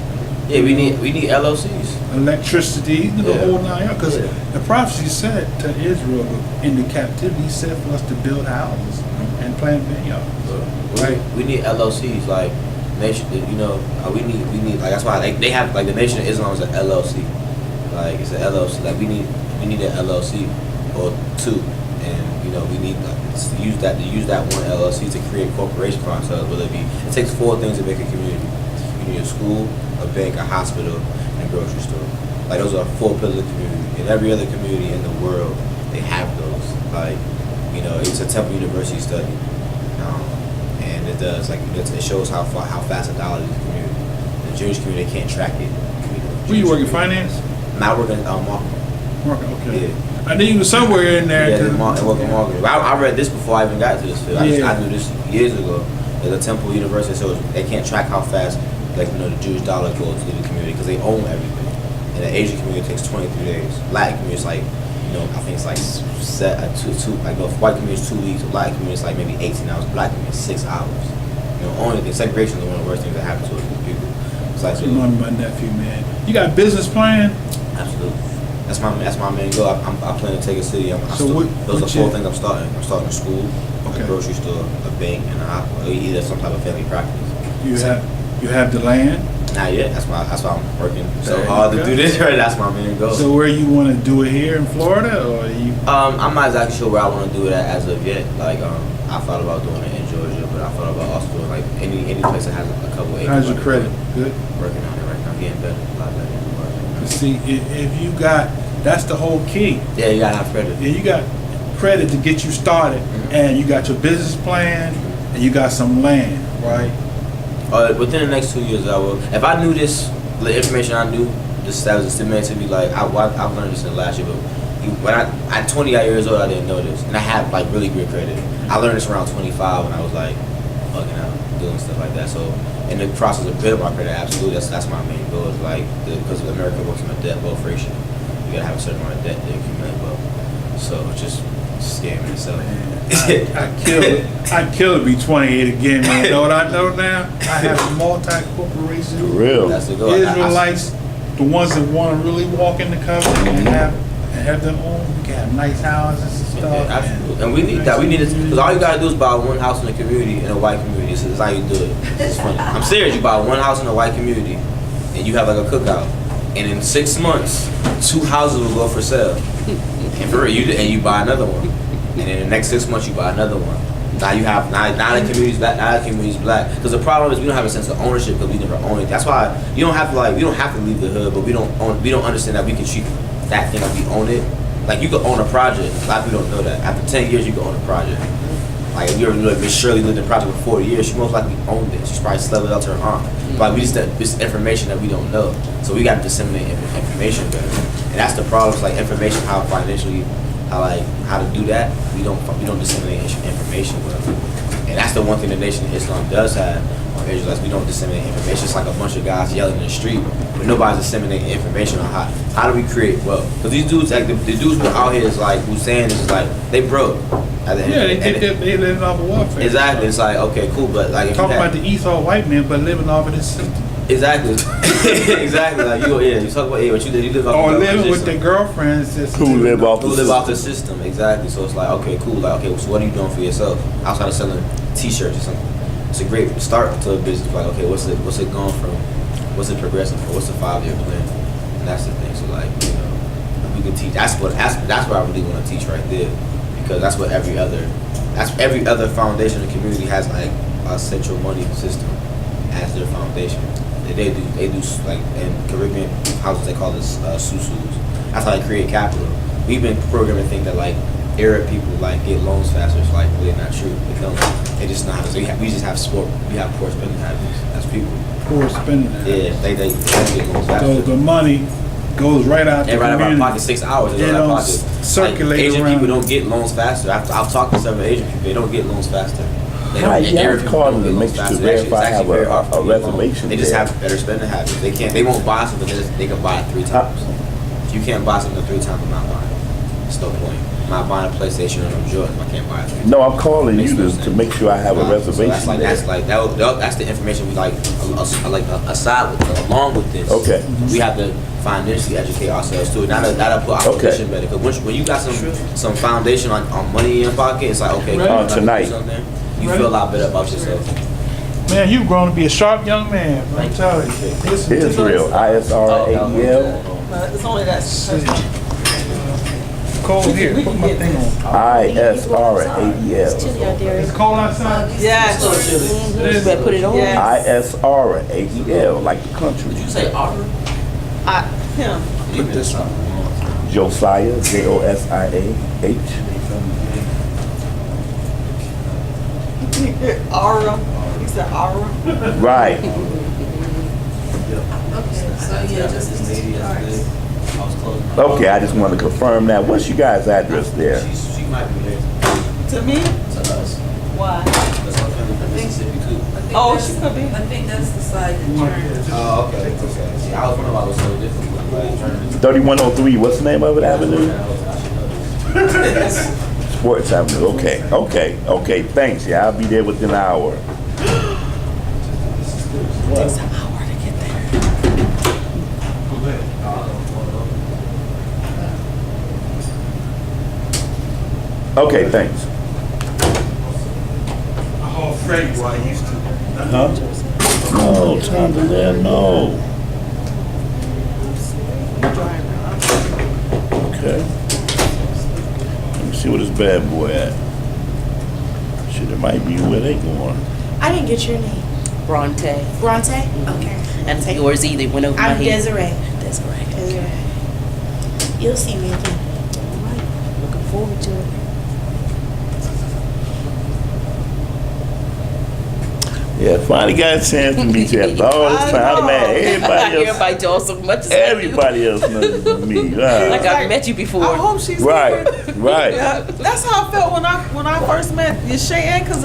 Yeah, we need LLCs. electricity, the Yeah. whole nine yards. Because Yeah. the prophecy said to Israel in the captivity, he said for us to build houses and plant vineyards. Right. We need LLCs, like nation. We need like that's why they have like the Nation of Islam is an LLC. Like it's an LLC. Like we need an LLC or two, and we need to use that one LLC to create a corporation for ourselves. Whether it takes 4 things to make a community. You need a school, a bank, a hospital, and a grocery store. Like those are 4 pillars of the community. In every other community in the world, they have those. Like it's a Temple University study. And it does it shows how fast a dollar is in the community. The Jewish community can't track it. Were you working finance? Now we're going marketing. Marketing, okay. Yeah. I knew you was somewhere in there. Yeah, to- and working marketing. I read this before I even got to this field. I knew this years ago. There's a Temple University, so they can't track how fast the Jewish dollar goes to the community because they own everything. In the Asian community, it takes 23 days. Latin community is like, I think it's like set at two. Like the white community is 2 weeks. The Latin community is like maybe 18 hours. Black community is 6 hours. Only the segregation is one of the worst things that happen to us people. It's like, You know my nephew, man. You got a business plan? absolutely. That's my main goal. I plan to take a city. So those are what 4 you- things I'm starting. I'm starting a school, Okay. a grocery store, a bank, and a hospital. Either some type of family practice. You have the land. Not yet. That's why I'm working so There you hard to go. do this. Right. That's my main goal. So where you want to do it here in Florida, or you? I'm not exactly sure where I want to do it at as of yet. Like I thought about doing it in Georgia, but I thought about also doing like any place that has a couple acres. How's your like credit? Good. Working on it right now, getting better, a lot better. 'Cause see, if you got, that's the whole key. Yeah, you gotta have credit. Yeah, you got credit to get you started, and you got your business plan, and you got some land, right? Within the next 2 years, I will. If I knew this, the information I knew, that was estimated to be like, I've learned this in the last year, but when at 20 years old, I didn't know this, and I had like really good credit. I learned this around 25 when I was like bugging out, doing stuff like that. So in the process of building my credit, absolutely, that's my main goal. Is like because America works on a debt wealth ratio, you gotta have a certain amount of debt to accumulate wealth. So just scam in itself. I kill to be 28 again, man. You know what I know now? I have multi-corporation Real. That's the goal. Israelites, the ones that want to really walk in the covenant and have their own, we got nice houses and stuff. Yeah, absolutely. And we need that. We need it because all you gotta do is buy one house in the community, in a white community. This is how you do it. It's funny. I'm serious. You buy one house in a white community, and you have like a cookout, and in 6 months, 2 houses will go for sale. And for real, you buy another one, and in the next 6 months, you buy another one. Now you have now the community's black. Now the community's black. Because the problem is we don't have a sense of ownership because we never own it. That's why you don't have to we don't have to leave the hood, but we don't understand that we can treat that thing like we own it. Like you could own a project. A lot of people don't know that. After 10 years, you can own a project. Like if you ever like Miss Shirley lived in the project for 40 years, she most likely owned it. She's probably slept it out to her aunt. But we just this information that we don't know. So we got to disseminate information better. And that's the problem. It's like information, how financially, how to do that. We don't disseminate information well. And that's the one thing the Nation of Islam does have. Israelites, we don't disseminate information. It's like a bunch of guys yelling in the street, but nobody's disseminating information on how do we create wealth. Because these dudes, like the dudes who are out here is like who's saying this is like they broke. They living off of welfare. Exactly. It's like okay, cool, but like if talking about the Esau white man, but living off of this system. Exactly. Exactly. Like you talk about what you live off. Or of living with system. their girlfriends who live off the system. Exactly. So it's like okay, cool. Like okay, so what are you doing for yourself outside of selling T-shirts or something? It's a great start to a business. Like, okay, what's it going from? What's it progressing for? What's the 5-year plan? And that's the thing. So like, you know, we can teach. That's what I really want to teach right there, because that's what every other foundation in the community has, like a central money system as their foundation. They do like in Caribbean houses they call this susus. That's how they create capital. We've been programming to think that like Arab people like get loans faster. It's like really not true. They just not. So we just have poor spending habits as people. Poor spending habits. Yeah, they get loans faster. So the money goes right out the right out of our community. pocket. 6 hours. They don't circulate like, Asian around. people don't get loans faster. I've talked to several Asian people. They don't get loans faster. They Right, don't. yeah, Arab I people called don't them get to loans make sure faster. to Actually, verify it's I have actually very hard a for them to get loans. reservation They just there. have better spending habits. They won't buy something that they can buy it 3 times. If you can't buy something 3 times, I'm not buying it. It's no point. I'm not buying a PlayStation or no Jordan. I can't buy it 3 times. No, I'm calling you Makes no to sense. make sure I have a reservation So that's the information we like aside with along with this. Okay. We have to financially educate ourselves too. That'll put our Okay. position better. Because when you got some foundation on money in your pocket, it's like okay, Right. cool, Tonight. do something, you feel a lot better about yourself. Man, you've grown to be a sharp young man. I'm telling you. Israel, ISRAEL, It's only that. Cold here. Put my thing on. ISRAEL, It's cold outside. Yes. It Better put it on. Yes. ISRAEL, like the country. Did you say Otter? Him. Look this up. Josiah, JOSIAH. Aura. He said Aura. Right. Okay, so yeah, just I was close. Okay, I just want to confirm that. What's you guys' address there? She might be there To me? to us. Why? That's our family from Mississippi too. Oh, she could be. I think that's the side that turns. Oh, okay. See, I was wondering why it was so different. Like, turning. 3103, what's the name of it, Avenue? Sports Avenue, okay, thanks, yeah, I'll be there within an hour. Takes an hour to get there. Okay, thanks. Oh, Freddie, what I used to. Huh? No, time to there, no. Okay. Let me see where this bad boy at. Shit, it might be where they going. I didn't get your name. Bronte. Bronte? Okay. And yours either went over my I'm head. Desiree. Desiree. Desiree. You'll see me again. All right. Looking forward to it. Yeah, finally got a chance to meet you after all this time, man. Everybody does so much as Everybody else knows than me. Like I've met you before. I hope she's Right, here. right. Yeah, that's how I felt when I first met Yeshayan, because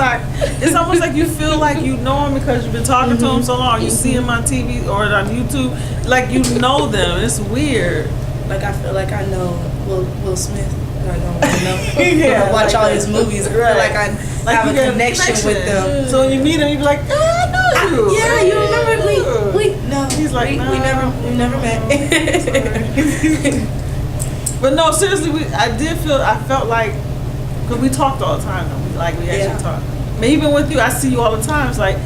it's almost like you feel like you know him because you've been talking to him so long. You see him on TV or on YouTube, like you know them. It's weird. Like I feel like I know Will Smith. I don't know. Yeah, I watch like all that. his movies. I feel Right. like I have you a get connection with them. So when you meet him, you be like, oh, I know you. Yeah, you remember we no. He's like, we no. never met. But no, seriously, I felt like, because we talked all the time, though. We actually Yeah. talk. I mean, even with you, I see you all the time. It's like,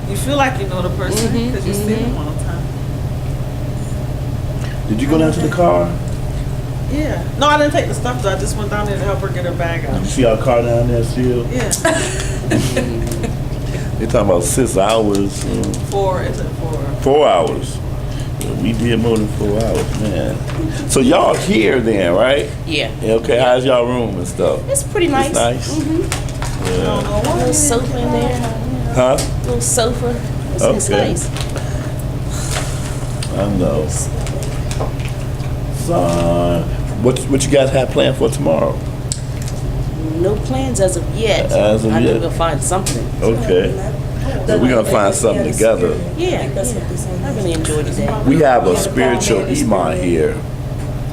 you feel like you know the person because you see them all the time. Did you go down to the car? Yeah. No, I didn't take the stuff, though. I just went down there to help her get her bag Did you out. see our car down there still? Yeah. They talking about 6 hours. 4, is it 4? 4 hours. Yeah, we did more than 4 hours, man. So y'all here then, right? Yeah. Okay, how's y'all room and stuff? It's pretty nice. It's nice. Yeah. A little sofa in there. Huh? Little sofa. It's Okay. nice. I know. So, what you guys have planned for tomorrow? No plans as of yet. As of I know yet. we'll find something. Okay. So we're gonna find something together. Yeah. I really enjoyed the day. We have a spiritual imam here.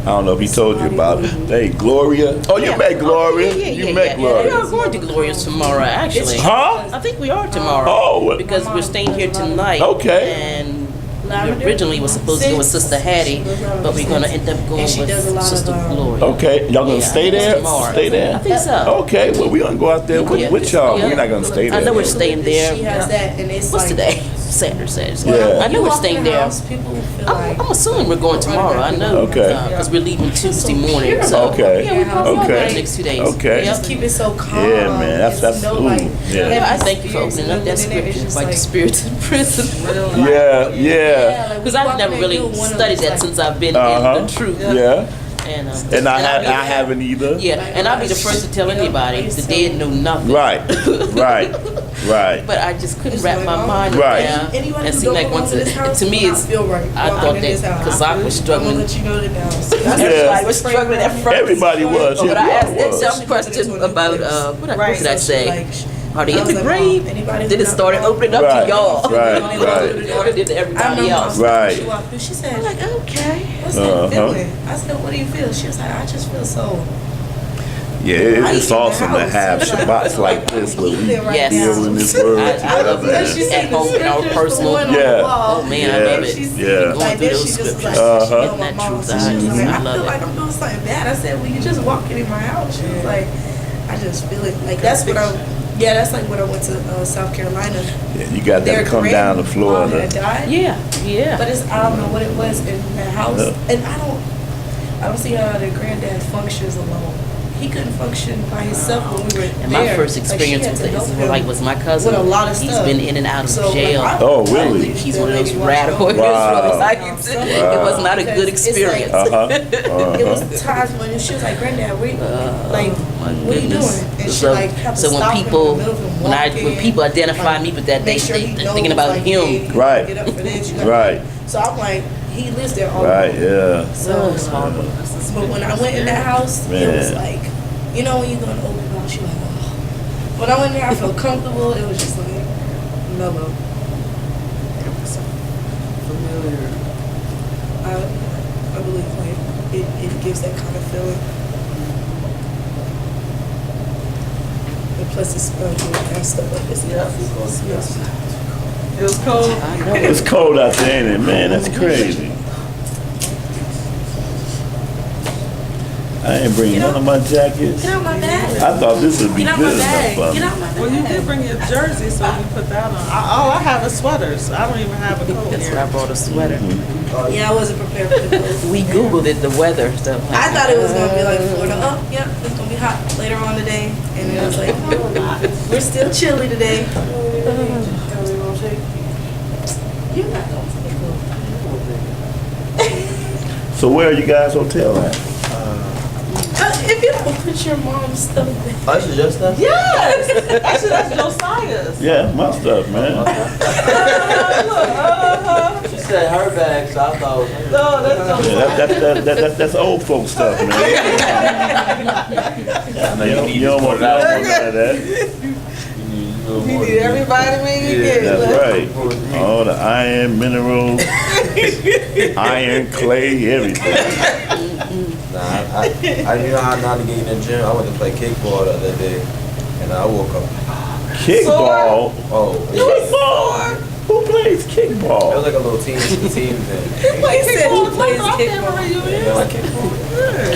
I don't know if he told you about it. Hey, Gloria. Oh, you met Gloria. You met We are Gloria. going to Gloria's tomorrow, actually. Huh? I think we are tomorrow. Oh, Because we're staying here tonight. Okay. And we originally was supposed to go with Sister Hattie, but we're gonna end up going And she does a with lot of, Sister Gloria. okay. Y'all gonna Yeah, stay there? tomorrow. Stay I there? think so. Okay. Well, we're gonna go out there with y'all. Yeah. We're not gonna stay there. I know we're staying there. She has that, and it's What's like today? Saturday. Yeah. I know you we're walk in staying the there. house, people feel like I'm assuming we're going tomorrow. I know. Okay. Because we're leaving Tuesday morning. So Okay. yeah, we probably will Okay. the next 2 days. Okay. Yep. just keep it so calm. Yeah, man. That's It's no, ooh, like, yeah. Yeah, I heavy thank you for spirits opening up that living in there. It's scripture, just like the spirits in prison. Yeah, yeah. like, Because we I've walk never in there, really you one of studied those, that like, since I've been Uh-huh. in the truth. Yeah. And I I'll be- haven't either. Yeah, and I'll be the first to tell anybody the dead know nothing. Right. Right. Right. But I just couldn't It's wrap like, my oh, mind Right. around. Anyone It who seemed don't like belong once to this house to me will not it's feel right I walking thought in this that house. because I was I'm gonna struggling. let you know that now. Everybody was struggling at first. Everybody was. But I Yeah, asked we that all was. self question about what did I say? Like, Are they I in was the like, grave? anybody who Then it not started belong- opening up Right, to y'all. right, It right. started into I everybody remember else. Right. She walked through. She said, I'm like, okay. "What's Uh-huh. that feeling?" I said, "What do you feel?" She was like, "I just feel so." Yeah, it's awesome to have Shabbats like this where we Yes. deal in this world I love together. it. At home in our personal. Yeah. Oh man, I love it. Yeah. Going Like through then those she just was scriptures. like, she Uh-huh. know my That mom, truth, so she was I like, I love feel it. like I'm doing something bad. I said, well, you just walking in my house. She was like, I just feel it. Like that's what I. Yeah, that's like when I went to South Carolina. Yeah, you got Their to come down to grandmom Florida. had died. Yeah, yeah. But it's I don't know what it was in that house, Yeah. and I don't see how their granddad functions alone. He couldn't function by himself when we were And there. my first Like, she experience had with to it help is him like was my cousin. with a lot of He's stuff. been in and out of So, like, jail. I- Oh, I really? believe He's the one of those lady watched radical over him. Israelites. Wow. It was not a good Because it's like- experience. It was times when she was like, "Granddad, we like, My what are you goodness. doing?" And she So, like had to so when stop him in people, the middle of him when walking, people identify like, me with that, make sure he they knows, thinking about like, him. hey, you Right. Get up for this. You gotta Right. So I'm like, he lives there all Right, day. yeah. So it's horrible. But when I went in that house, it was Man. like, you know, when you go in the open house, you're like, oh. When I went there, I felt comfortable. It was just like mellow. I believe like it gives that kind of feeling. And plus it's and stuff like this. It was cold. I know. It's cold out there, ain't it, man? That's crazy. I ain't bringing none of my jackets. Get out my bag. I thought this would be Get out good my bag. enough for Get me. out my bag. Well, you did bring your jersey, so we put that on. All I have is sweaters. I don't even have a coat That's here. what I brought a sweater. Yeah, I wasn't prepared for the cold. We Googled it, the weather. So I thought it was gonna be like Florida. Oh, yeah, it's gonna be hot later on today. And it was like, oh, we're still chilly today. You're not gonna take it. So where are you guys hotel at? If you don't put your mom's stuff in. Oh, this is your stuff? Yes! Actually, that's Josiah's. Yeah, my stuff, man. She said her bag, so I thought it was No, that's Josiah's. That's old folk stuff, man. You don't want none of that. You need everybody when you get it. That's right. All the iron, minerals, iron, clay, everything. Nah, I you know how not to get in the gym. I went to play kickball the other day, and I woke up. Kickball. Oh, Kickball. Who plays it was kickball? like a little team thing. He said he plays kickball. Yeah, like kickball.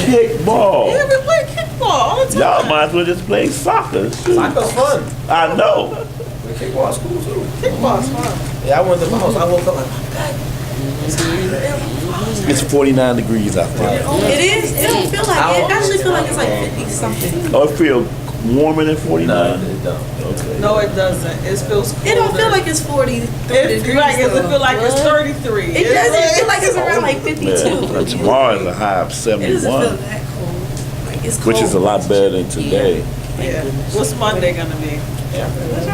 Kickball. Yeah, we play kickball all the time. Y'all might as well just play soccer. Shoot. Soccer's fun. I know. But kickball is cool too. Kickball's fun. Yeah, I went to my house. I woke up like, It's 49 degrees out there. It is. It don't feel like it. It actually feel like it's like 50 something. Oh, it feels warmer than 49? nah, it don't. Okay. No, it doesn't. It feels colder. It don't feel like it's 43 It's degrees. like it though. feel like it's 33. It doesn't feel like it's around like 52. Yeah. Tomorrow is a high of It doesn't feel 71, that cold. Like it's cold. which is a lot better than today. Yeah. What's Monday gonna be?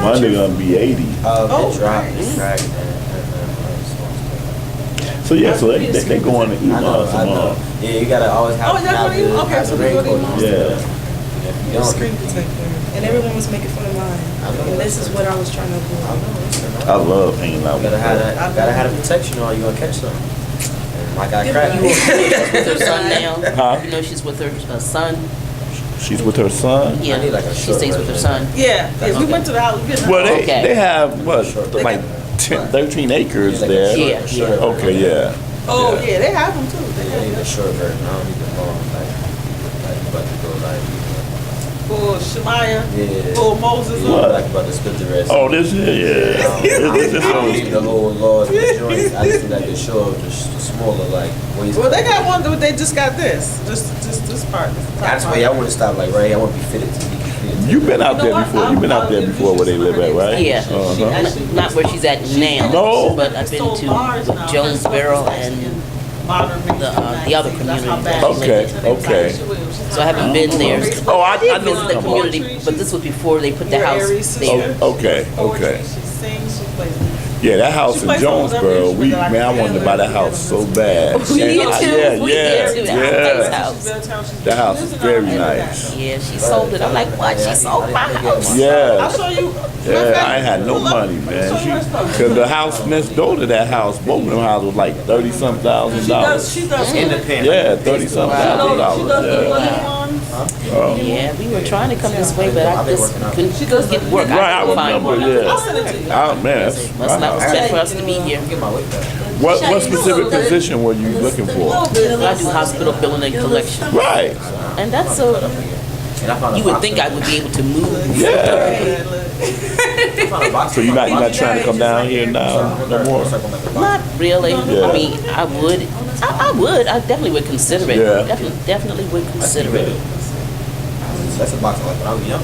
Monday gonna be 80. Oh, It dropped. nice. It cracked. So yeah, so they going to eat I know. tomorrow. Yeah, you gotta always have. Oh, that's what you- okay, have so the we go to raincoat on. Yeah. If you don't, Screen protector. And everyone was making fun of mine. I know. And this is what I was trying to I avoid. know. Listen, I love hanging out You with gotta have her. that. Gotta have the protection on. You gonna catch something. And like I cracked. You with her son now? Huh? You know she's with her son? She's with her son. Yeah, need like a she short stays with her version. son. Yeah. Yeah. We went to the house. We been to the Well, house. Okay. they have what, like 10, 13 acres there. Yeah. Okay, yeah. Oh yeah, they have them too. They I have need them. a short version. I don't need the long. Like about to go like. For Shemaiah. Yeah. For Moses. What? Like about to split the rest. Oh, this is, yeah. I This is don't need the whole laws and the joints. I just need like the short, just the smaller like waist. Well, they got one. They just got this. Just this part. This top That's part. why I want to stop like right here. I want to be fitted to be fitted. You've been out You know there what? before. You've been out there before where they live at, right? Yeah. Uh-huh. Not where she's at now. No. But I've been to Jonesboro and the other community. Okay, okay. So I haven't been there. Oh, I know Visit you're the talking about. community, but this was before they put the house there. Oh, okay, okay. She sings. She plays. Yeah, that house She in plays all them Jonesboro, instruments that I man, I wanted to buy that house so bad. We did too. Yeah, We did too. yeah, That yeah. house. That house is very nice. Yeah, she sold it. I'm like, what? She sold my house? I'll Yeah, show you. yeah, I ain't had no money, man. Cause the house next door to that house, both of them houses was like $30-some thousand dollars. She does. Independent. Yeah, $30-some thousand She does the dollars. little ones. Oh. Yeah, we were trying to come this way, but I just couldn't get work. Right, I couldn't find remember. work. I'll Yeah. send it to you. Oh man, that's Must not was meant for us to be here. Get my weight back. what specific position were you looking for? I do hospital billing and collection, Right. and that's so. And I found a You would box think of- I would be able to move. Yeah. I found a box So of- you're not trying to come down here now no more? Not really. Yeah. I mean, I would. I would. I definitely would consider it. Yeah. Definitely would consider it. That's a box I like when I was young.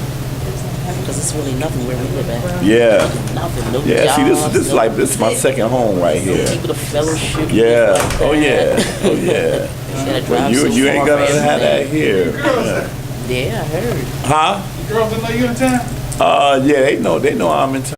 Because it's really nothing where we live at. Yeah. Nothing. No Yeah. See, jobs, this is no like this is my second home right here. people to fellowship. Yeah. with like Oh that. yeah. Oh yeah. Gotta drive You so you ain't far gonna for have that everything. here. Yeah, I heard. Huh? Girls didn't know you in town? Yeah. They know I'm in town.